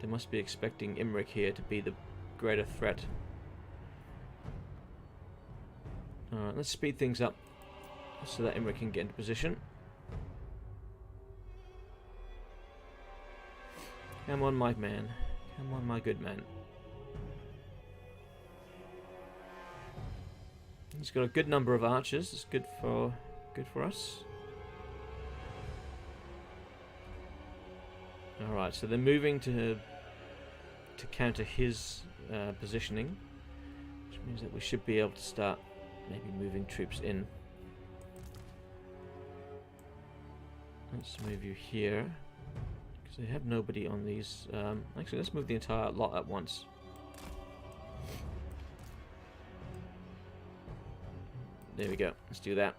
They must be expecting Imric here to be the greater threat. Alright, let's speed things up so that Imric can get into position. Come on, my man. Come on, my good man. He's got a good number of archers. It's good for us. Alright, so they're moving to counter his positioning, which means that we should be able to start maybe moving troops in. Let's move you here, because they have nobody on these. Actually, let's move the entire lot at once. There we go. Let's do that.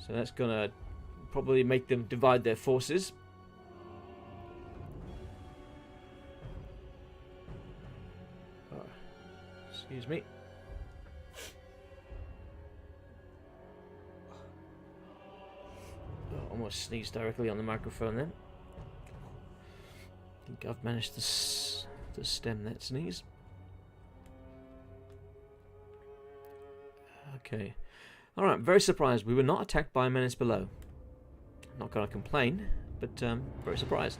So that's gonna probably make them divide their forces. Excuse me. Oh, almost sneezed directly on the microphone then. I think I've managed to stem that sneeze. Okay. Alright, very surprised. We were not attacked by a menace below. Not gonna complain, but very surprised.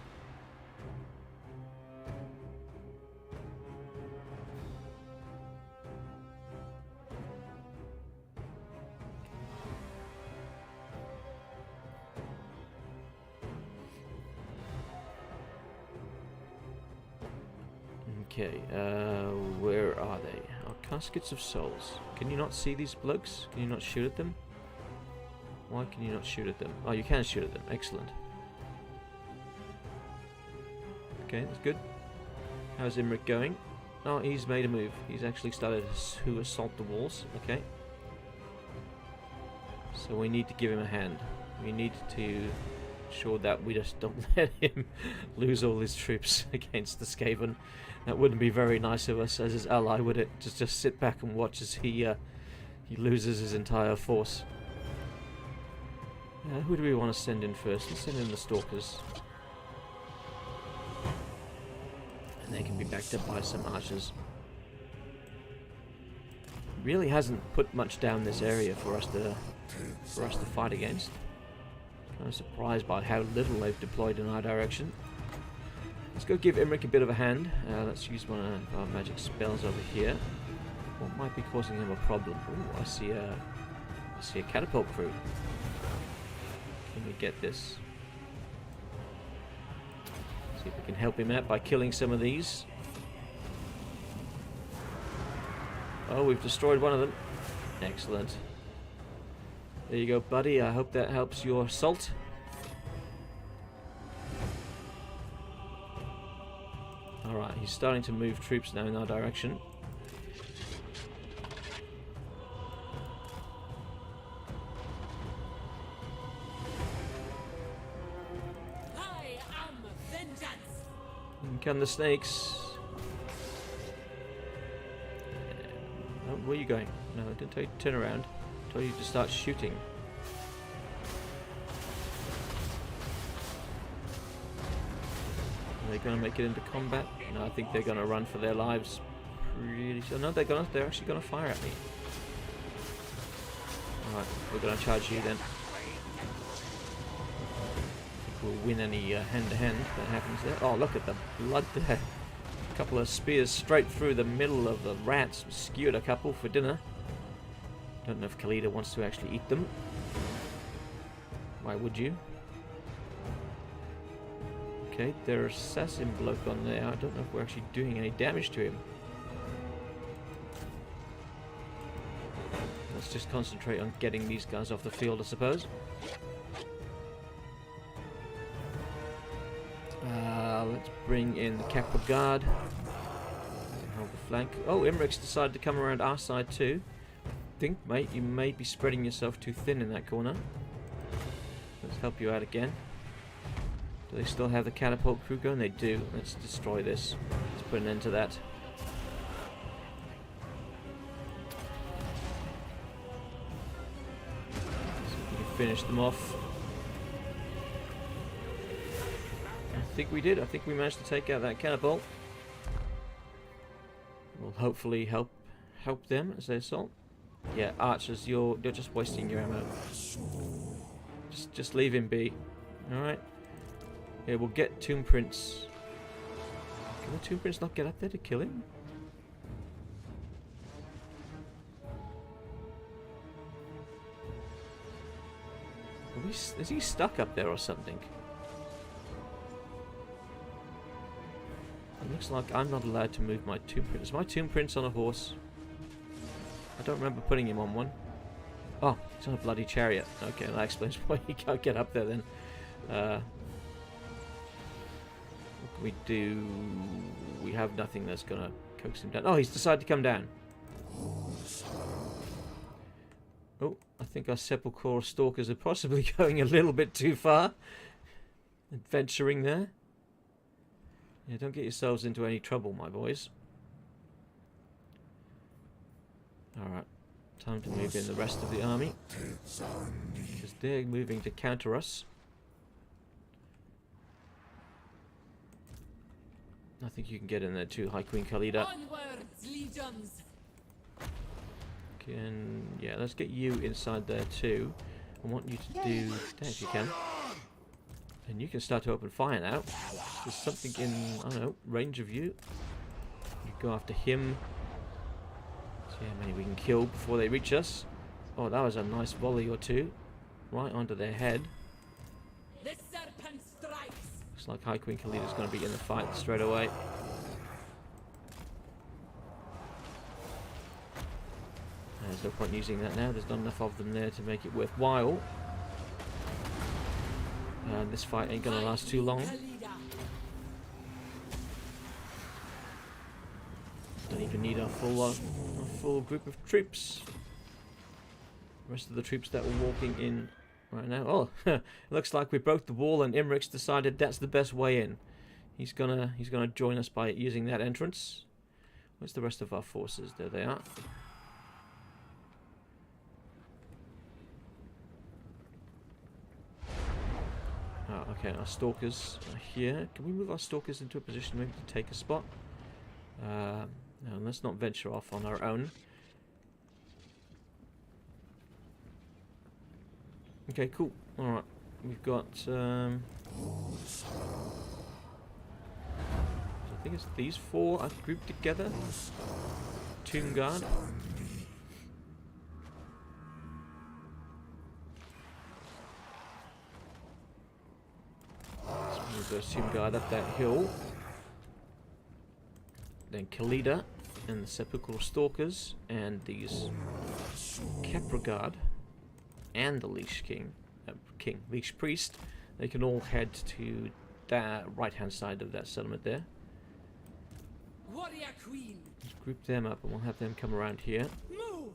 Okay, where are they? Our caskets of souls. Can you not see these blokes? Can you not shoot at them? Why can you not shoot at them? Oh, you can shoot at them. Excellent. Okay, that's good. How's Imric going? Oh, he's made a move. He's actually started to assault the walls. Okay. So we need to give him a hand. We need to ensure that we just don't let him lose all his troops against the Skaven. That wouldn't be very nice of us as his ally, would it? Just sit back and watch as he loses his entire force. Who do we want to send in first? Let's send in the Stalkers. And they can be backed up by some archers. Really hasn't put much down this area for us to fight against. Kind of surprised by how little they've deployed in our direction. Let's go give Imric a bit of a hand. Let's use one of our magic spells over here. What might be causing him a problem? Ooh, I see a catapult crew. Can we get this? See if we can help him out by killing some of these. Oh, we've destroyed one of them. Excellent. There you go, buddy. I hope that helps your assault. Alright, he's starting to move troops now in our direction. I am vengeance. In come the snakes. Oh, where are you going? No, I didn't tell you to turn around. I told you to start shooting. Are they going to make it into combat? No, I think they're going to run for their lives. Really sure. No, they're actually going to fire at me. Alright, we're going to charge you then. I think we'll win any hand-to-hand that happens there. Oh, look at the blood there. A couple of spears straight through the middle of the rats. Skewered a couple for dinner. Don't know if Khalida wants to actually eat them. Why would you? Okay, there's an assassin bloke on there. I don't know if we're actually doing any damage to him. Let's just concentrate on getting these guys off the field, I suppose. Let's bring in the Capital Guard. Hold the flank. Oh, Imric's decided to come around our side too. I think, mate, you may be spreading yourself too thin in that corner. Let's help you out again. Do they still have the catapult crew going? They do. Let's destroy this. Let's put an end to that. So we can finish them off. I think we did. I think we managed to take out that catapult. Will hopefully help them as they assault. Yeah, archers, you're just wasting your ammo. Just leave him be. All right. Yeah, we'll get Tomb Prince. Can the Tomb Prince not get up there to kill him? Is he stuck up there or something? Looks like I'm not allowed to move my Tomb Prince. Is my Tomb Prince on a horse? I don't remember putting him on one. Oh, he's on a bloody chariot. Okay, that explains why he can't get up there then. What can we do? We have nothing that's gonna coax him down. Oh, he's decided to come down. Oh, I think our Sepulchral Stalkers are possibly going a little bit too far. Adventuring there. Yeah, don't get yourselves into any trouble, my boys. Alright, time to move in the rest of the army. Because they're moving to counter us. I think you can get in there too, High Queen Khalida. Onwards, legions. Yeah, let's get you inside there too. I want you to do that if you can. And you can start to open fire now. There's something in, I don't know, range of you. You go after him. See how many we can kill before they reach us. Oh, that was a nice volley or two. Right onto their head. The serpent strikes. Looks like High Queen Khalida's going to be in the fight straight away. There's no point using that now. There's not enough of them there to make it worthwhile. And this fight ain't going to last too long. Don't even need a full group of troops. The rest of the troops that were walking in right now. Oh, it looks like we broke the wall, and Imric's decided that's the best way in. He's gonna join us by using that entrance. Where's the rest of our forces? There they are. Oh, okay, our stalkers are here. Can we move our stalkers into a position maybe to take a spot? No, let's not venture off on our own. Okay, cool. Alright, we've got... I think it's these four are grouped together. Tomb Guard. Let's move Tomb Guard up that hill. Then Khalida and the Sepulchral Stalkers and these Capra Guard and the Leash Leash Priest. They can all head to the right-hand side of that settlement there. Warrior Queen. Let's group them up and we'll have them come around here. Move.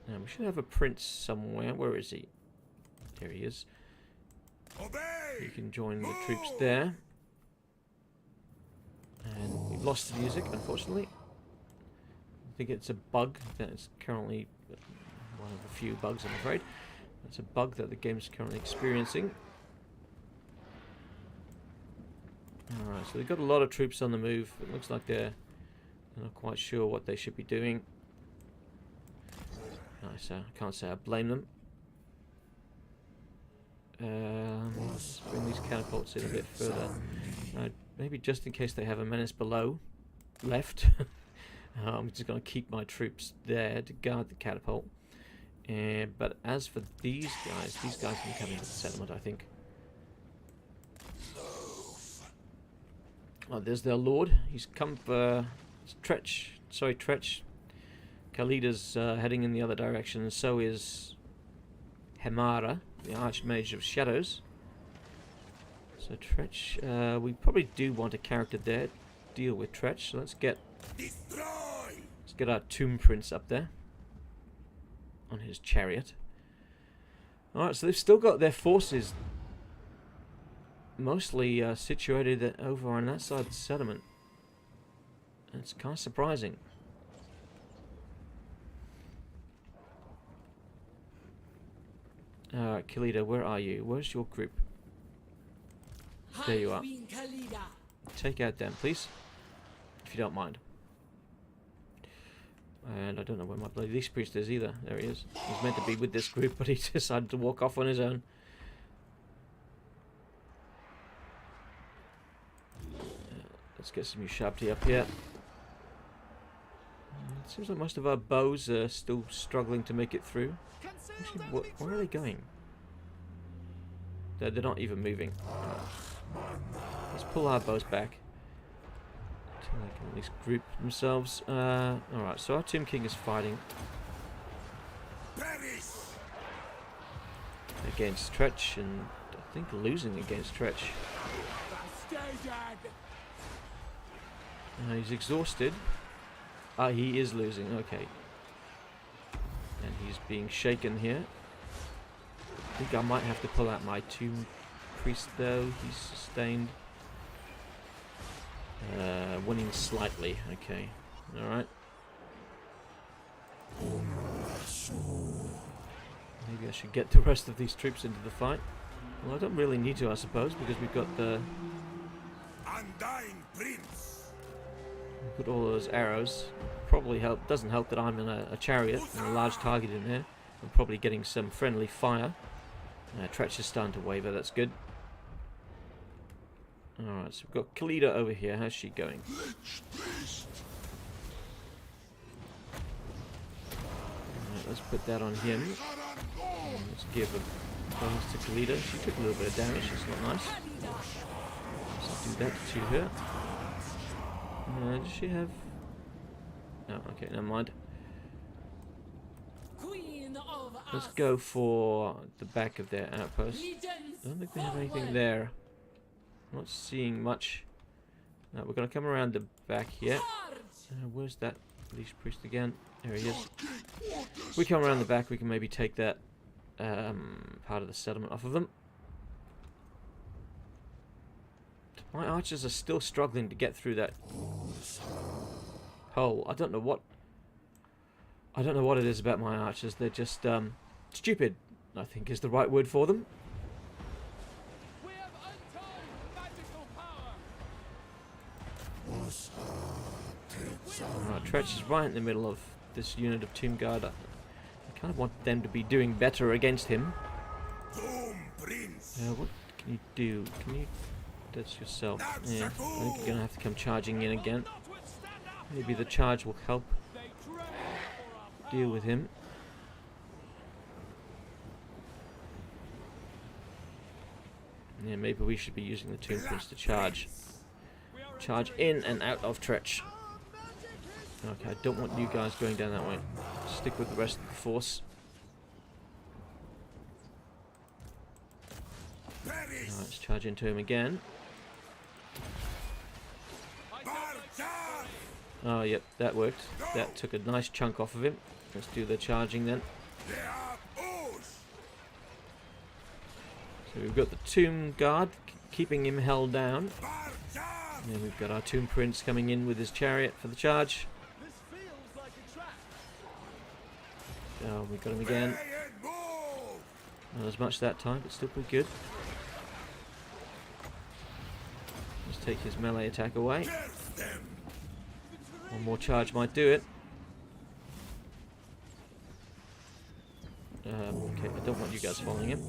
Now we should have a prince somewhere. Where is he? There he is. Obey! You can join the troops there. And we've lost the music, unfortunately. I think it's a bug that is currently one of the few bugs, I'm afraid. It's a bug that the game's currently experiencing. Alright, so they've got a lot of troops on the move. It looks like they're not quite sure what they should be doing. Nice, I can't say I blame them. Let's bring these catapults in a bit further. Maybe just in case they have a menace below left. I'm just going to keep my troops there to guard the catapult. But as for these guys can come into the settlement, I think. Oh, there's their lord. He's come for Tretch. Sorry, Tretch. Khalida's heading in the other direction, and so is Nehekhara, the Archmage of Shadows. So Tretch, we probably do want a character there to deal with Tretch. So let's get our Tomb Prince up there on his chariot. Alright, so they've still got their forces mostly situated over on that side of the settlement. It's kind of surprising. Khalida, where are you? Where's your group? There you are. Take out them, please. If you don't mind. And I don't know where my bloody Leash Priest is either. There he is. He's meant to be with this group, but he decided to walk off on his own. Let's get some Ushabti up here. It seems like most of our bows are still struggling to make it through. Actually, where are they going? They're not even moving. Let's pull our bows back. They can at least group themselves. Alright, so our Tomb King is fighting against Tretch, and I think losing against Tretch. He's exhausted. He is losing, okay. And he's being shaken here. I think I might have to pull out my Tomb Priest though. He's sustained. Winning slightly, okay. Alright. Maybe I should get the rest of these troops into the fight. Well, I don't really need to, I suppose, because we've got the... Undying Prince. We've got all those arrows. Probably doesn't help that I'm in a chariot and a large target in there. I'm probably getting some friendly fire. Tretch is starting to waver, that's good. Alright, so we've got Khalida over here. How's she going? Alright, let's put that on him. And let's give a bonus to Khalida. She took a little bit of damage, that's not nice. Let's do that to her. Does she have... Oh, okay, never mind. Queen of Let's Asps. go for the back of their outpost. I don't think they have anything there. I'm not seeing much. No, we're going to come around the back here. Where's that Leash Priest again? There he is. If we come around the back, we can maybe take that part of the settlement off of them. My archers are still struggling to get through that hole. I don't know what it is about my archers. They're just stupid, I think is the right word for them. We have untold magical power. Alright, Tretch is right in the middle of this unit of Tomb Guard. I kind of want them to be doing better against him. Tomb Prince. What can you do? Can you... That's yourself. Yeah, I think you're going to have to come charging in again. Maybe the charge will help deal with him. Yeah, maybe we should be using the Tomb Prince to charge. Charge in and out of Tretch. Okay, I don't want you guys going down that way. Stick with the rest of the force. Alright, let's charge into him again. Oh, yep, that worked. That took a nice chunk off of him. Let's do the charging then. So we've got the Tomb Guard keeping him held down. And we've got our Tomb Prince coming in with his chariot for the charge. This feels like a trap. Oh, we got him again. Not as much that time, but still pretty good. Let's take his melee attack away. One more charge might do it. Okay, I don't want you guys following him.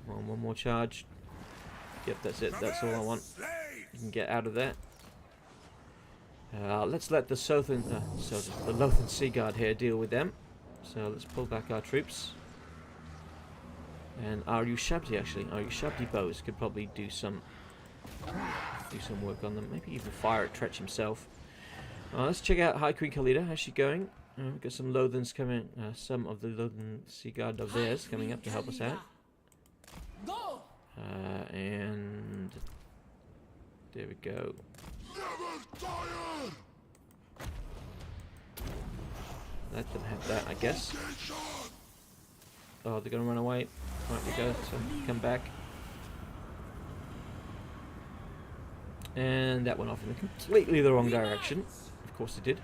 Come on, one more charge. Yep, that's it. That's all I want. You can get out of there. Let's let the the Lothan Sea Guard here deal with them. So let's pull back our troops. And our Ushabti actually, our Ushabti bows could probably do some work on them. Maybe even fire at Tretch himself. Let's check out High Queen Khalida. How's she going? We've got some Lothans coming. Some of the Lothan Sea Guard of theirs coming up to help us out. Go. And there we go. Let them have that, I guess. Oh, they're gonna run away. Right, we go. So come back. And that went off in completely the wrong direction. Of course it did.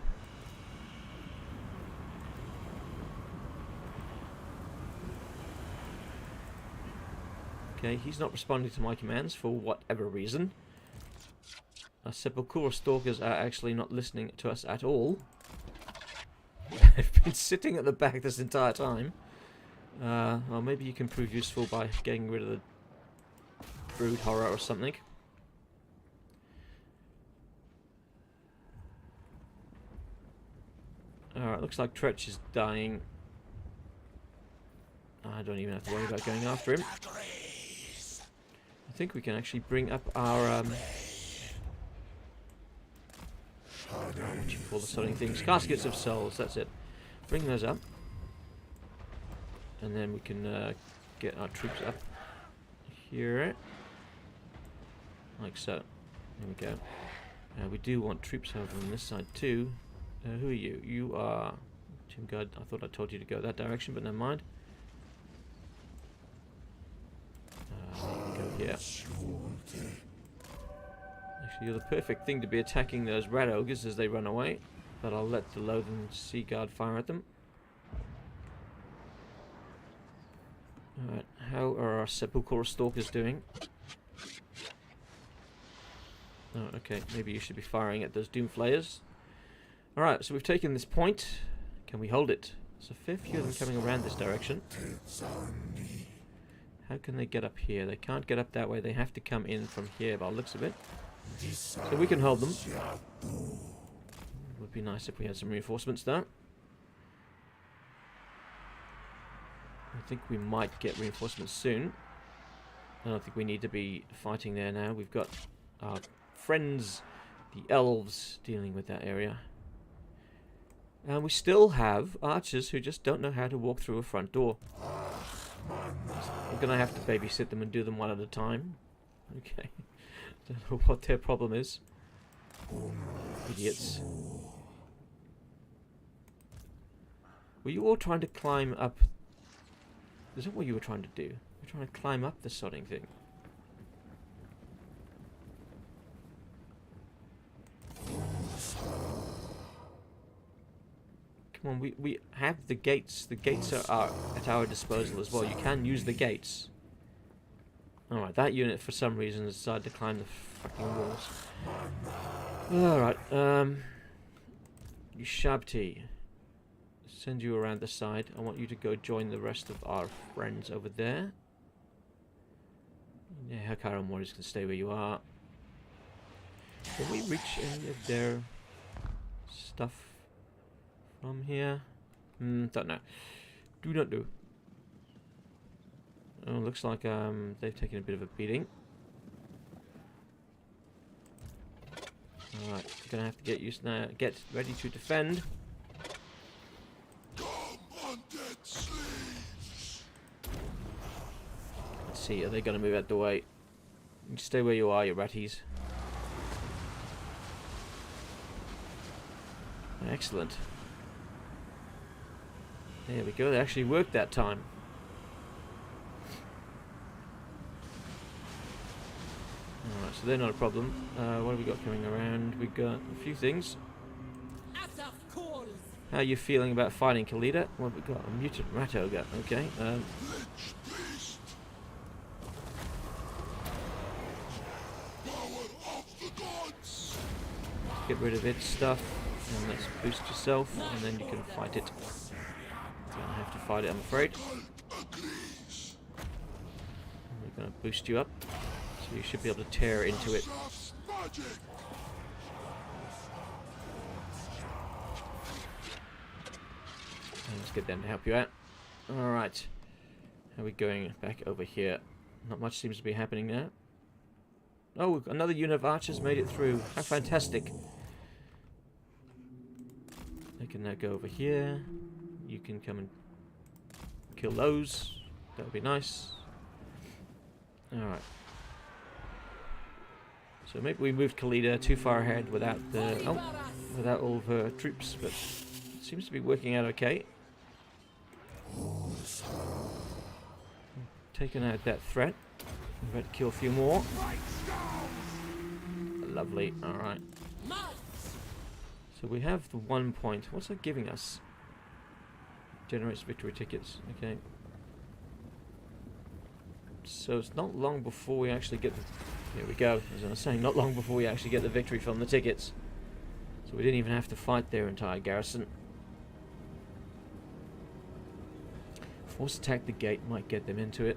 Okay, he's not responding to my commands for whatever reason. Our Sepulchral Stalkers are actually not listening to us at all. They've been sitting at the back this entire time. Well, maybe you can prove useful by getting rid of the Brood Horror or something. Alright, looks like Tretch is dying. I don't even have to worry about going after him. I think we can actually bring up our what you call the sodding things? Caskets of souls, that's it. Bring those up. And then we can get our troops up here. Like so. There we go. We do want troops over on this side too. Who are you? You are Team Guard. I thought I told you to go that direction, but never mind. You can go here. Actually, you're the perfect thing to be attacking those rat ogres as they run away. But I'll let the Lothern Sea Guard fire at them. Alright, how are our Sepulchral Stalkers doing? Oh, okay, maybe you should be firing at those Doom Flayers. Alright, so we've taken this point. Can we hold it? There's a fair few of them coming around this direction. How can they get up here? They can't get up that way. They have to come in from here by the looks of it. So we can hold them. Would be nice if we had some reinforcements though. I think we might get reinforcements soon. I don't think we need to be fighting there now. We've got our friends, the elves, dealing with that area. And we still have archers who just don't know how to walk through a front door. We're going to have to babysit them and do them one at a time. Okay. Don't know what their problem is. Idiots. Were you all trying to climb up? Is that what you were trying to do? You're trying to climb up the sodding thing. Come on, we have the gates. The gates are at our disposal as well. You can use the gates. Alright, that unit for some reason has decided to climb the fucking walls. Alright, you Shabti. Send you around the side. I want you to go join the rest of our friends over there. Nehekhara and Mors can stay where you are. Can we reach any of their stuff from here? Don't know. Do not know. Oh, looks like they've taken a bit of a beating. Alright, gonna have to get used now. Get ready to defend. Let's see, are they gonna move out the way? You stay where you are, you ratties. Excellent. There we go, they actually worked that time. Alright, so they're not a problem. What have we got coming around? We've got a few things. How are you feeling about fighting Khalida? What have we got? A mutant rat ogre. Okay. Get rid of its stuff. And let's boost yourself. And then you can fight it. You don't have to fight it, I'm afraid. We're going to boost you up. So you should be able to tear into it. And let's get them to help you out. Alright. How are we going back over here? Not much seems to be happening now. Oh, another unit of archers made it through. How fantastic. They can now go over here. You can come and kill those. That would be nice. Alright. So maybe we moved Khalida too far ahead without the without all of her troops, but it seems to be working out okay. Taking out that threat. We've had to kill a few more. Lovely. Alright. So we have the 1 point. What's that giving us? Generates victory tickets. Okay. So it's not long before we actually get the... Here we go. As I was saying, not long before we actually get the victory from the tickets. So we didn't even have to fight their entire garrison. Force attack the gate might get them into it.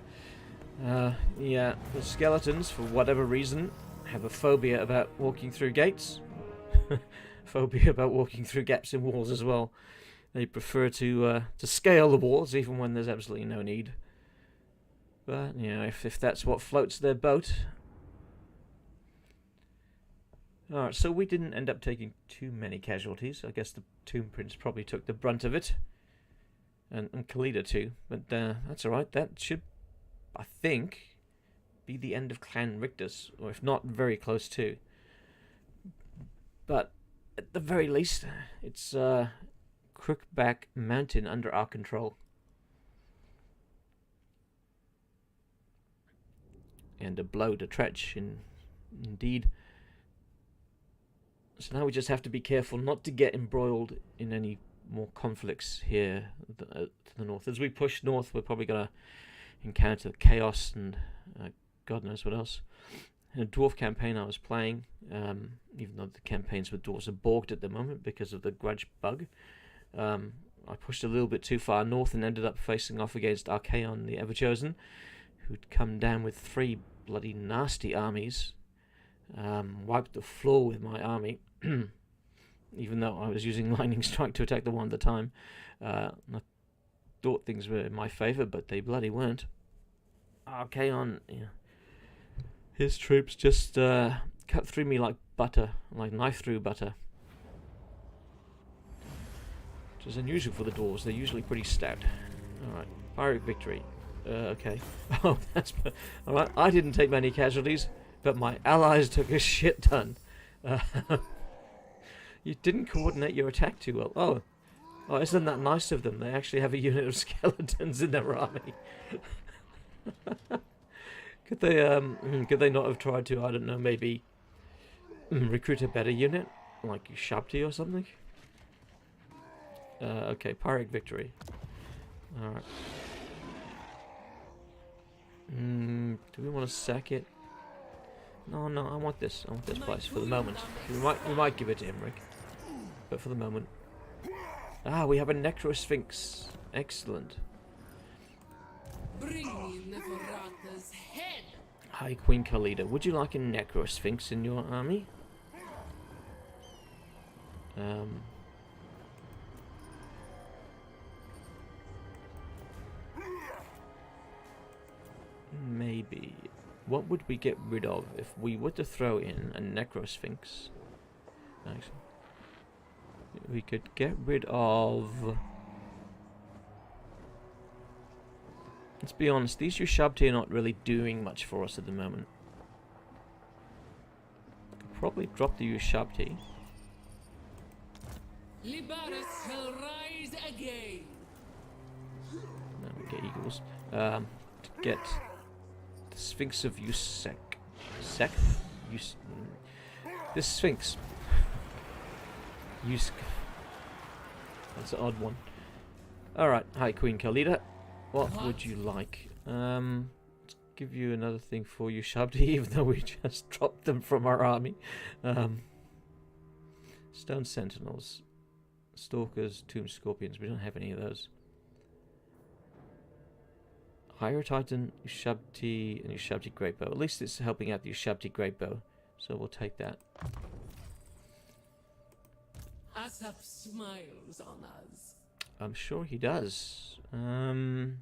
Yeah, the skeletons, for whatever reason, have a phobia about walking through gates. Phobia about walking through gaps in walls as well. They prefer to scale the walls even when there's absolutely no need. But, you know, if that's what floats their boat. Alright, so we didn't end up taking too many casualties. I guess the Tomb Prince probably took the brunt of it. And Khalida too. But that's alright. That should, I think, be the end of Clan Richter's. Or if not, very close to. But, at the very least, it's Crookback Mountain under our control. And a blow to Tretch, indeed. So now we just have to be careful not to get embroiled in any more conflicts here to the north. As we push north, we're probably going to encounter chaos and God knows what else. In a dwarf campaign I was playing, even though the campaigns with dwarves are borked at the moment because of the grudge bug, I pushed a little bit too far north and ended up facing off against Archaon the Everchosen, who'd come down with 3 bloody nasty armies, wiped the floor with my army, even though I was using Lightning Strike to attack the one at the time. I thought things were in my favour, but they bloody weren't. Archaon, yeah. His troops just cut through me like butter, like knife through butter. Which is unusual for the dwarves, they're usually pretty stout. Alright, Pyrrhic victory. Okay. Oh, that's... Alright, I didn't take many casualties, but my allies took a shit ton. You didn't coordinate your attack too well. Oh, isn't that nice of them? They actually have a unit of skeletons in their army. Could they not have tried to, I don't know, maybe recruit a better unit? Like Shabti or something? Okay, Pyrrhic victory. Alright. Do we want to sack it? No, I want this. I want this place for the moment. We might give it to Imric, but for the moment. Ah, we have a Necrosphinx. Excellent. Bring me Nehekhara's head. Hi, Queen Khalida. Would you like a Necrosphinx in your army? Maybe. What would we get rid of if we were to throw in a Necrosphinx? Actually, we could get rid of... Let's be honest, these Ushabti are not really doing much for us at the moment. Could probably drop the Ushabti. Libaris shall rise again. No, we get eagles. To get the Sphinx of Usek. This Sphinx. Usk. That's an odd one. Alright, hi Queen Khalida. What would you like? Let's give you another thing for you, Shabdi, even though we just dropped them from our army. Stone Sentinels. Stalkers, Tomb Scorpions. We don't have any of those. Higher Titan, Ushabti, and Ushabti Great Bow. At least it's helping out the Ushabti Great Bow, so we'll take that. Asap smiles on us. I'm sure he does. Maybe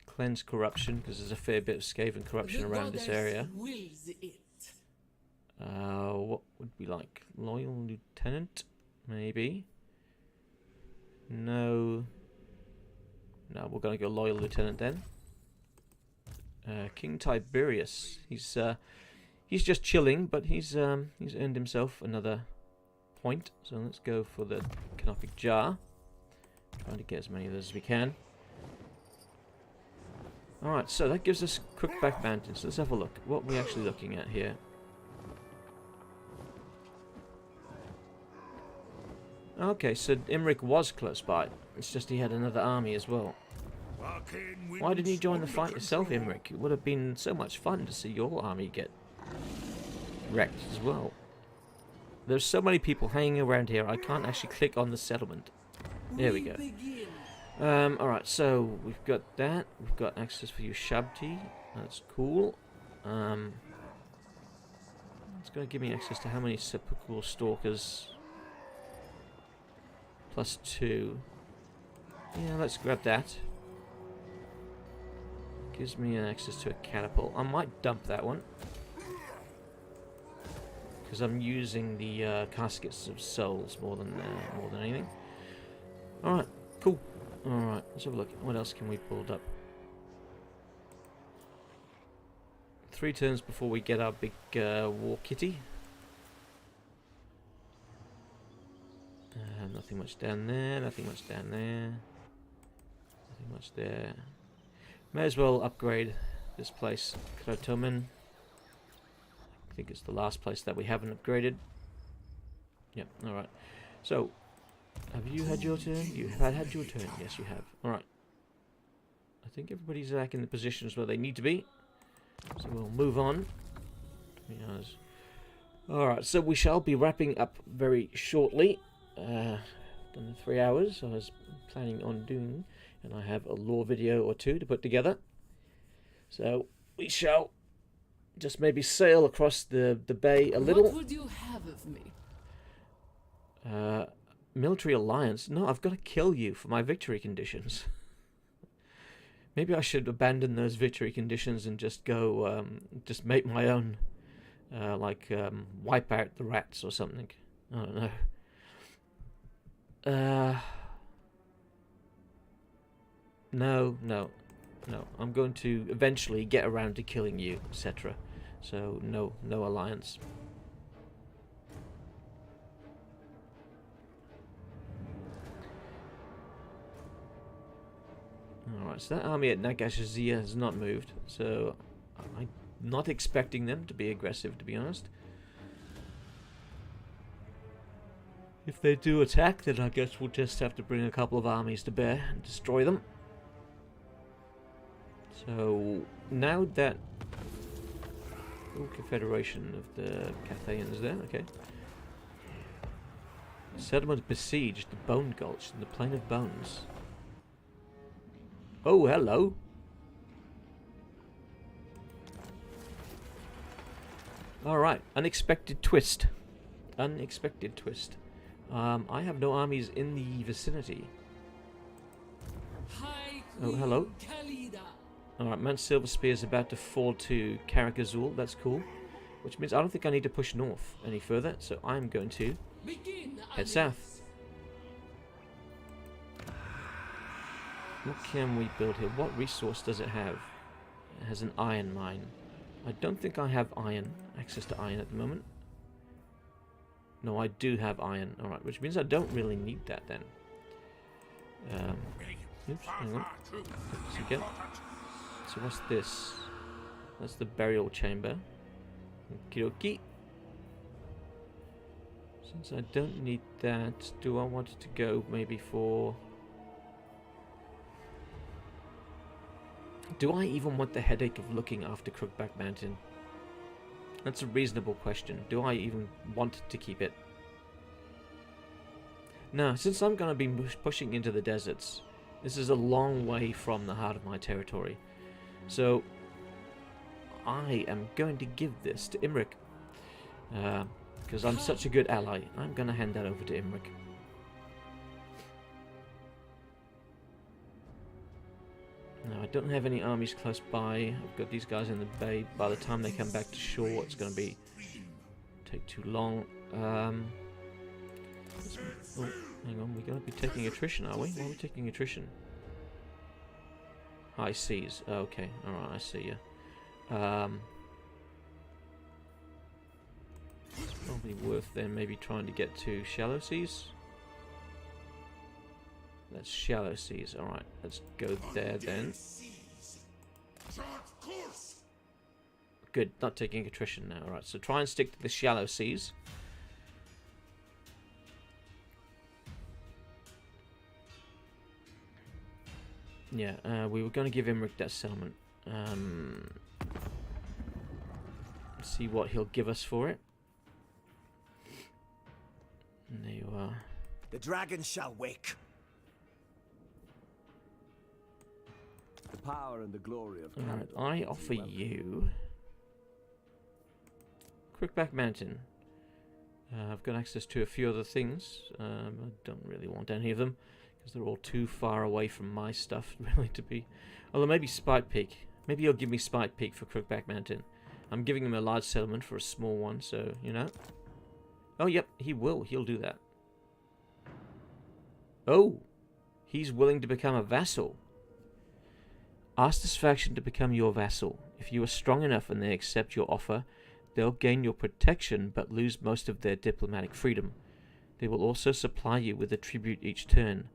cleanse corruption, because there's a fair bit of Skaven corruption around this area. Wills it. What would we like? Loyal Lieutenant? Maybe. No. No, we're going to go Loyal Lieutenant then. King Tiberius. He's just chilling, but he's earned himself another point. So let's go for the Canopic Jar. Trying to get as many of those as we can. Alright, so that gives us Crookback Mountain. So let's have a look. What are we actually looking at here? Okay, so Imric was close by. It's just he had another army as well. Why didn't you join the fight yourself, Imric? It would have been so much fun to see your army get wrecked as well. There's so many people hanging around here, I can't actually click on the settlement. There we go. Alright, so we've got that. We've got access for Ushabti. That's cool. It's going to give me access to how many Sepulchral Stalkers? +2. Yeah, let's grab that. Gives me access to a catapult. I might dump that one. Because I'm using the caskets of souls more than anything. Alright, cool. Alright, let's have a look. What else can we build up? 3 turns before we get our big war kitty. Nothing much down there, nothing much down there. Nothing much there. May as well upgrade this place. Krotomen. I think it's the last place that we haven't upgraded. Yep, alright. So, have you had your turn? You have had your turn. Yes, you have. Alright. I think everybody's back in the positions where they need to be. So we'll move on. Alright, so we shall be wrapping up very shortly. Done the 3 hours I was planning on doing, and I have a lore video or 2 to put together. So we shall just maybe sail across the bay a little. What would you have of me? Military alliance? No, I've got to kill you for my victory conditions. Maybe I should abandon those victory conditions and just go, just make my own, wipe out the rats or something. I don't know. No. I'm going to eventually get around to killing you, etc. So, no alliance. Alright, so that army at Nehekhara has not moved. So, I'm not expecting them to be aggressive, to be honest. If they do attack, then I guess we'll just have to bring a couple of armies to bear and destroy them. So, now that... Oh, Confederation of the Cathayans there, okay. Settlement besieged the Bone Gulch in the Plain of Bones. Oh, hello. Alright, unexpected twist. Unexpected twist. I have no armies in the vicinity. Hi, Oh, hello. Khalida. Alright, Mount Silverspear is about to fall to Karakazul. That's cool. Which means I don't think I need to push north any further. So I'm going to head south. What can we build here? What resource does it have? It has an iron mine. I don't think I have access to iron at the moment. No, I do have iron. Alright, which means I don't really need that then. Oops, hang on. So what's this? That's the burial chamber. Okie. Since I don't need that, do I want it to go maybe for... Do I even want the headache of looking after Crookback Mountain? That's a reasonable question. Do I even want to keep it? No, since I'm going to be pushing into the deserts, this is a long way from the heart of my territory. So, I am going to give this to Imric. Because I'm such a good ally. I'm going to hand that over to Imric. No, I don't have any armies close by. I've got these guys in the bay. By the time they come back to shore, it's going to take too long. Oh, hang on. We're going to be taking attrition, are we? Why are we taking attrition? High seas. Okay, alright, I see you. Probably worth then maybe trying to get to shallow seas. That's shallow seas. Alright, let's go there then. Good, not taking attrition now. Alright, so try and stick to the shallow seas. Yeah, we were going to give Imric that settlement. See what he'll give us for it. And there you are. The dragon shall wake. The power and the glory of Alright, I offer you Crookback Mountain. I've got access to a few other things. I don't really want any of them because they're all too far away from my stuff, really, to be. Although maybe Spike Peak. Maybe he'll give me Spike Peak for Crookback Mountain. I'm giving him a large settlement for a small one, so, you know. Oh, yep, he will. He'll do that. Oh, he's willing to become a vassal. Ask this faction to become your vassal. If you are strong enough and they accept your offer, they'll gain your protection but lose most of their diplomatic freedom. They will also supply you with a tribute each turn.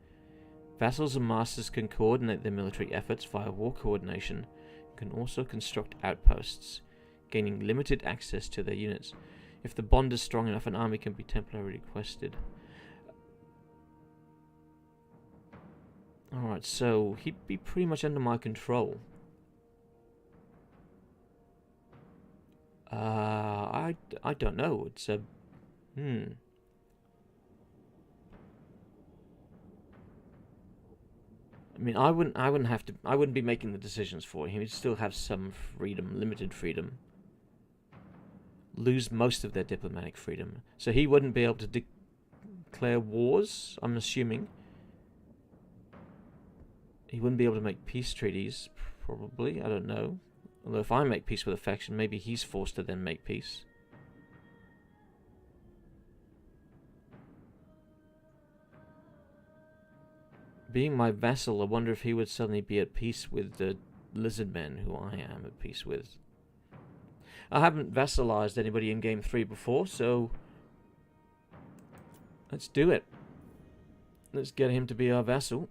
Vassals and masters can coordinate their military efforts via war coordination, can also construct outposts, gaining limited access to their units. If the bond is strong enough, an army can be temporarily requested. Alright, so he'd be pretty much under my control. I don't know. It's a... I mean, I wouldn't be making the decisions for him. He'd still have some freedom, limited freedom. Lose most of their diplomatic freedom. So he wouldn't be able to declare wars, I'm assuming. He wouldn't be able to make peace treaties, probably. I don't know. Although if I make peace with a faction, maybe he's forced to then make peace. Being my vassal, I wonder if he would suddenly be at peace with the Lizardmen, who I am at peace with. I haven't vassalized anybody in Game 3 before, so... let's do it. Let's get him to be our vassal.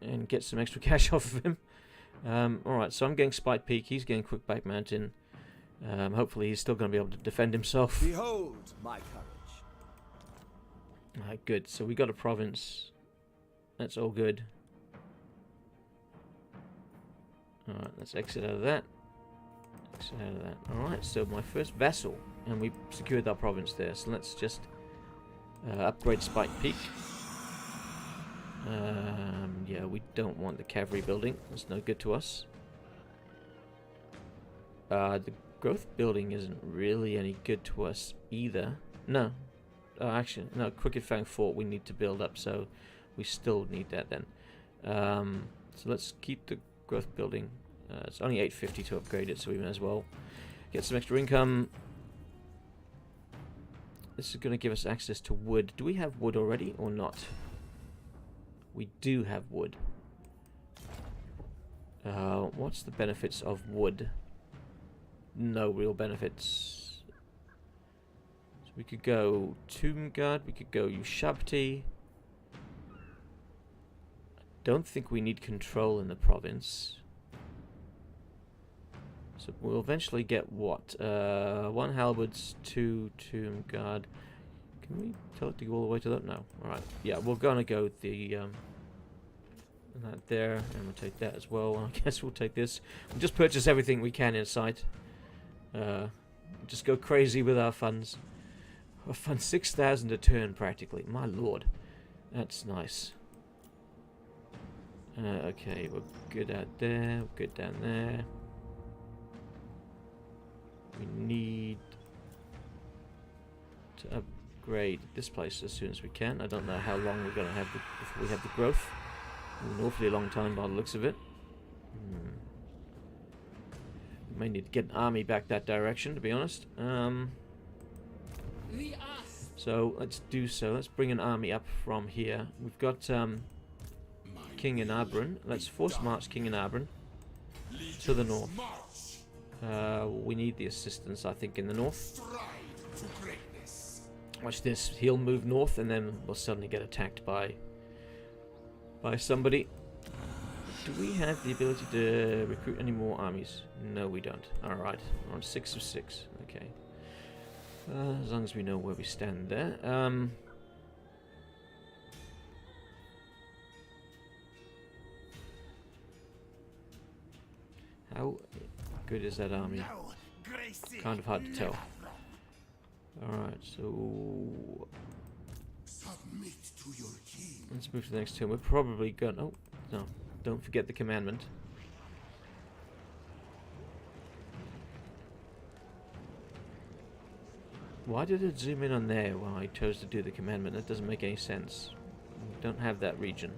And get some extra cash off of him. Alright, so I'm getting Spike Peak, he's getting Crookback Mountain. Hopefully he's still going to be able to defend himself. Behold my courage. Alright, good. So we got a province. That's all good. Alright, let's exit out of that. Exit out of that. Alright, so my first vassal. And we secured our province there. So let's just upgrade Spike Peak. Yeah, we don't want the cavalry building. That's no good to us. The growth building isn't really any good to us either. No. Actually, no, Crooked Fang Fort we need to build up, so we still need that then. So let's keep the growth building. It's only 850 to upgrade it, so we may as well get some extra income. This is going to give us access to wood. Do we have wood already or not? We do have wood. What's the benefits of wood? No real benefits. So we could go Tomb Guard, we could go Ushabti. Don't think we need control in the province. So we'll eventually get what? 1 halberds, 2 Tomb Guard. Can we tell it to go all the way to that? No. Alright. Yeah, we're gonna go the that there, and we'll take that as well. I guess we'll take this. We'll just purchase everything we can in sight. Just go crazy with our funds. Our funds 6,000 a turn practically. My lord. That's nice. Okay, we're good out there, we're good down there. We need to upgrade this place as soon as we can. I don't know how long we're going to have before we have the growth. An awfully long time by the looks of it. We may need to get an army back that direction, to be honest. So let's do so. Let's bring an army up from here. We've got King in Abran. Let's force march King in Abran to the north. We need the assistance, I think, in the north. Watch this. He'll move north, and then we'll suddenly get attacked by somebody. Do we have the ability to recruit any more armies? No, we don't. Alright. We're on 6 of 6. Okay. As long as we know where we stand there. How good is that army? Kind of hard to tell. Alright, so let's move to the next turn. We're probably going... oh, no. Don't forget the commandment. Why did it zoom in on there while I chose to do the commandment? That doesn't make any sense. We don't have that region.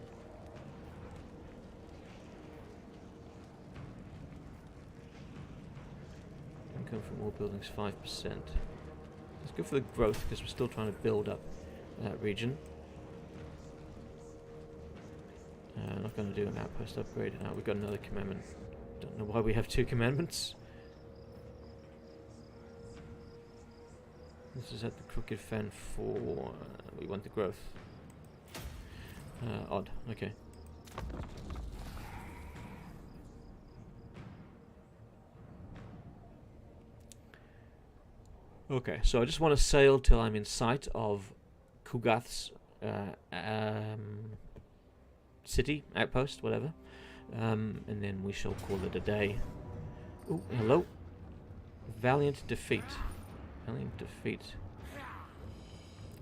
income from all buildings 5%. Let's go for the growth because we're still trying to build up that region. Not going to do an outpost upgrade. We've got another commandment. Don't know why we have 2 commandments. This is at the Crooked Fen for... we want the growth. Odd. Okay. Okay, so I just want to sail till I'm in sight of Kugath's city, outpost, whatever. And then we shall call it a day. Oh, hello. Valiant defeat. Valiant defeat.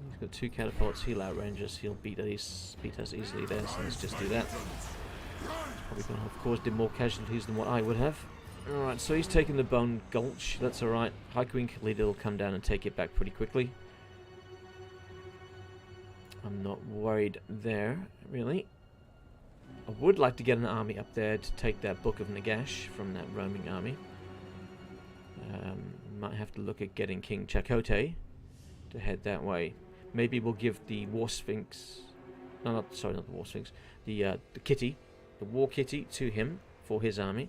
He's got 2 catapults, he'll outrange us, he'll beat us easily there, so let's just do that. Probably going to have caused him more casualties than what I would have. Alright, so he's taking the Bone Gulch, that's alright. High Queen Khalida will come down and take it back pretty quickly. I'm not worried there, really. I would like to get an army up there to take that Book of Nagash from that roaming army. Might have to look at getting King Chakotay to head that way. Maybe we'll give the War Sphinx... No, not the War Sphinx. The Kitty, the War Kitty, to him for his army.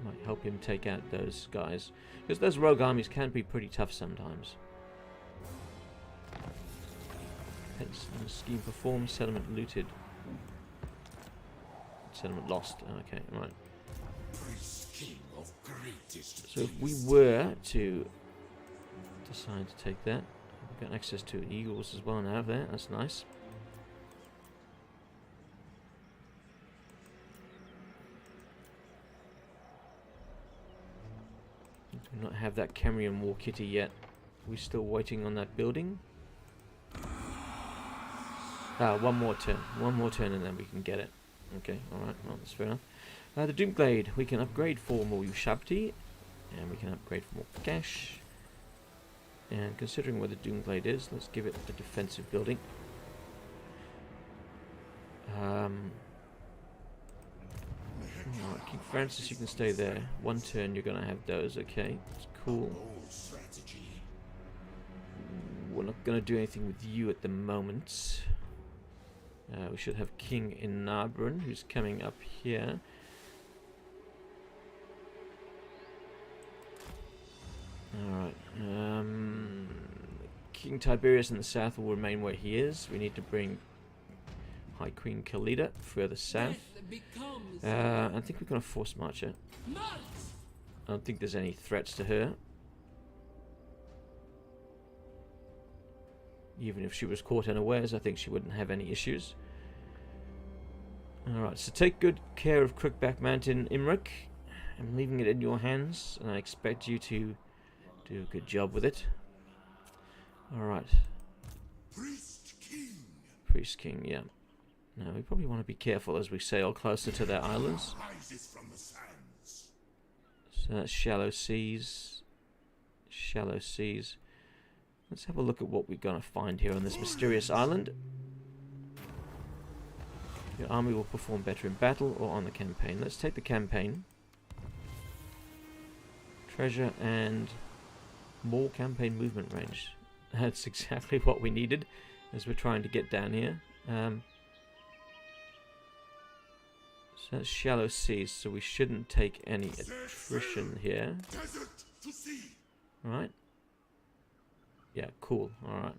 Might help him take out those guys. Because those rogue armies can be pretty tough sometimes. Scheme performed, settlement looted. Settlement lost. Okay, right. So if we were to decide to take that, we've got access to eagles as well now there, that's nice. We do not have that Cambrian War Kitty yet. We're still waiting on that building. One more turn. One more turn and then we can get it. Okay, alright, well, that's fair enough. The Doomglade, we can upgrade for more Ushabti, and we can upgrade for more cash. And considering where the Doomglade is, let's give it a defensive building. Alright, King Francis, you can stay there. 1 turn, you're going to have those, okay, that's cool. We're not going to do anything with you at the moment. We should have King Inabran, who's coming up here. Alright. King Tiberius in the south will remain where he is. We need to bring High Queen Khalida further south. I think we're going to force march her. I don't think there's any threats to her. Even if she was caught unawares, I think she wouldn't have any issues. Alright, so take good care of Crookback Mountain, Imric. I'm leaving it in your hands, and I expect you to do a good job with it. Alright. Priest King, yeah. Now, we probably want to be careful as we sail closer to their islands. So that's shallow seas. Shallow seas. Let's have a look at what we're going to find here on this mysterious island. Your army will perform better in battle or on the campaign. Let's take the campaign. Treasure and more campaign movement range. That's exactly what we needed as we're trying to get down here. So that's shallow seas, so we shouldn't take any attrition here. Right? Yeah, cool. Alright.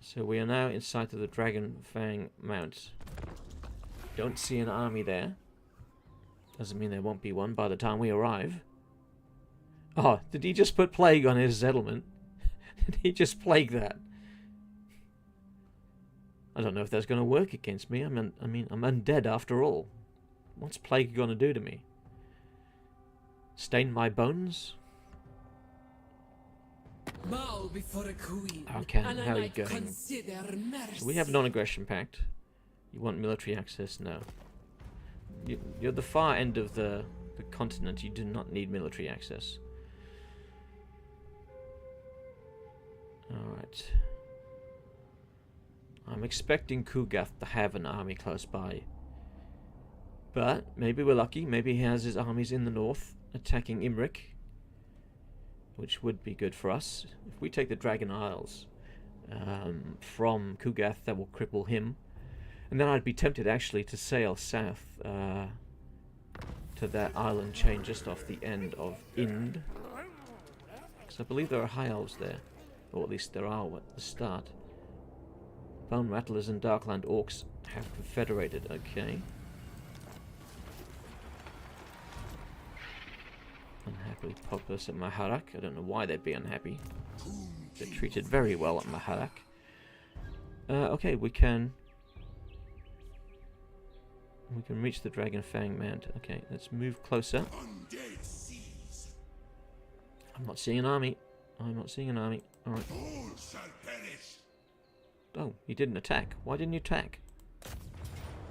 So we are now in sight of the Dragon Fang Mount. Don't see an army there. Doesn't mean there won't be one by the time we arrive. Oh, did he just put plague on his settlement? Did he just plague that? I don't know if that's going to work against me. I mean, I'm undead after all. What's plague going to do to me? Stain my bones? Bow before a queen. Okay, how are you going? So we have non-aggression pact. You want military access? No. You're the far end of the continent. You do not need military access. Alright. I'm expecting Kugath to have an army close by. But maybe we're lucky. Maybe he has his armies in the north attacking Imric, which would be good for us. If we take the Dragon Isles from Kugath, that will cripple him. And then I'd be tempted actually to sail south to that island chain just off the end of Ind. Because I believe there are High Elves there. Or at least there are at the start. Bone Rattlers and Darkland Orcs have confederated. Okay. Unhappily populous at Maharak. I don't know why they'd be unhappy. They're treated very well at Maharak. Okay, we can reach the Dragon Fang Mount. Okay, let's move closer. I'm not seeing an army. I'm not seeing an army. Alright. Oh, you didn't attack. Why didn't you attack?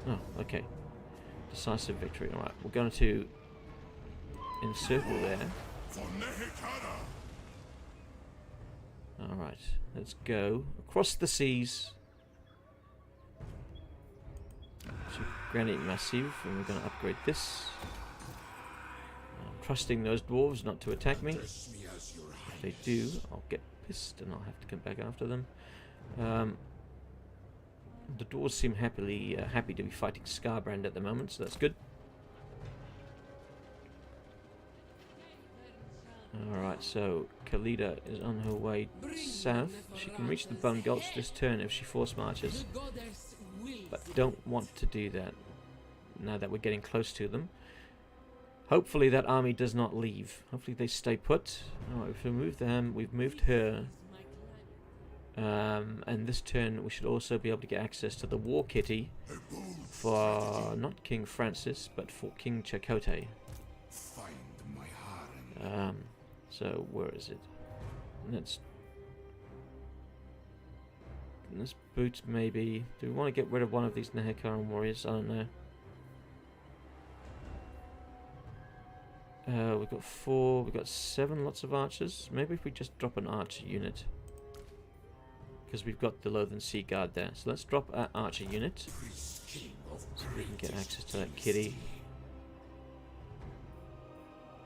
Oh, okay. Decisive victory. Alright, we're going to encircle there. Alright, let's go across the seas to Granite Massive, and we're going to upgrade this. I'm trusting those dwarves not to attack me. If they do, I'll get pissed and I'll have to come back after them. The dwarves seem happy to be fighting Scarbrand at the moment, so that's good. Alright, so Khalida is on her way south. She can reach the Bone Gulch this turn if she force marches, but don't want to do that now that we're getting close to them. Hopefully that army does not leave. Hopefully they stay put. Alright, if we move them, we've moved her. And this turn we should also be able to get access to the War Kitty for not King Francis, but for King Chakotay. So where is it? Let's boot maybe. Do we want to get rid of one of these Nehekhara warriors? I don't know. We've got 4, we've got 7 lots of archers. Maybe if we just drop an archer unit. Because we've got the Lothern Sea Guard there. So let's drop our archer unit. So we can get access to that kitty.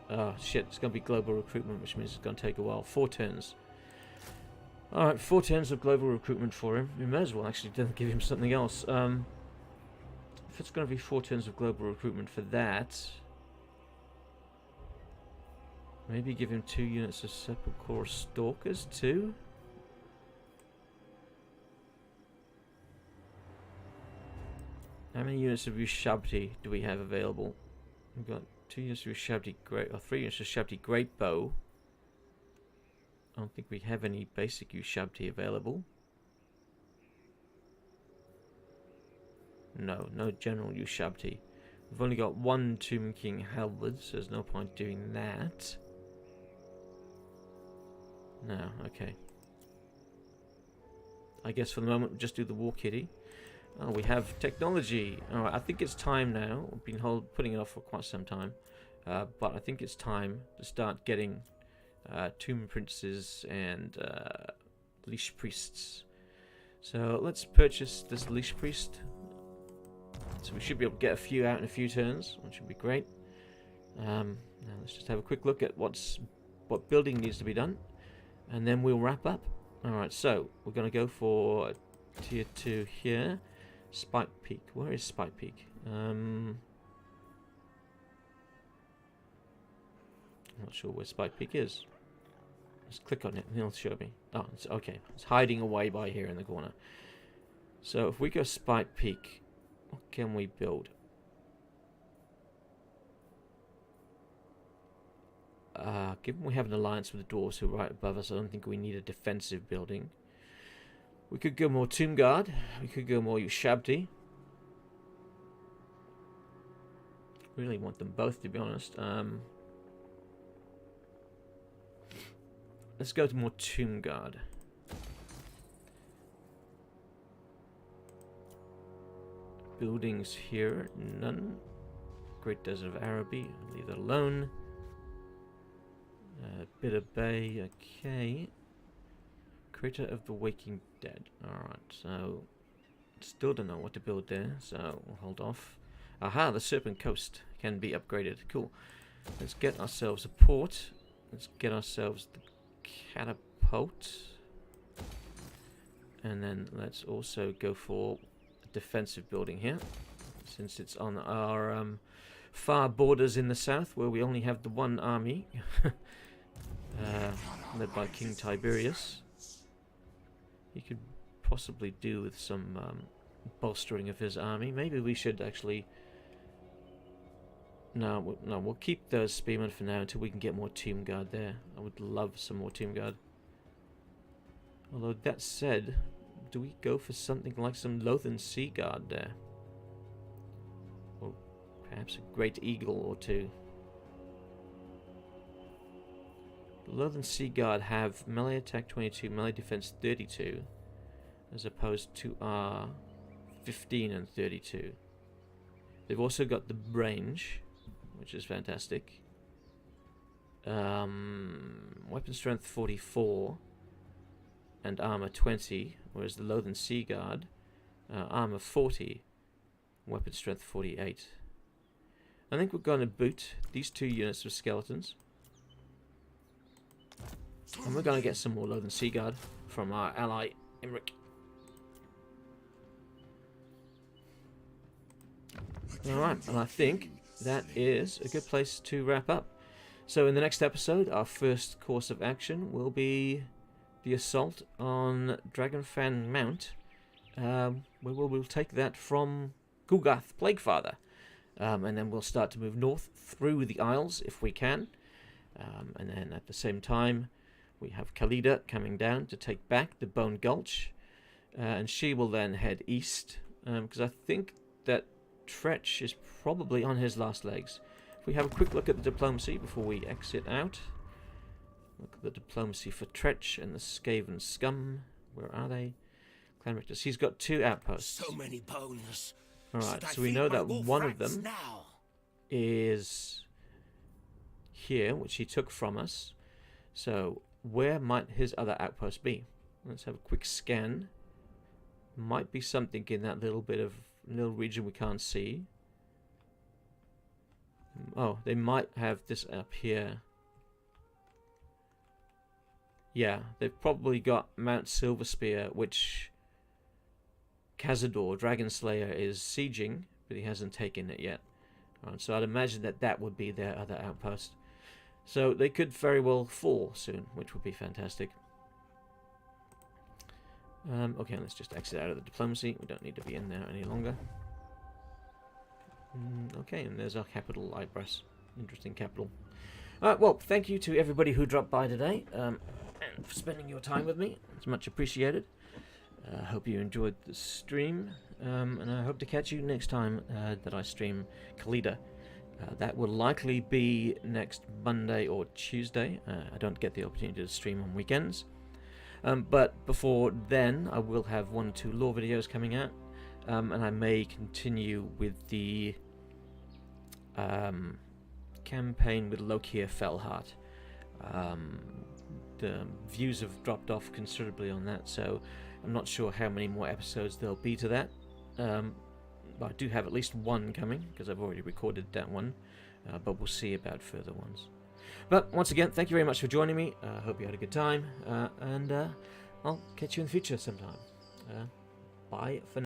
Oh shit, it's going to be global recruitment, which means it's going to take a while. 4 turns. Alright, 4 turns of global recruitment for him. We may as well actually give him something else. If it's going to be 4 turns of global recruitment for that, maybe give him 2 units of Sepulchre Stalkers too? How many units of Ushabti do we have available? We've got 2 units of Ushabti Great, or 3 units of Ushabti Great Bow. I don't think we have any basic Ushabti available. No, no general Ushabti. We've only got 1 Tomb King Halberd, so there's no point doing that. No, okay. I guess for the moment we'll just do the War Kitty. Oh, we have technology. Alright, I think it's time now. We've been putting it off for quite some time. But I think it's time to start getting Tomb Princes and Leash Priests. So let's purchase this Leash Priest. So we should be able to get a few out in a few turns, which would be great. Now let's just have a quick look at what building needs to be done. And then we'll wrap up. Alright, so we're going to go for tier 2 here. Spike Peak. Where is Spike Peak? I'm not sure where Spike Peak is. Just click on it and it'll show me. Oh, it's okay. It's hiding away by here in the corner. So if we go Spike Peak, what can we build? Given we have an alliance with the dwarves who are right above us, I don't think we need a defensive building. We could go more Tomb Guard. We could go more Ushabti. Really want them both, to be honest. Let's go to more Tomb Guard. Buildings here, none. Great Desert of Araby, leave that alone. Bitter Bay, okay. Crater of the Waking Dead. Alright, so still don't know what to build there, so we'll hold off. Aha, the Serpent Coast can be upgraded. Cool. Let's get ourselves a port. Let's get ourselves the catapult. And then let's also go for a defensive building here, since it's on our far borders in the south, where we only have the one army, led by King Tiberius. He could possibly do with some bolstering of his army. Maybe we should actually... No, we'll keep those spearmen for now until we can get more Tomb Guard there. I would love some more Tomb Guard. Although, that said, do we go for something like some Lothern Sea Guard there? Or perhaps a Great Eagle or two? The Lothern Sea Guard have melee attack 22, melee defense 32, as opposed to our 15 and 32. They've also got the range, which is fantastic. Weapon strength 44 and armor 20, whereas the Lothern Sea Guard, armor 40, weapon strength 48. I think we're going to boot these 2 units of skeletons. And we're going to get some more Lothern Sea Guard from our ally, Imric. Alright, and I think that is a good place to wrap up. So in the next episode, our first course of action will be the assault on Dragonfan Mount. We'll take that from Gugath, Plaguefather. And then we'll start to move north through the Isles if we can. And then at the same time, we have Khalida coming down to take back the Bone Gulch. And she will then head east. Because I think that Tretch is probably on his last legs. If we have a quick look at the diplomacy before we exit out. Look at the diplomacy for Tretch and the Skaven Scum. Where are they? Clan Rectors. He's got 2 outposts. So many bones. Alright, so we know that one of them is here, which he took from us. So where might his other outpost be? Let's have a quick scan. Might be something in that little region we can't see. Oh, they might have this up here. Yeah, they've probably got Mount Silverspear, which Cazador, Dragonslayer, is sieging, but he hasn't taken it yet. So I'd imagine that that would be their other outpost. So they could very well fall soon, which would be fantastic. Okay, let's just exit out of the diplomacy. We don't need to be in there any longer. Okay, and there's our capital, Ibras. Interesting capital. Alright, well, thank you to everybody who dropped by today, and for spending your time with me. It's much appreciated. I hope you enjoyed the stream, and I hope to catch you next time that I stream Khalida. That will likely be next Monday or Tuesday. I don't get the opportunity to stream on weekends. But before then, I will have 1 or 2 lore videos coming out, and I may continue with the campaign with Lokia Fellheart. The views have dropped off considerably on that, so I'm not sure how many more episodes there'll be to that. But I do have at least 1 coming, because I've already recorded that one, but we'll see about further ones. But once again, thank you very much for joining me. I hope you had a good time, and I'll catch you in the future sometime. Bye for now.